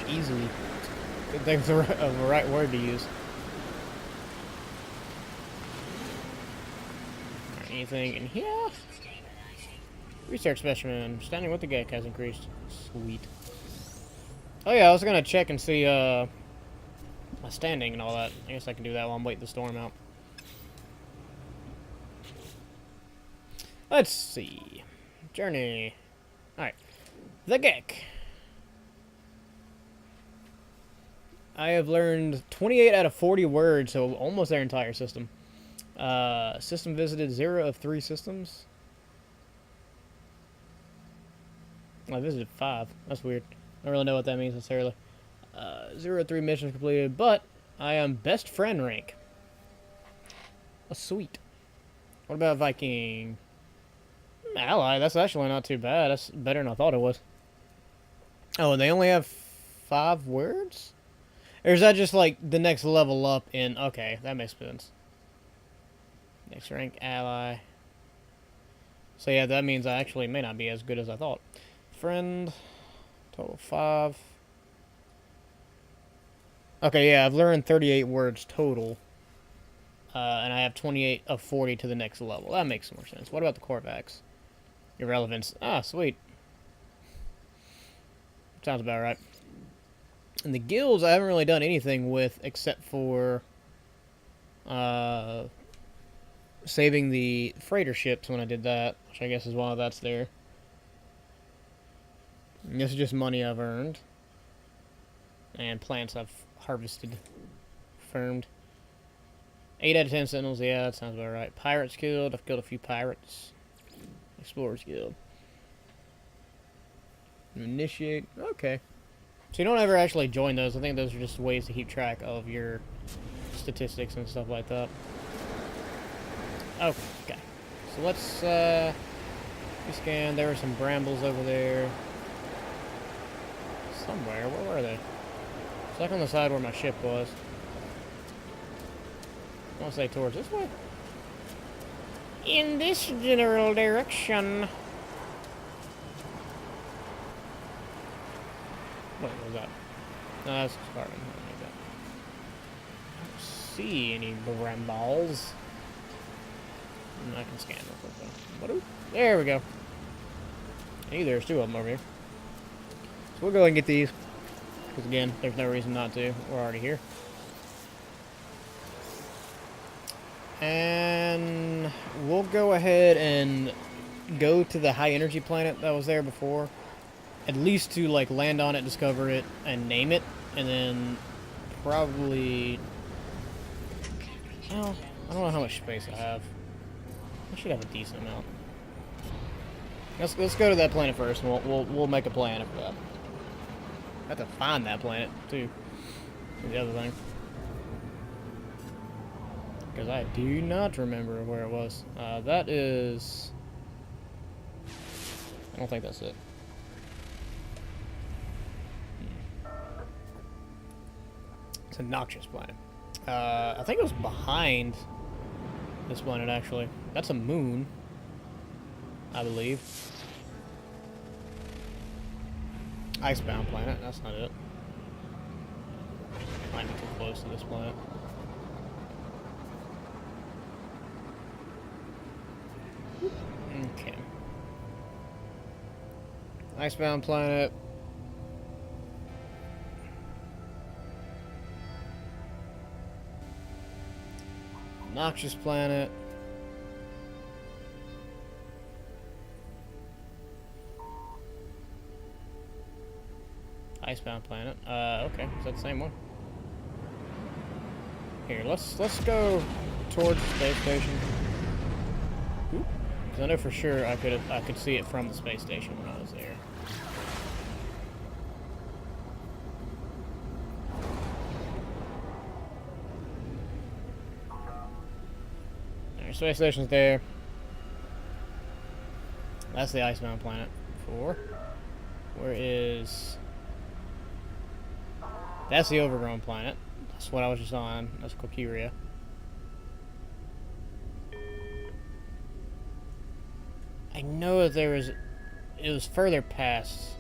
[SPEAKER 1] easily. I think it's the right word to use. Anything in here? Research specimen. Standing with the Gek has increased. Sweet. Oh yeah, I was gonna check and see my standing and all that. I guess I can do that while I'm waiting the storm out. Let's see. Journey. Alright. The Gek. I have learned 28 out of 40 words, so almost their entire system. System visited 0 of 3 systems. I visited 5. That's weird. I don't really know what that means necessarily. 0 of 3 missions completed, but I am best friend rank. Oh, sweet. What about Viking? Ally, that's actually not too bad. That's better than I thought it was. Oh, and they only have 5 words? Or is that just like the next level up in... Okay, that makes sense. Next rank, ally. So yeah, that means I actually may not be as good as I thought. Friend, total 5. Okay, yeah, I've learned 38 words total. And I have 28 of 40 to the next level. That makes more sense. What about the Korvax? Irrelevance. Ah, sweet. Sounds about right. And the guilds I haven't really done anything with except for saving the freighter ships when I did that, which I guess is why that's there. And this is just money I've earned. And plants I've harvested. Confirmed. 8 out of 10 sentinels, yeah, that sounds about right. Pirates Guild, I've killed a few pirates. Explorers Guild. Initiate, okay. So you don't ever actually join those. I think those are just ways to keep track of your statistics and stuff like that. Okay. So let's scan. There were some brambles over there. Somewhere. Where were they? It's like on the side where my ship was. I want to say towards this way. In this general direction. What was that? No, that's Spartan. I don't see any brambles. I can scan real quick though. There we go. Hey, there's 2 of them over here. So we'll go ahead and get these. Because again, there's no reason not to. We're already here. And we'll go ahead and go to the high energy planet that was there before. At least to like land on it, discover it, and name it. And then probably... Well, I don't know how much space I have. I should have a decent amount. Let's go to that planet first, and we'll make a plan for that. I have to find that planet too. The other thing, because I do not remember where it was. That is. I don't think that's it. It's a noxious planet. I think it was behind this planet, actually. That's a moon, I believe. Icebound planet, that's not it. Might be too close to this planet. Okay. Icebound planet. Noxious planet. Icebound planet. Okay, is that the same one? Here, let's go towards the space station. Because I know for sure I could see it from the space station when I was there. Alright, space station's there. That's the Icebound planet. 4. Where is... That's the Overgrown planet. That's what I was just on. That's Kokiria. I know that there was... It was further past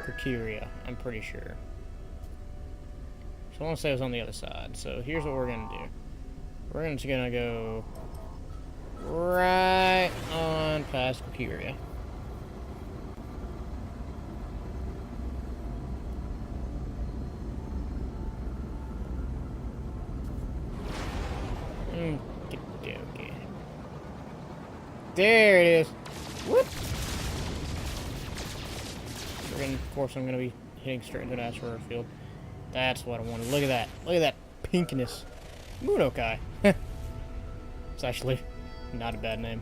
[SPEAKER 1] Kokiria, I'm pretty sure. So I want to say it was on the other side. So here's what we're going to do. We're just going to go right on past Valkyria. Okay. There it is. Whoop. Of course, I'm gonna be hitting straight into an asteroid field. That's what I wanted. Look at that. Look at that pinkness. Munokai. It's actually not a bad name.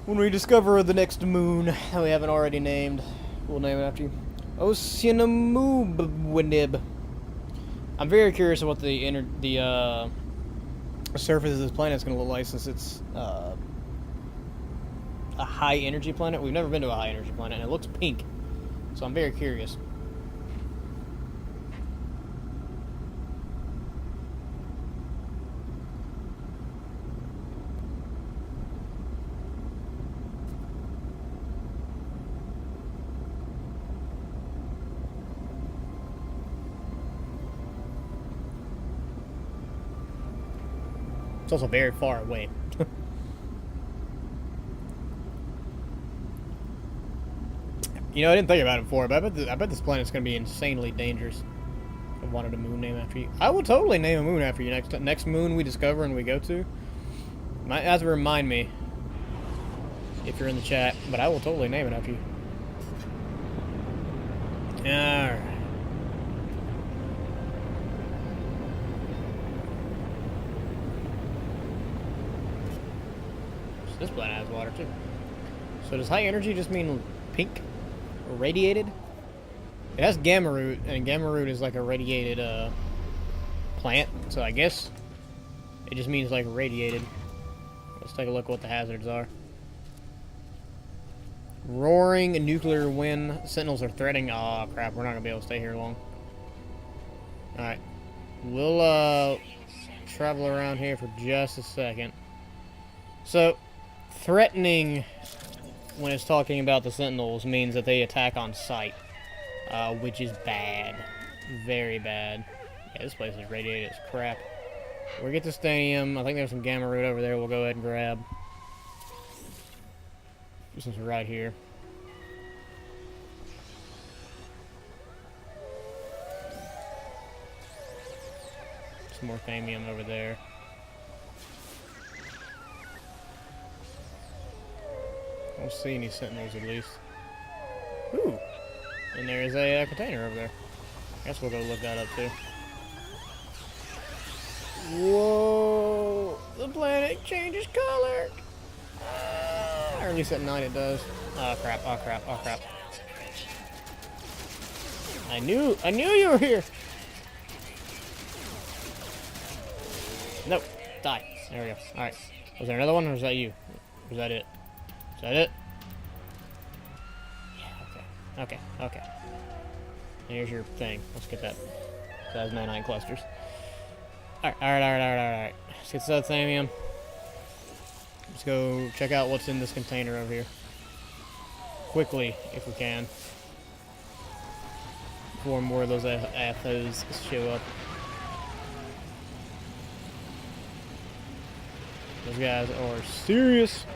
[SPEAKER 1] When we discover the next moon that we haven't already named, we'll name it after you. Oceanumubwinib. I'm very curious of what the surface of this planet is going to look like, since it's a high energy planet. We've never been to a high energy planet, and it looks pink, so I'm very curious. It's also very far away. You know, I didn't think about it before, but I bet this planet's going to be insanely dangerous. I wanted a moon name after you. I will totally name a moon after you next moon we discover and we go to. Might have to remind me if you're in the chat, but I will totally name it after you. Alright. So this planet has water too. So does high energy just mean pink? Radiated? It has gamma root, and gamma root is like a radiated plant, so I guess it just means like radiated. Let's take a look at what the hazards are. Roaring nuclear wind. Sentinels are threatening. Oh crap, we're not gonna be able to stay here long. Alright. We'll travel around here for just a second. So, threatening, when it's talking about the Sentinels, means that they attack on sight, which is bad. Very bad. Yeah, this place is radiated as crap. We'll get to Stanium. I think there's some gamma root over there we'll go ahead and grab. This is right here. Some more thamium over there. I don't see any sentinels, at least. Ooh! And there's a container over there. I guess we'll go look that up, too. Whoa! The planet changes color! Or at least at night it does. Oh crap, oh crap, oh crap. I knew you were here! Nope, die. There we go. Alright. Was there another one, or was that you? Or was that it? Is that it? Yeah, okay. Okay, okay. Here's your thing. Let's get that. That has nanite clusters. Alright. Let's get some thamium. Let's go check out what's in this container over here. Quickly, if we can. Before more of those athos show up. Those guys are serious.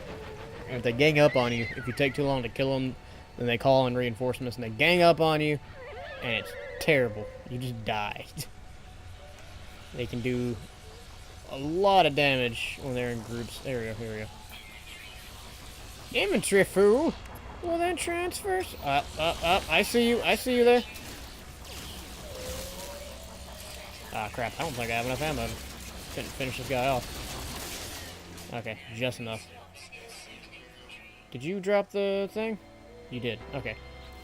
[SPEAKER 1] And if they gang up on you, if you take too long to kill them, then they call in reinforcements and they gang up on you, and it's terrible. You just die. They can do a lot of damage when they're in groups. There we go, here we go. Infantry fool! Well then transfers. Up. I see you there. Ah, crap. I don't think I have enough ammo to finish this guy off. Okay, just enough. Did you drop the thing? You did. Okay.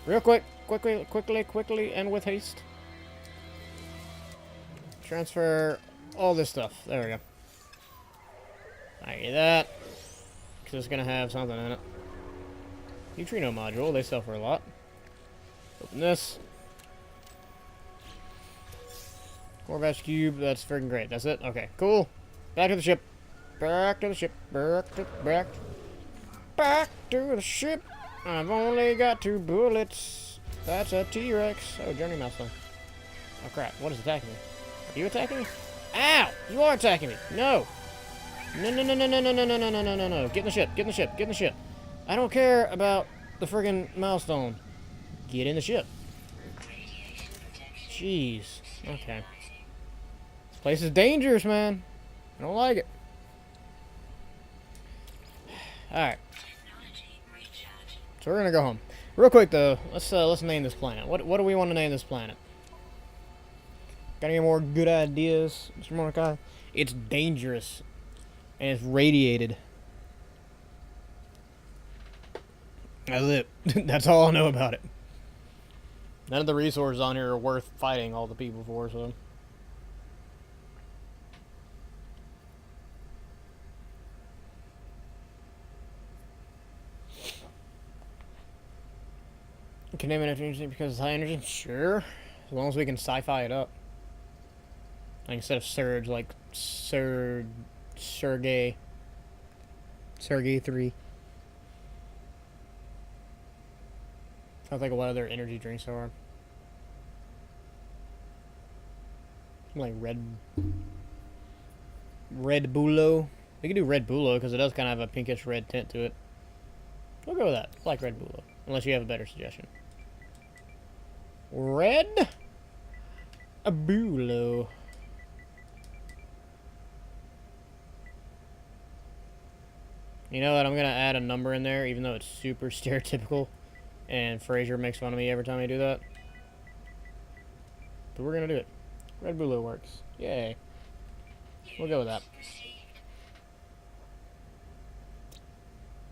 [SPEAKER 1] Real quickly, and with haste. Transfer all this stuff. There we go. I get that. Because it's going to have something in it. Neutrino module. They sell for a lot. Open this. Corvash cube. That's freaking great. That's it? Okay, cool. Back to the ship. Back to the ship. Back to the ship. I've only got 2 bullets. That's a T-Rex. Oh, journey milestone. Oh crap, what is attacking me? Are you attacking me? Ow! You are attacking me. No. No, no, no, no, no, no, no, no, no, no, no, no, no. Get in the ship. Get in the ship. Get in the ship. I don't care about the friggin' milestone. Get in the ship. Jeez. Okay. This place is dangerous, man. I don't like it. Alright. So we're gonna go home. Real quick though, let's name this planet. What do we want to name this planet? Got any more good ideas, Mr. Mordecai? It's dangerous. And it's radiated. That's it. That's all I know about it. None of the resources on here are worth fighting all the people for, so. You can name it after because it's high energy? Sure. As long as we can sci-fi it up. Like instead of Surge, like Sergey 3. I think what other energy drinks are. Like Red Bullo. We could do Red Bullo because it does kind of have a pinkish red tint to it. We'll go with that. I like Red Bullo. Unless you have a better suggestion. Red Bullo. You know what? I'm going to add a number in there, even though it's super stereotypical. And Fraser makes fun of me every time I do that. But we're going to do it. Red Bullo works. Yay. We'll go with that.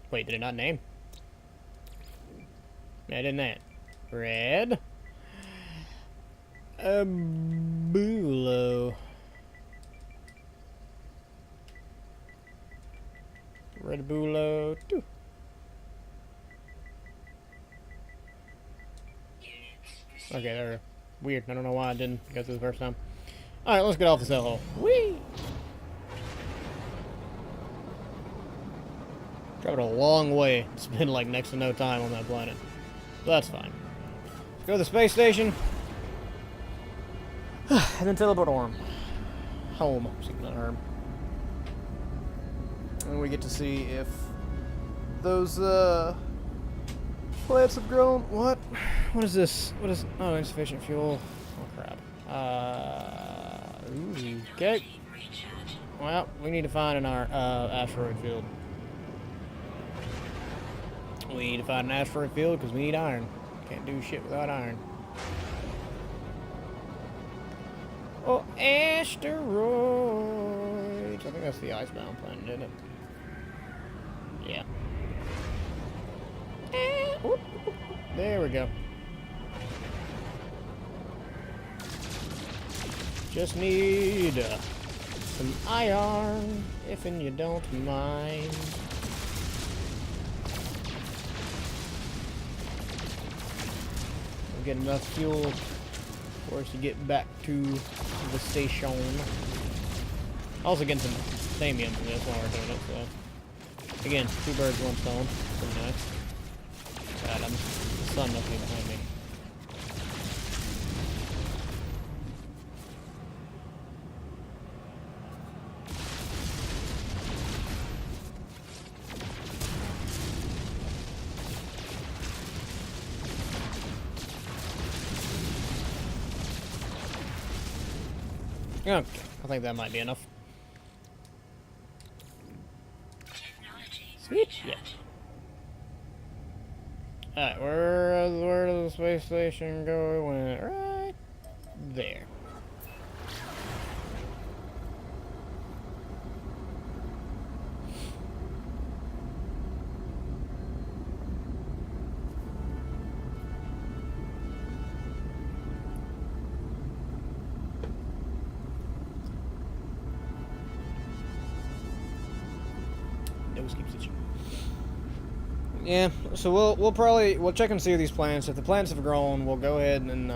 [SPEAKER 1] Wait, did it not name? Yeah, I didn't name it. Red Bullo. Red Bullo 2. Okay, they're weird. I don't know why I didn't go through the first time. Alright, let's get off this hellhole. Whee! Traveled a long way. It's been like next to no time on that planet. But that's fine. Let's go to the space station. And then teleport home. Speaking of home. And we get to see if those plants have grown. What? What is this? What is? Oh, insufficient fuel. Oh crap. Okay. Well, we need to find an asteroid field. We need to find an asteroid field because we need iron. Can't do shit without iron. Oh, asteroids! I think that's the Icebound planet, isn't it? Yeah. There we go. Just need some iron, if you don't mind. We'll get enough fuel for us to get back to the station. Also getting some thamium from this while we're doing it, so. Again, 2 birds, 1 stone. Pretty nice. God, the sun must be behind me. Okay, I think that might be enough. Sweet. Yeah. Alright, where does the space station go? It went right there. Nose keeps itching. Yeah, so we'll check and see these plants. If the plants have grown, we'll go ahead and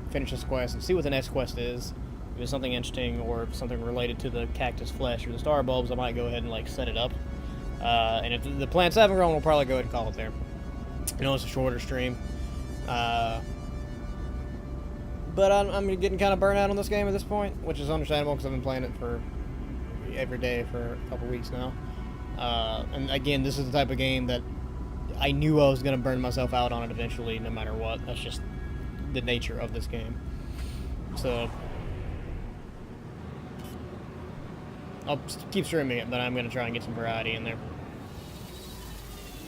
[SPEAKER 1] finish this quest and see what the next quest is. If it's something interesting or something related to the cactus flesh or the star bulbs, I might go ahead and like set it up. And if the plants haven't grown, we'll probably go ahead and call it there. I know it's a shorter stream. But I'm getting kind of burnt out on this game at this point, which is understandable because I've been playing it for every day for a couple weeks now. And again, this is the type of game that I knew I was going to burn myself out on it eventually, no matter what. That's just the nature of this game. So I'll keep streaming it, but I'm going to try and get some variety in there.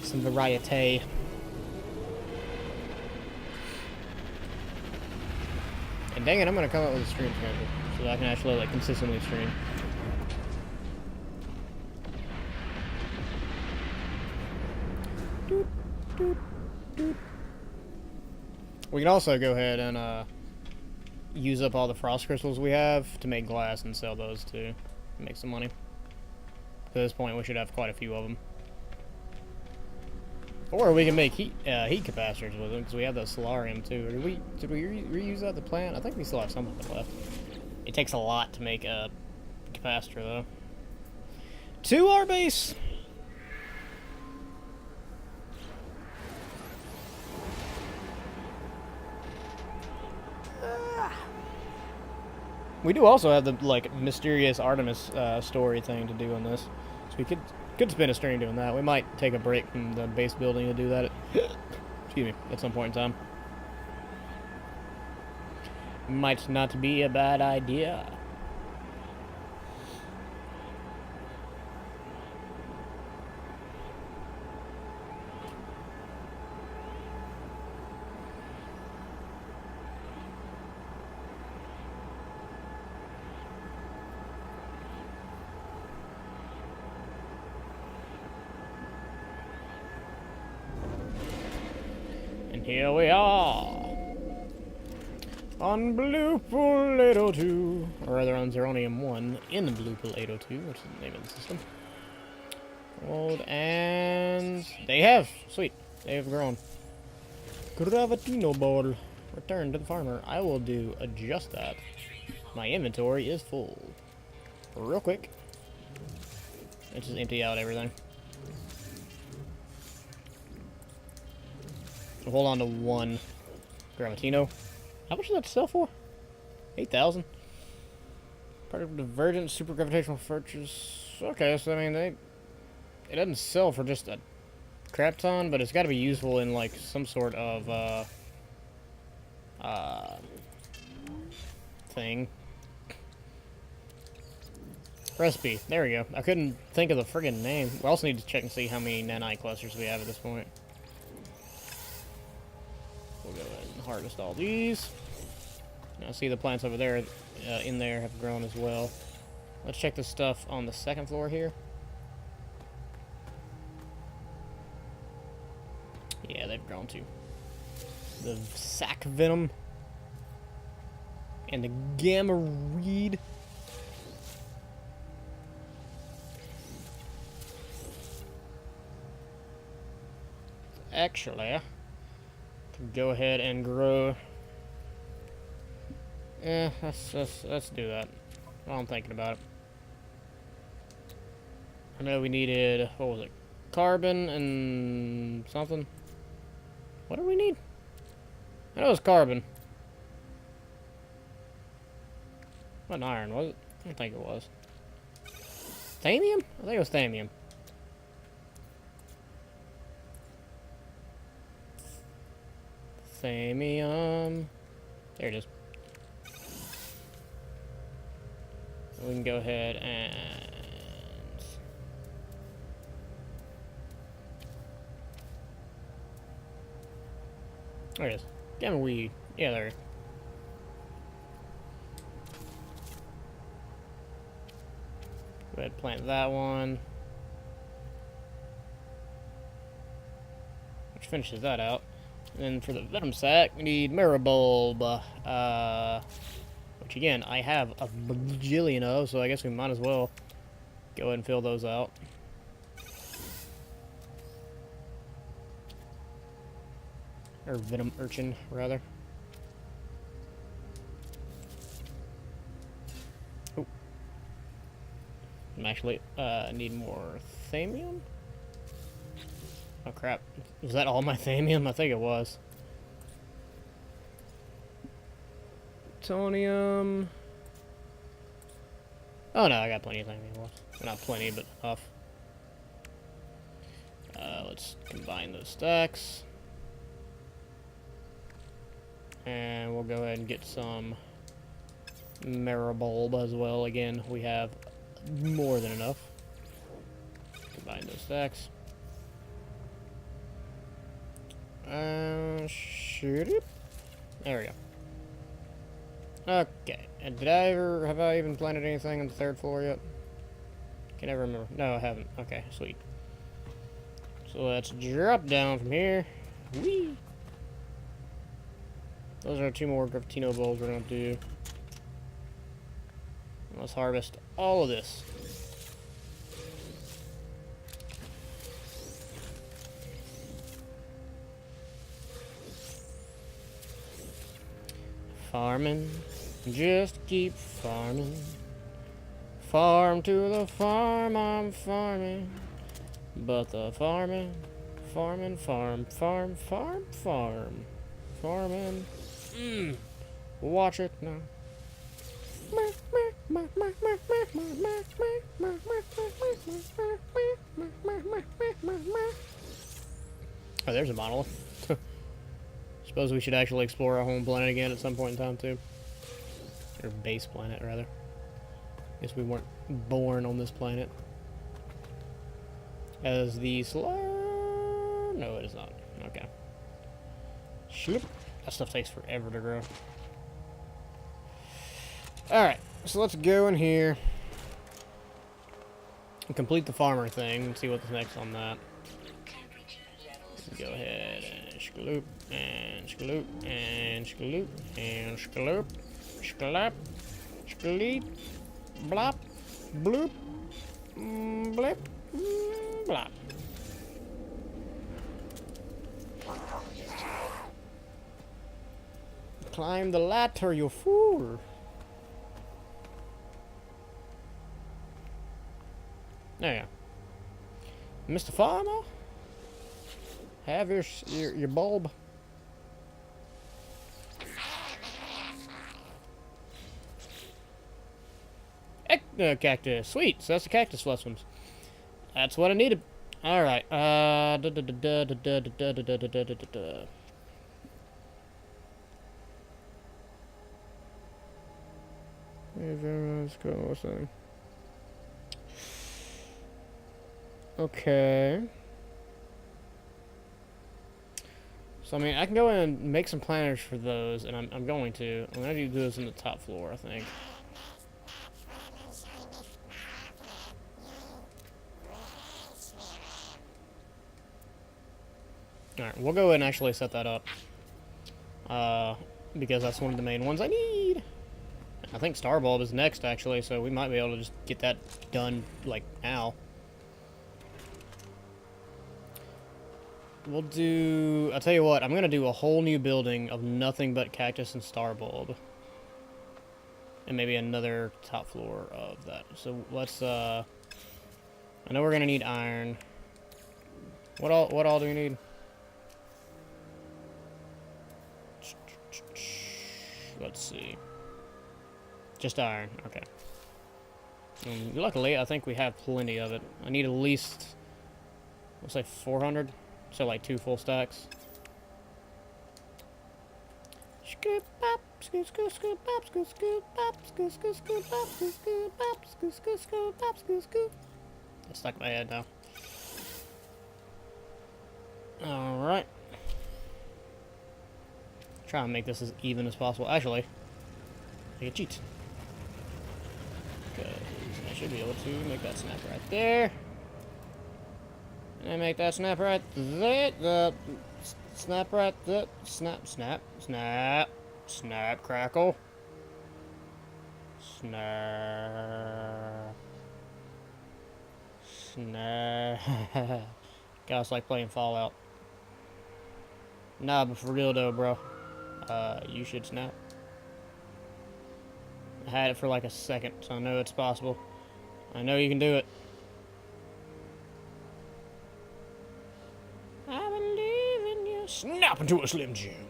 [SPEAKER 1] Some variety. And dang it, I'm going to come up with a stream schedule so that I can actually like consistently stream. Doot, doot, doot. We can also go ahead and use up all the frost crystals we have to make glass and sell those too. Make some money. At this point, we should have quite a few of them. Or we can make heat capacitors with them because we have the solarium too. Did we reuse that at the plant? I think we still have some of it left. It takes a lot to make a capacitor though. To our base. We do also have the like mysterious Artemis story thing to do on this, so we could spend a stream doing that. We might take a break from the base building to do that. Excuse me, at some point in time. Might not be a bad idea. Here we are on Blue Pool 802, or rather on Zeronium 1 in Blue Pool 802, which is the name of the system. Old, and they have, sweet, they have grown. Gravitino ball, return to the farmer. I will do just that. My inventory is full. Real quick. Let's just empty out everything. Hold on to one Gravitino. How much does that sell for? 8,000. Part of divergent super gravitational forces. Okay, so I mean it doesn't sell for just a crap ton, but it's got to be useful in like some sort of thing. Recipe. There we go. I couldn't think of the friggin' name. We also need to check and see how many nanite clusters we have at this point. We'll go ahead and harvest all these. Now see the plants over there, in there have grown as well. Let's check the stuff on the second floor here. Yeah, they've grown too. The sac venom and the gamma reed. Actually, go ahead and grow. Let's do that. While I'm thinking about it. I know we needed, what was it? Carbon and something. What do we need? I know it was carbon. What iron was it? I don't think it was. Thamium? I think it was thamium. Thamium. There it is. We can go ahead and... There it is. Gamma weed. Yeah, there. Go ahead and plant that one. Which finishes that out. And then for the venom sac, we need Maribulb. Which again, I have a bajillion of, so I guess we might as well go ahead and fill those out. Or venom urchin, rather. Oh. I'm actually, need more thamium? Oh crap. Was that all my thamium? I think it was. plutonium. Oh no, I got plenty of things. Well, not plenty, but enough. Let's combine those stacks. And we'll go ahead and get some Maribulb as well. Again, we have more than enough. Combine those stacks. Shoot it. There we go. Okay. And have I even planted anything on the 3rd floor yet? Can never remember. No, I haven't. Okay, sweet. So let's drop down from here. Whee! Those are 2 more Gravitino bulbs we're gonna do. Let's harvest all of this. Farming, just keep farming. Farm to the farm, I'm farming. But the farming, farming. Watch it now. Oh, there's a monolith. Suppose we should actually explore our home planet again at some point in time, too. Or base planet, rather. Guess we weren't born on this planet. As the slow... No, it is not. Okay. Shloop. That stuff takes forever to grow. Alright, so let's go in here and complete the farmer thing and see what's next on that. Go ahead and shkaloop, and shkaloop, and shkaloop, and shkaloop, shkalop, shkaleep, blop, bloop, blip, blop. Climb the ladder, you fool. There you go. Mr. Farmer, have your bulb. Cactus. Sweet. So that's the cactus blossoms. That's what I needed. All right. Okay. So I mean, I can go in and make some planners for those, and I'm going to. I'm gonna do those in the top floor, I think. Alright, we'll go ahead and actually set that up. Because that's one of the main ones I need. I think Starbulb is next, actually, so we might be able to just get that done, like, now. We'll do... I'll tell you what, I'm going to do a whole new building of nothing but cactus and Starbulb. And maybe another top floor of that. So let's, I know we're going to need iron. What all do we need? Let's see. Just iron, okay. Luckily, I think we have plenty of it. I need at least, let's say 400. So like 2 full stacks. Scoop bop, scoop scoop scoop bop, scoop scoop bop, scoop scoop scoop bop, scoop scoop bop, scoop scoop scoop bop, scoop scoop. That's stuck in my head now. Alright. Try and make this as even as possible. Actually, I can cheat. Because I should be able to make that snap right there. And make that snap right there. Snap right there. Snap, snap, snap. Snap, crackle. Snap. Snap. Guys like playing Fallout. Nah, but for real though, bro. You should snap. I had it for like a second, so I know it's possible. I know you can do it. I believe in you. Snap into a Slim Jim.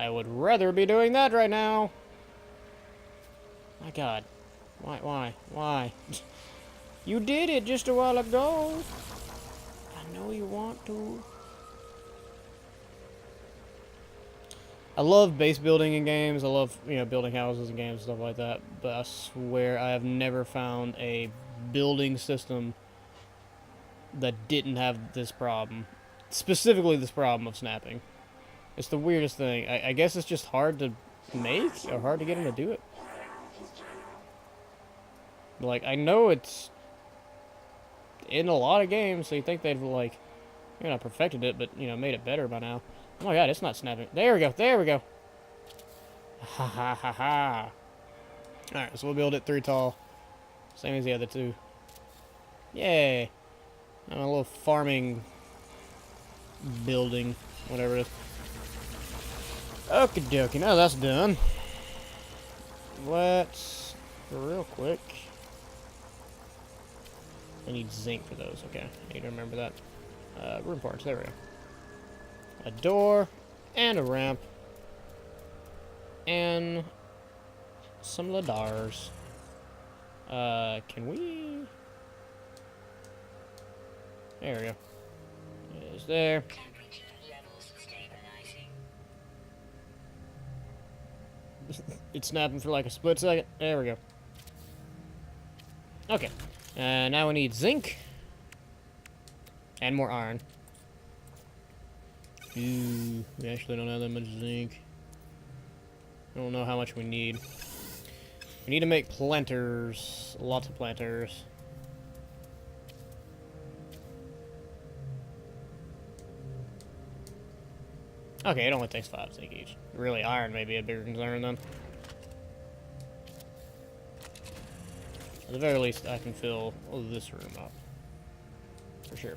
[SPEAKER 1] I would rather be doing that right now. My God. Why? You did it just a while ago. I know you want to. I love base building in games. I love, building houses in games and stuff like that. But I swear I have never found a building system that didn't have this problem. Specifically this problem of snapping. It's the weirdest thing. I guess it's just hard to make or hard to get them to do it. Like, I know it's in a lot of games, so you think they'd, like, not perfected it, but, made it better by now. Oh my God, it's not snapping. There we go. Ha ha ha ha. Alright, so we'll build it 3 tall. Same as the other 2. Yay. And a little farming building, whatever it is. Okie dokie, now that's done. Let's, real quick. I need zinc for those, okay. I need to remember that. Room parts, there we go. A door, and a ramp, and some ladars. Can we? There we go. It's there. It's snapping for like a split second. There we go. Okay. Now we need zinc. And more iron. Ooh, we actually don't have that much zinc. I don't know how much we need. We need to make planters. Lots of planters. Okay, it only takes 5 zinc each. Really, iron may be a bigger concern then. At the very least, I can fill this room up. For sure.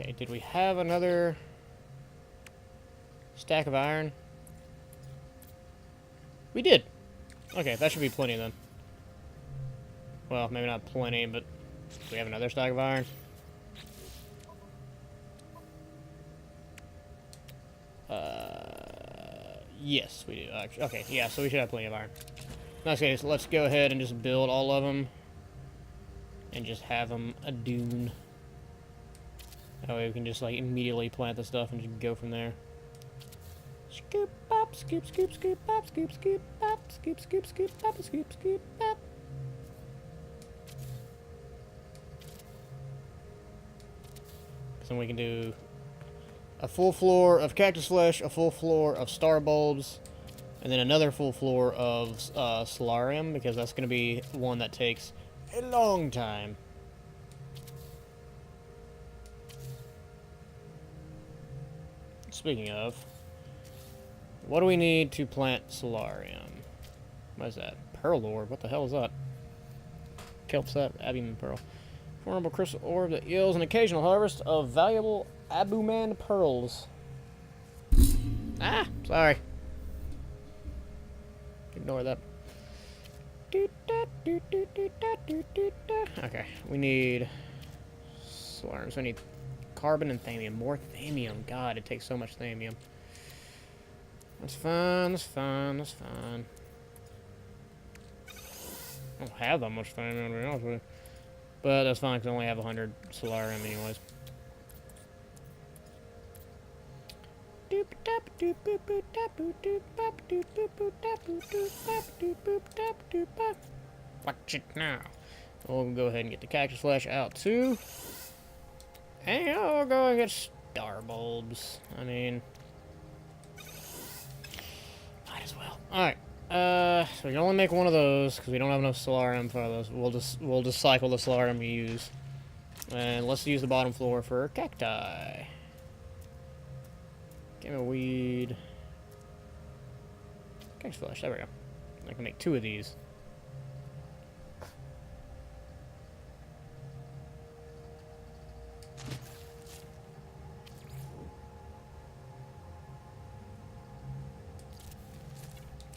[SPEAKER 1] Okay, did we have another stack of iron? We did! Okay, that should be plenty then. Well, maybe not plenty, but we have another stack of iron. Yes, we do. Actually, okay, yeah, so we should have plenty of iron. In that case, let's go ahead and just build all of them. And just have them a dune. That way we can just, like, immediately plant the stuff and just go from there. Scoop, bop, scoop, scoop, scoop, bop, scoop, scoop, bop, scoop, scoop, scoop, bop, scoop, scoop, bop. So we can do a full floor of cactus flesh, a full floor of star bulbs, and then another full floor of solarium, because that's going to be one that takes a long time. Speaking of, what do we need to plant solarium? What is that? Pearl orb? What the hell is that? Kelp sap, abuman pearl. Formable crystal orb that yields an occasional harvest of valuable abuman pearls. Ah, sorry. Ignore that. Okay, we need solarium. So we need carbon and thamium. More thamium. God, it takes so much thamium. That's fine, that's fine, that's fine. I don't have that much thamium, to be honest with you. But that's fine, because I only have 100 solarium anyways. Watch it now. We'll go ahead and get the cactus flesh out too. And I'll go and get star bulbs. I mean, might as well. Alright. So we can only make one of those because we don't have enough solarium for those. We'll just cycle the solarium we use. And let's use the bottom floor for cacti. Give me a weed. Cactus flesh, there we go. I can make 2 of these.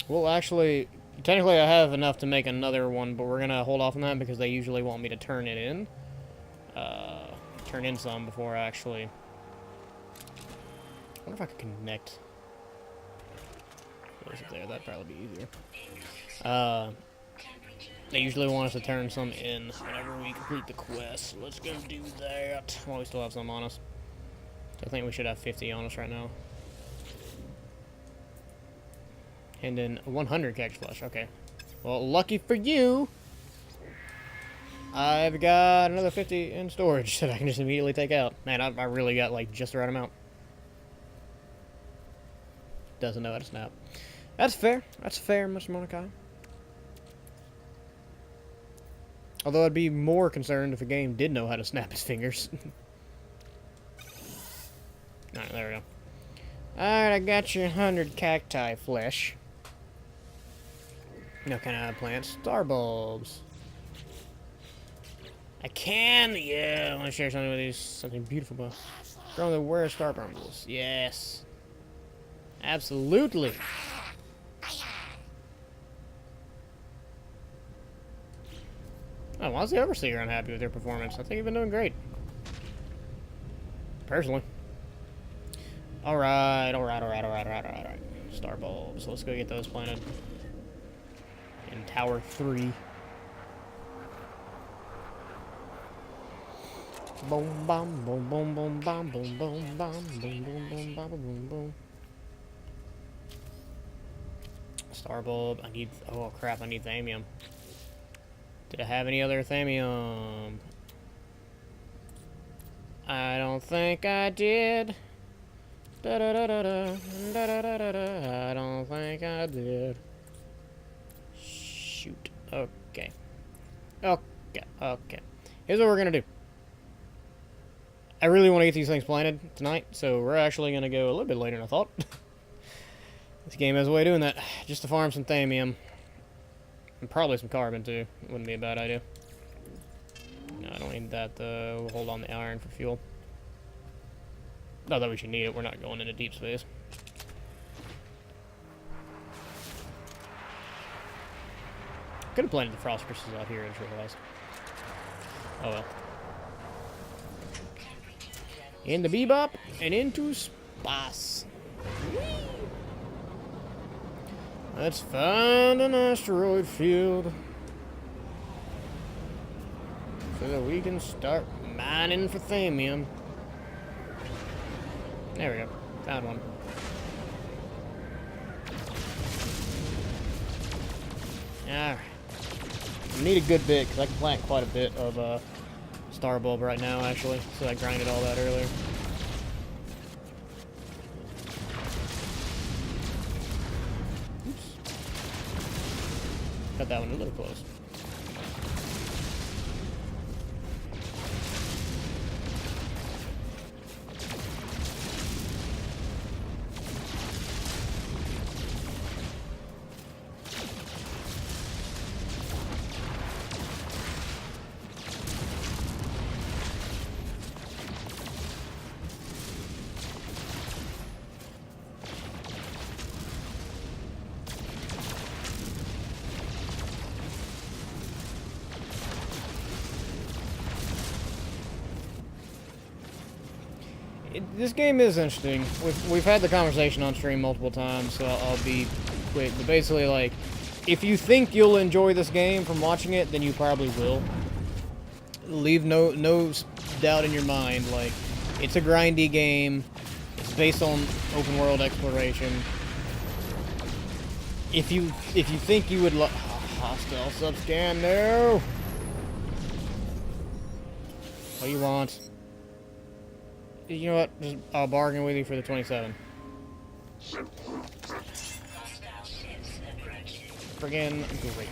[SPEAKER 1] Well, actually, technically I have enough to make another one, but we're going to hold off on that because they usually want me to turn it in. turn in some before I actually... I wonder if I could connect those up there. That'd probably be easier. They usually want us to turn some in whenever we complete the quest. So let's go do that while we still have some on us. So I think we should have 50 on us right now. And then 100 cactus flesh. Okay. Well, lucky for you, I've got another 50 in storage that I can just immediately take out. Man, I really got like just the right amount. Doesn't know how to snap. That's fair. That's fair, Mr. Mordecai. Although I'd be more concerned if a game did know how to snap his fingers. Alright, there we go. Alright, I got your 100 cacti flesh. Now can I plant star bulbs? I can! Yeah, I want to share something with you. Something beautiful about growing the rare star bulbs. Yes. Absolutely. Oh, why is the Overseer unhappy with their performance? I think you've been doing great. Personally. Alright. Star bulbs. Let's go get those planted. In Tower 3. Boom, bom, boom, boom, boom, bom, boom, boom, bom, boom, boom, boom, bom, boom, boom. Star bulb. I need... Oh, crap. I need thamium. Did I have any other thamium? I don't think I did. Da da da da da da da da da da. I don't think I did. Shoot. Okay. Okay. Here's what we're gonna do. I really want to get these things planted tonight, so we're actually gonna go a little bit later than I thought. This game has a way of doing that. Just to farm some thamium. And probably some carbon, too. Wouldn't be a bad idea. No, I don't need that, though. We'll hold on the iron for fuel. Not that we should need it. We're not going into deep space. Could have planted the frost crystals out here, I just realized. Oh, well. Into Bebop and into space. Let's find an asteroid field so that we can start mining for thamium. There we go. Found one. Alright. I need a good bit because I can plant quite a bit of star bulb right now, actually. So I grinded all that earlier. Cut that one a little close. This game is interesting. We've had the conversation on stream multiple times, so I'll be quick. But basically, like, if you think you'll enjoy this game from watching it, then you probably will. Leave no doubt in your mind. Like, it's a grindy game. It's based on open world exploration. If you think you would hostile subscan, no. What do you want? You know what? Just, I'll bargain with you for the 27. Friggin' great.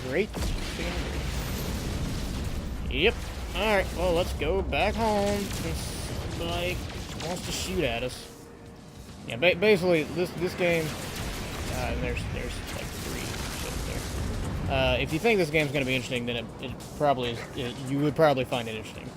[SPEAKER 1] Great. Yep. Alright, well, let's go back home. Since, like, wants to shoot at us. Yeah, basically, this game... there's like 3 ships there. If you think this game's going to be interesting, then it probably is... you would probably find it interesting.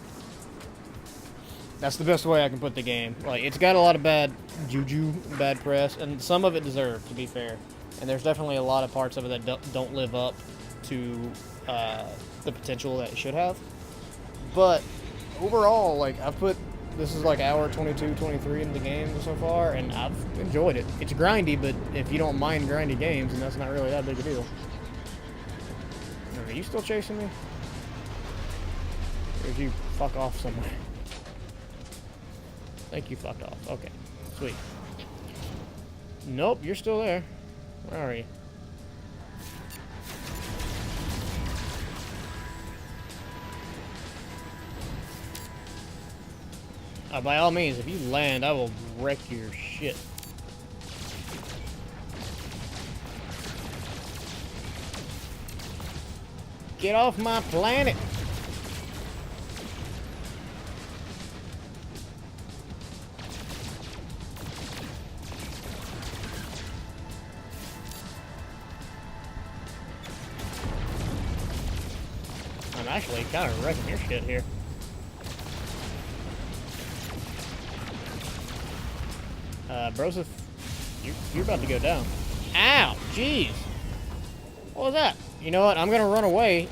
[SPEAKER 1] That's the best way I can put the game. Like, it's got a lot of bad juju, bad press, and some of it deserved, to be fair. And there's definitely a lot of parts of it that don't live up to the potential that it should have. But overall, like, I've put, this is like hour 22, 23 into the game so far, and I've enjoyed it. It's grindy, but if you don't mind grindy games, then that's not really that big a deal. Are you still chasing me? Or did you fuck off somewhere? I think you fucked off. Okay, sweet. Nope, you're still there. Where are you? By all means, if you land, I will wreck your shit. Get off my planet! I'm actually kind of wrecking your shit here. Broseph, you're about to go down. Ow! Jeez! What was that? You know what? I'm gonna run away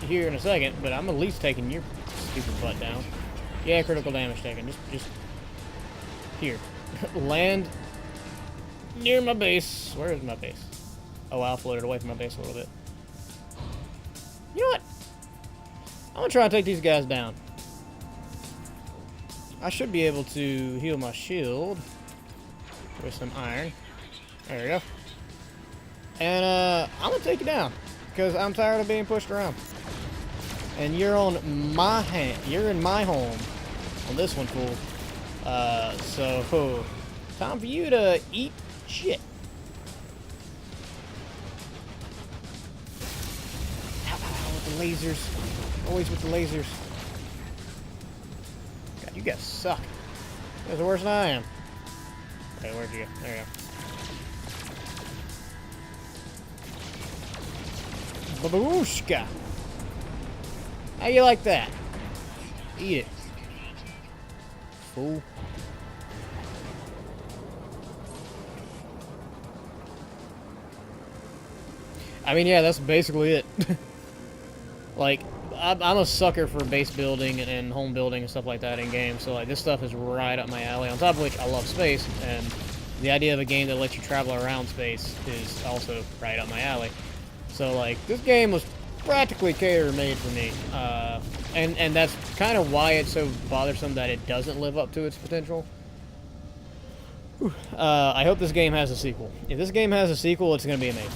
[SPEAKER 1] here in a second, but I'm at least taking your stupid butt down. Yeah, critical damage taken. Just here. Land near my base. Where is my base? Oh, I floated away from my base a little bit. You know what? I'm gonna try and take these guys down. I should be able to heal my shield with some iron. There we go. And I'm gonna take you down because I'm tired of being pushed around. And you're on my hand. You're in my home on this one, fool. So time for you to eat shit. Ow, with the lasers. Always with the lasers. God, you guys suck. You guys are worse than I am. Okay, where'd you go? There you go. Babooshka! How you like that? Eat it. Fool. I mean, yeah, that's basically it. Like, I'm a sucker for base building and home building and stuff like that in games, so like this stuff is right up my alley. On top of which, I love space, and the idea of a game that lets you travel around space is also right up my alley. So like, this game was practically tailor-made for me, and that's kind of why it's so bothersome that it doesn't live up to its potential. I hope this game has a sequel. If this game has a sequel, it's going to be amazing,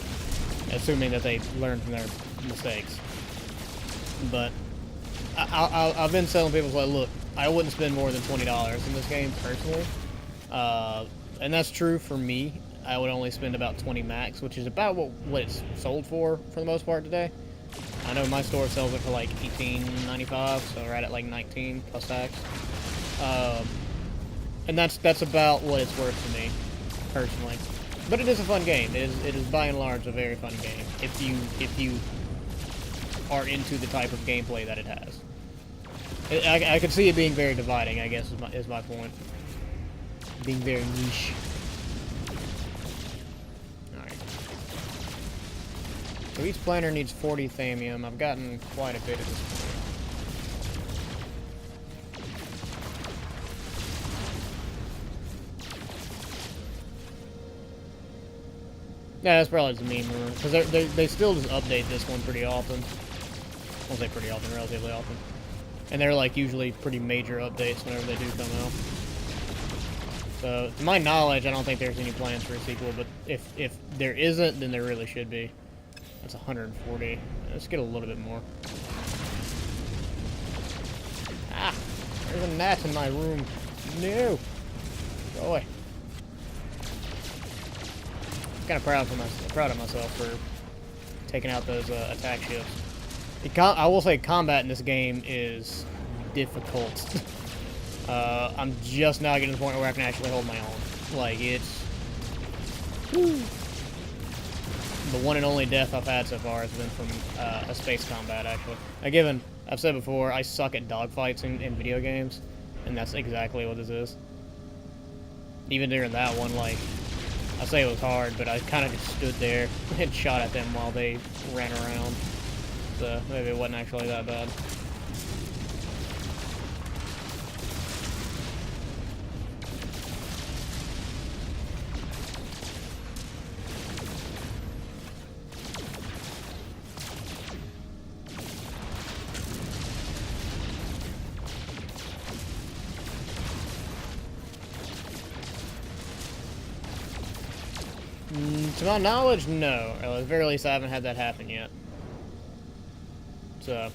[SPEAKER 1] assuming that they learn from their mistakes. But I've been telling people, like, look, I wouldn't spend more than $20 in this game personally, and that's true for me. I would only spend about 20 max, which is about what it's sold for the most part today. I know my store sells it for like $18.95, so right at like 19 plus tax. And that's about what it's worth to me personally. But it is a fun game. It is by and large a very fun game if you are into the type of gameplay that it has. I could see it being very dividing, I guess, is my point. Being very niche. Alright. So each planner needs 40 thamium. I've gotten quite a bit at this point. Yeah, that's probably just a meme room, because they still just update this one pretty often. I'll say pretty often, relatively often. And they're like usually pretty major updates whenever they do come out. So, to my knowledge, I don't think there's any plans for a sequel, but if there isn't, then there really should be. That's 140. Let's get a little bit more. Ah! There's a gnat in my room. No! Go away. I'm kind of proud of myself for taking out those attack ships. I will say combat in this game is difficult. I'm just now getting to the point where I can actually hold my own. Like, it's... Whew. The one and only death I've had so far has been from a space combat, actually. Now, I've said before, I suck at dogfights in video games, and that's exactly what this is. Even during that one, like, I say it was hard, but I kind of just stood there and shot at them while they ran around. So maybe it wasn't actually that bad. To my knowledge, no. Or at the very least, I haven't had that happen yet. So,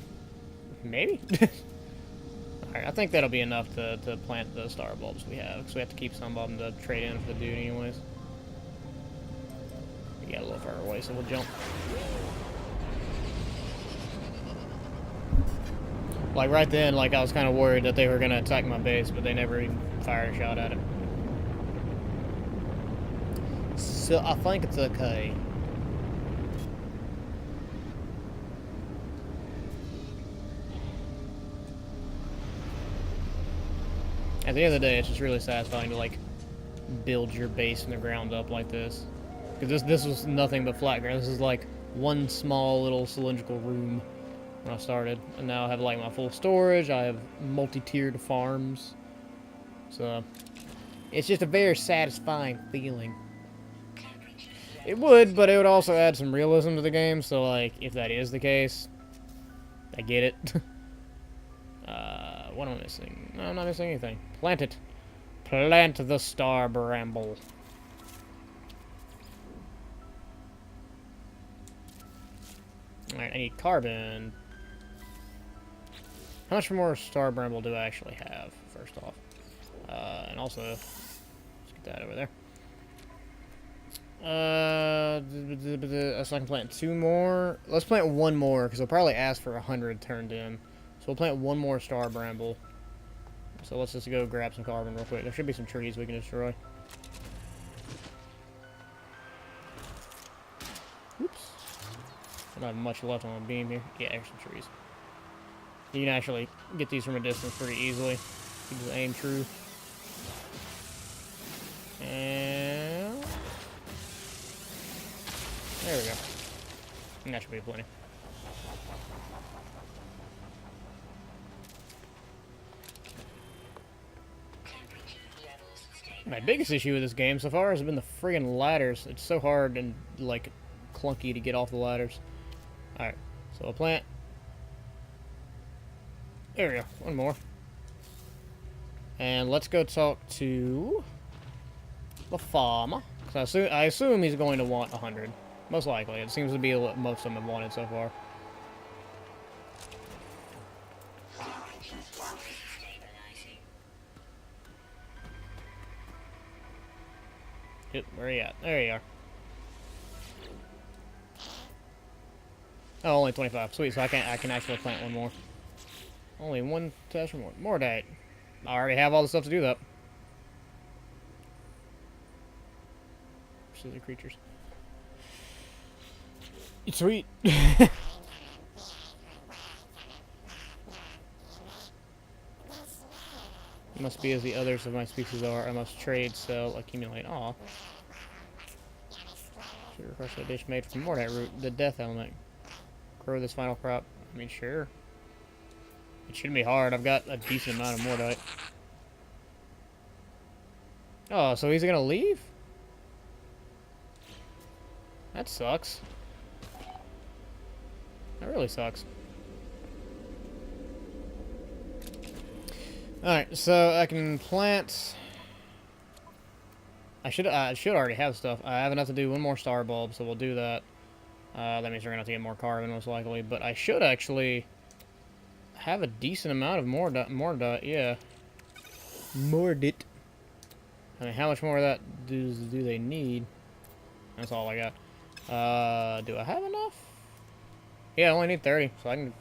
[SPEAKER 1] maybe? Alright, I think that'll be enough to plant the star bulbs we have, because we have to keep some of them to trade in for the dude anyways. We got a little further away, so we'll jump. Like, right then, like, I was kind of worried that they were going to attack my base, but they never even fired a shot at it. So, I think it's okay. At the end of the day, it's just really satisfying to, like, build your base from the ground up like this. Because this was nothing but flat ground. This is, like, one small little cylindrical room when I started. And now I have, like, my full storage. I have multi-tiered farms. So, it's just a very satisfying feeling. It would, but it would also add some realism to the game. So, like, if that is the case, I get it. What am I missing? No, I'm not missing anything. Plant it. Plant the star bramble. Alright, I need carbon. How much more star bramble do I actually have, first off? And also, let's get that over there. So I can plant 2 more. Let's plant 1 more, because they'll probably ask for 100 turned in. So we'll plant 1 more star bramble. So let's just go grab some carbon real quick. There should be some trees we can destroy. Oops. I don't have much left on my beam here. Yeah, there's some trees. You can actually get these from a distance pretty easily. You just aim true. And there we go. And that should be plenty. My biggest issue with this game so far has been the friggin' ladders. It's so hard and, like, clunky to get off the ladders. Alright, so I'll plant. There we go, 1 more. And let's go talk to the farmer. So I assume he's going to want 100. Most likely. It seems to be what most of them have wanted so far. Where are you at? There you are. Oh, only 25. Sweet, so I can actually plant 1 more. Only 1 test for more. More date. I already have all the stuff to do that. Scissor creatures. Sweet. Must be as the others of my species are. I must trade, sell, accumulate. Aw. Should request a dish made from Mordite root, the death element. Grow this final crop. I mean, sure. It shouldn't be hard. I've got a decent amount of Mordite. Oh, so he's gonna leave? That sucks. That really sucks. Alright, so I can plant... I should already have stuff. I have enough to do 1 more star bulb, so we'll do that. That means we're going to have to get more carbon, most likely. But I should actually have a decent amount of Mordite, yeah. Mordite. I mean, how much more of that do they need? That's all I got. Do I have enough? Yeah, I only need 30, so I can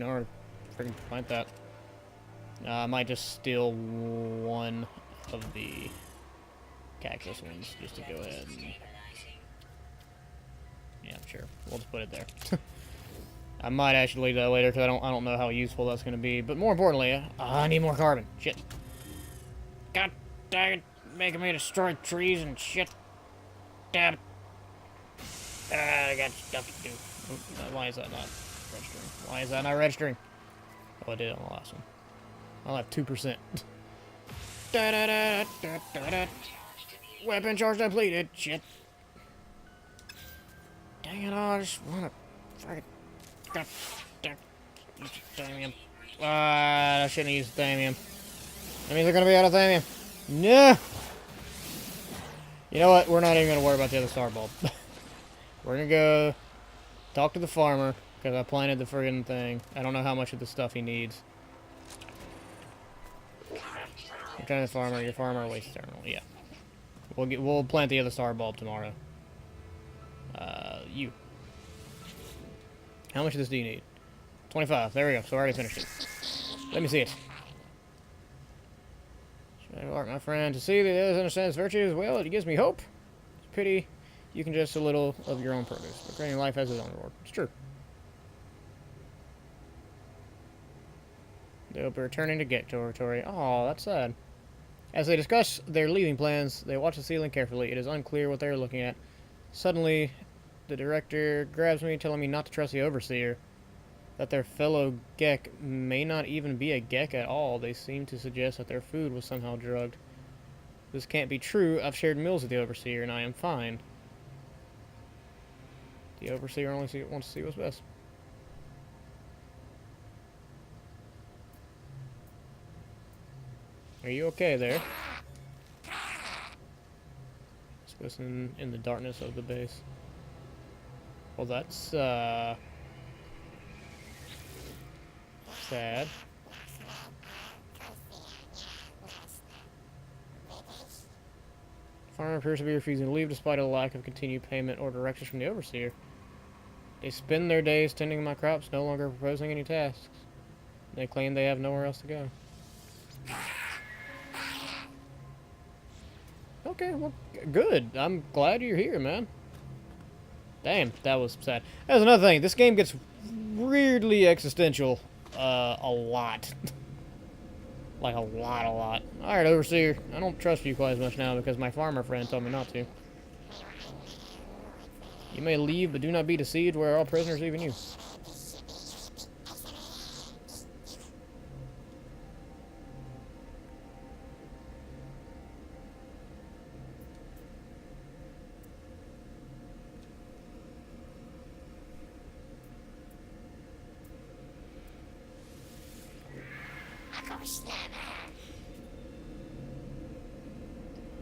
[SPEAKER 1] already freaking plant that. I might just steal 1 of the cactus ones just to go ahead and... Yeah, sure. We'll just put it there. I might actually leave that later because I don't know how useful that's going to be. But more importantly, I need more carbon. Shit. God dang it. Making me destroy trees and shit. Damn it. I got stuff to do. Why is that not registering? Why is that not registering? Oh, I did on the last one. I'll have 2%. Weapon charge depleted. Shit. Dang it, I just want to... God damn. Use Thamium. I shouldn't have used Thamium. That means they're going to be out of Thamium. No! You know what? We're not even going to worry about the other star bulb. We're going to go talk to the farmer, because I planted the friggin' thing. I don't know how much of the stuff he needs. Return to the farmer. Your farmer waste terminal. Yeah. We'll plant the other star bulb tomorrow. You. How much of this do you need? 25. There we go. So I already finished it. Let me see it. Should I work, my friend, to see that the others understand its virtues? Well, it gives me hope. It's a pity you can just a little of your own produce. But creating life has its own reward. It's true. They'll be returning to Gek territory. Oh, that's sad. As they discuss their leaving plans, they watch the ceiling carefully. It is unclear what they are looking at. Suddenly, the director grabs me, telling me not to trust the overseer. That their fellow Gek may not even be a Gek at all. They seem to suggest that their food was somehow drugged. This can't be true. I've shared meals with the overseer, and I am fine. The overseer only wants to see what's best. Are you okay there? Just listen in the darkness of the base. Well, that's, sad. Farmer appears to be refusing to leave despite a lack of continued payment or directions from the overseer. They spend their days tending my crops, no longer proposing any tasks. They claim they have nowhere else to go. Okay, well, good. I'm glad you're here, man. Damn, that was sad. That's another thing. This game gets weirdly existential a lot. Like a lot. Alright, overseer. I don't trust you quite as much now because my farmer friend told me not to. You may leave, but do not be deceived. We're all prisoners, even you.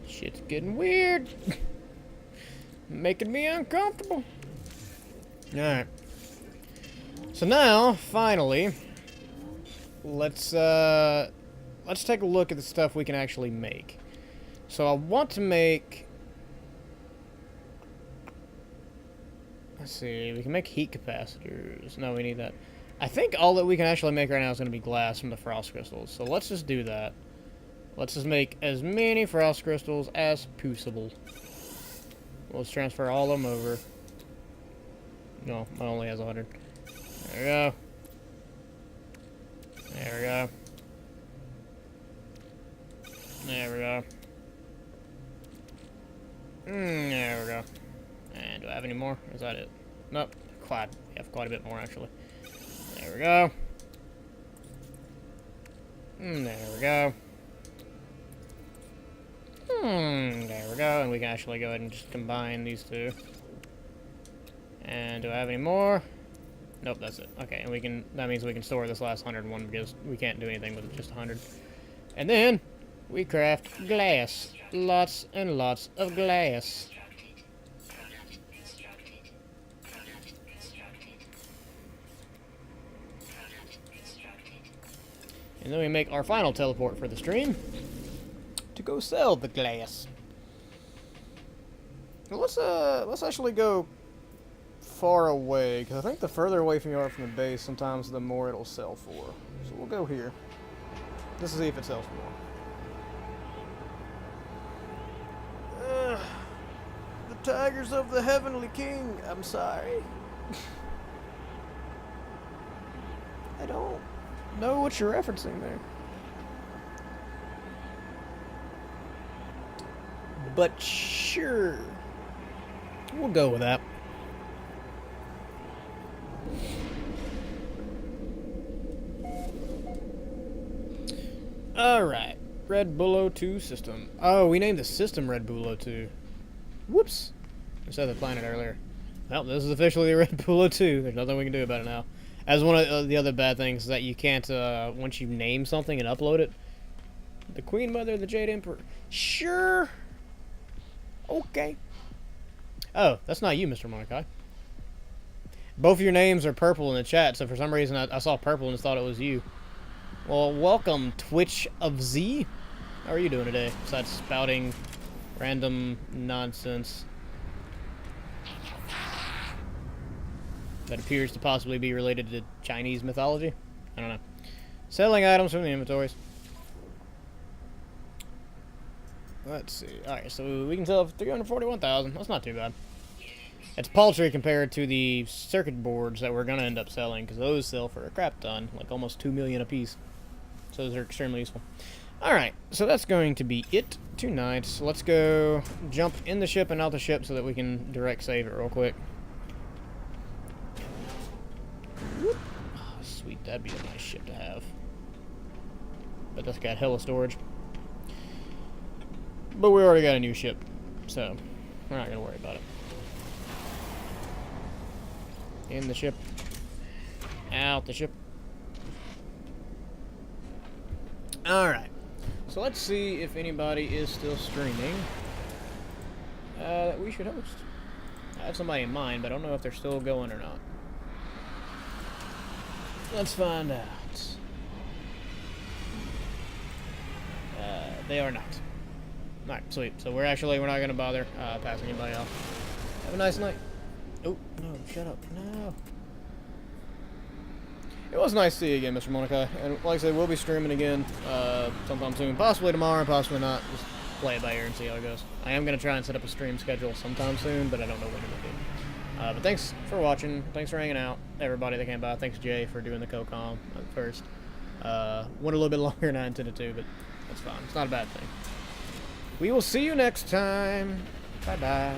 [SPEAKER 1] Shit's getting weird. Making me uncomfortable. Alright. So now, finally, let's take a look at the stuff we can actually make. So I want to make... Let's see, we can make heat capacitors. No, we need that. I think all that we can actually make right now is going to be glass from the frost crystals. So let's just do that. Let's just make as many frost crystals as possible. Let's transfer all of them over. No, mine only has 100. There we go. There we go. There we go. There we go. And do I have any more? Is that it? Nope. Quite. We have quite a bit more, actually. There we go. There we go. There we go. And we can actually go ahead and just combine these two. And do I have any more? Nope, that's it. Okay, and we can, that means we can store this last 101 because we can't do anything with just 100. And then we craft glass. Lots and lots of glass. And then we make our final teleport for the stream to go sell the glass. Well, let's actually go far away, because I think the further away from you are from the base, sometimes the more it'll sell for. So we'll go here. Just to see if it sells more. The Tigers of the Heavenly King. I'm sorry. I don't know what you're referencing there. But sure. We'll go with that. Alright. Red Bull 02 system. Oh, we named the system Red Bull 02. Whoops. I said the planet earlier. Well, this is officially the Red Bull 02. There's nothing we can do about it now. As one of the other bad things is that you can't, once you name something and upload it. The Queen Mother, the Jade Emperor. Sure. Okay. Oh, that's not you, Mr. Mordecai. Both of your names are purple in the chat, so for some reason I saw purple and thought it was you. Well, welcome, Twitch of Z. How are you doing today, besides spouting random nonsense that appears to possibly be related to Chinese mythology? I don't know. Selling items from the inventories. Let's see. Alright, so we can sell 341,000. That's not too bad. It's paltry compared to the circuit boards that we're going to end up selling, because those sell for a crap ton, like almost 2 million a piece. So those are extremely useful. Alright, so that's going to be it tonight. So let's go jump in the ship and out the ship so that we can direct save it real quick. Whoop. Oh, sweet, that'd be a nice ship to have. But that's got hella storage. But we already got a new ship, so we're not going to worry about it. In the ship. Out the ship. Alright. So let's see if anybody is still streaming that we should host. I have somebody in mind, but I don't know if they're still going or not. Let's find out. They are not. Alright, sweet. So we're not going to bother passing anybody off. Have a nice night. Oh, no, shut up. No. It was nice to see you again, Mr. Mordecai. And like I said, we'll be streaming again sometime soon. Possibly tomorrow, possibly not. Just play it by ear and see how it goes. I am going to try and set up a stream schedule sometime soon, but I don't know when it'll be. But thanks for watching. Thanks for hanging out. Everybody that came by. Thanks, Jay, for doing the co-com at first. Went a little bit longer than I intended to, but that's fine. It's not a bad thing. We will see you next time. Bye-bye.